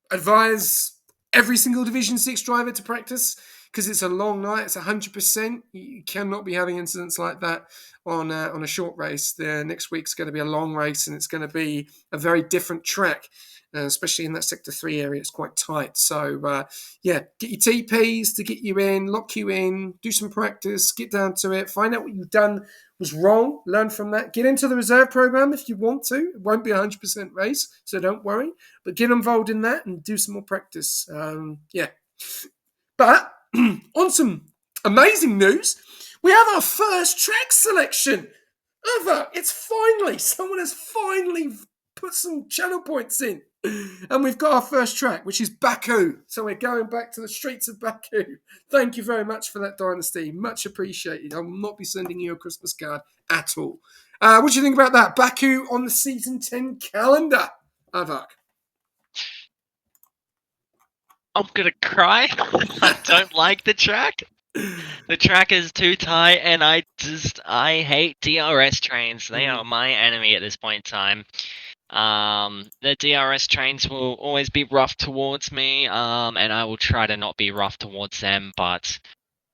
S2: advise every single Division 6 driver to practice, because it's a long night. It's 100%. You cannot be having incidents like that on a short race. The next week's going to be a long race, and it's going to be a very different track, especially in that Sector 3 area. It's quite tight. So, get your TPs to get you in, lock you in, do some practice, get down to it, find out what you've done was wrong, learn from that. Get into the reserve program if you want to. It won't be a 100% race, so don't worry. But get involved in that and do some more practice. But on some amazing news, we have our first track selection ever. Someone has finally put some channel points in. And we've got our first track, which is Baku. So we're going back to the streets of Baku. Thank you very much for that, Dynasty. Much appreciated. I will not be sending you a Christmas card at all. What do you think about that? Baku on the Season 10 calendar, Avak.
S5: I'm gonna cry. I don't like the track. The track is too tight, and I hate DRS trains. They are my enemy at this point in time. The DRS trains will always be rough towards me, and I will try to not be rough towards them, but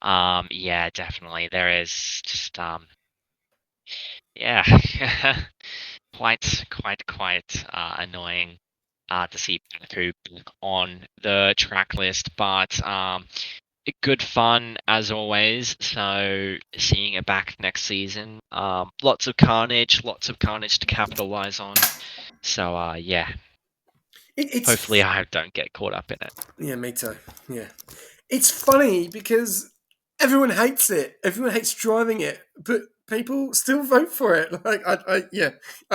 S5: definitely there is just quite annoying to see Baku on the track list, but good fun as always. So seeing it back next season, lots of carnage to capitalize on. So hopefully I don't get caught up in it.
S2: Yeah, me too. Yeah, it's funny because everyone hates it. Everyone hates driving it, but people still vote for it. Like, I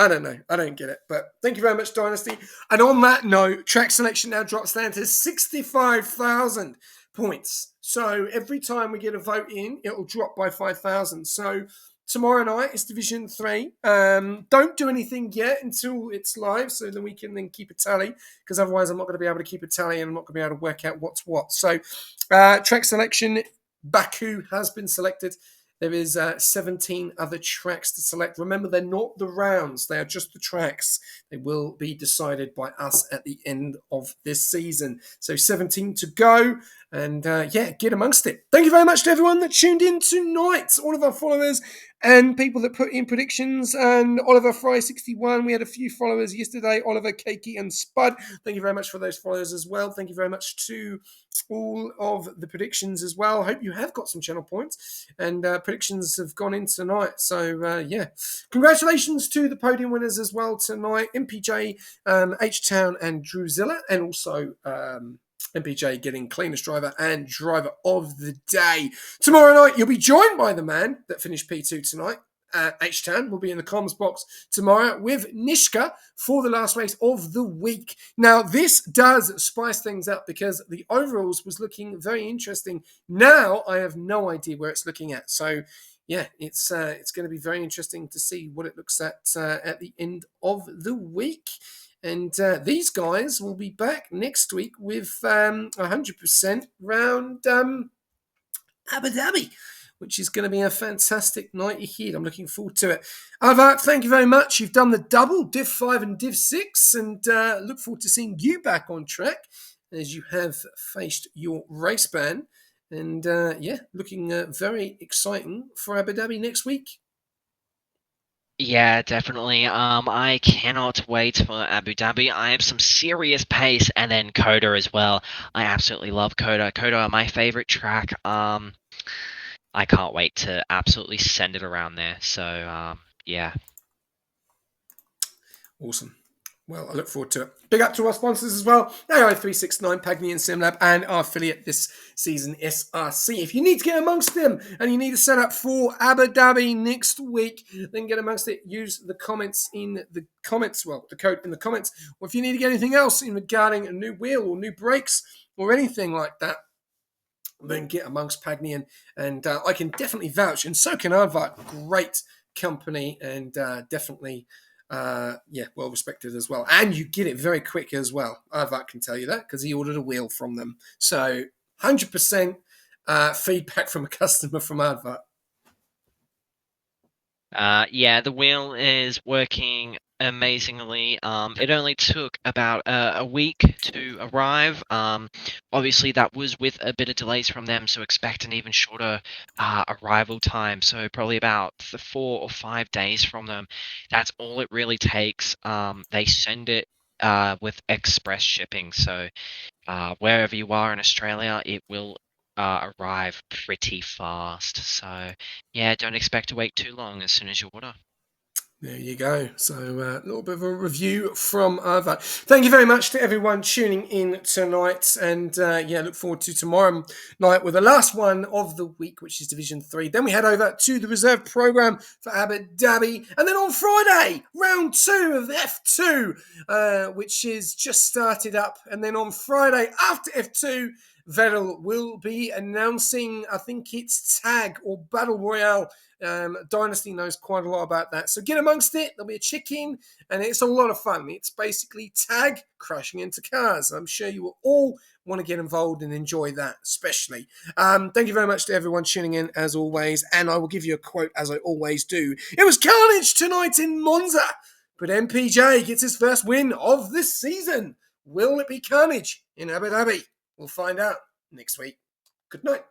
S2: don't know. I don't get it. But thank you very much, Dynasty. And on that note, track selection now drops down to 65,000 points. So every time we get a vote in, it will drop by 5,000. So tomorrow night is Division 3. Don't do anything yet until it's live, so then we can then keep a tally, because otherwise I'm not going to be able to keep a tally and I'm not going to be able to work out what's what. So track selection, Baku has been selected. There is 17 other tracks to select. Remember, they're not the rounds. They are just the tracks. They will be decided by us at the end of this season. So 17 to go. And get amongst it. Thank you very much to everyone that tuned in tonight. All of our followers and people that put in predictions. And Oliver Fry 61. We had a few followers yesterday. Oliver, Keiki, and Spud. Thank you very much for those followers as well. Thank you very much to all of the predictions as well. I hope you have got some channel points. And predictions have gone in tonight. So, congratulations to the podium winners as well tonight. MPJ, H-Town, and Drusilla. And also MPJ getting cleanest driver and driver of the day. Tomorrow night, you'll be joined by the man that finished P2 tonight, H-Tan will be in the comms box tomorrow with Nishka for the last race of the week. Now, this does spice things up because the overalls was looking very interesting. Now, I have no idea where it's looking at. So, yeah, it's going to be very interesting to see what it looks at the end of the week. And these guys will be back next week with 100% round Abu Dhabi, which is going to be a fantastic night ahead. I'm looking forward to it. Alvart, thank you very much. You've done the double, Div 5 and Div 6, and look forward to seeing you back on track as you have faced your race ban. And looking very exciting for Abu Dhabi next week.
S3: Yeah, definitely. I cannot wait for Abu Dhabi. I have some serious pace, and then Coda as well. I absolutely love Coda. Coda, my favorite track. I can't wait to absolutely send it around there. So, yeah.
S2: Awesome. Well, I look forward to it. Big up to our sponsors as well, AI369, Pagni and SimLab, and our affiliate this season, SRC. If you need to get amongst them and you need to set up for Abu Dhabi next week, then get amongst it. Use the comments in the comments, the code in the comments. Or if you need to get anything else in regarding a new wheel or new brakes or anything like that, then get amongst Pagni and I can definitely vouch, and so can Aardvark. Great company and definitely well respected as well. And you get it very quick as well. Aardvark can tell you that because he ordered a wheel from them. So 100% feedback from a customer from Aardvark.
S3: The wheel is working amazingly. It only took about a week to arrive. Obviously that was with a bit of delays from them, so expect an even shorter arrival time. So probably about 4 or 5 days from them. That's all it really takes. They send it with express shipping, so wherever you are in Australia, it will arrive pretty fast. So yeah, don't expect to wait too long as soon as you order.
S2: There you go. So a little bit of a review from Arva. Thank you very much to everyone tuning in tonight. And look forward to tomorrow night with the last one of the week, which is Division 3. Then we head over to the reserve program for Abu Dhabi. And then on Friday, round 2 of the F2, which is just started up. And then on Friday after F2, Vettel will be announcing, I think it's Tag or Battle Royale. Dynasty knows quite a lot about that. So get amongst it. There'll be a check-in, and it's a lot of fun. It's basically tag crashing into cars. I'm sure you will all want to get involved and enjoy that, especially. Thank you very much to everyone tuning in, as always. And I will give you a quote, as I always do. It was carnage tonight in Monza, but MPJ gets his first win of this season. Will it be carnage in Abu Dhabi? We'll find out next week. Good night.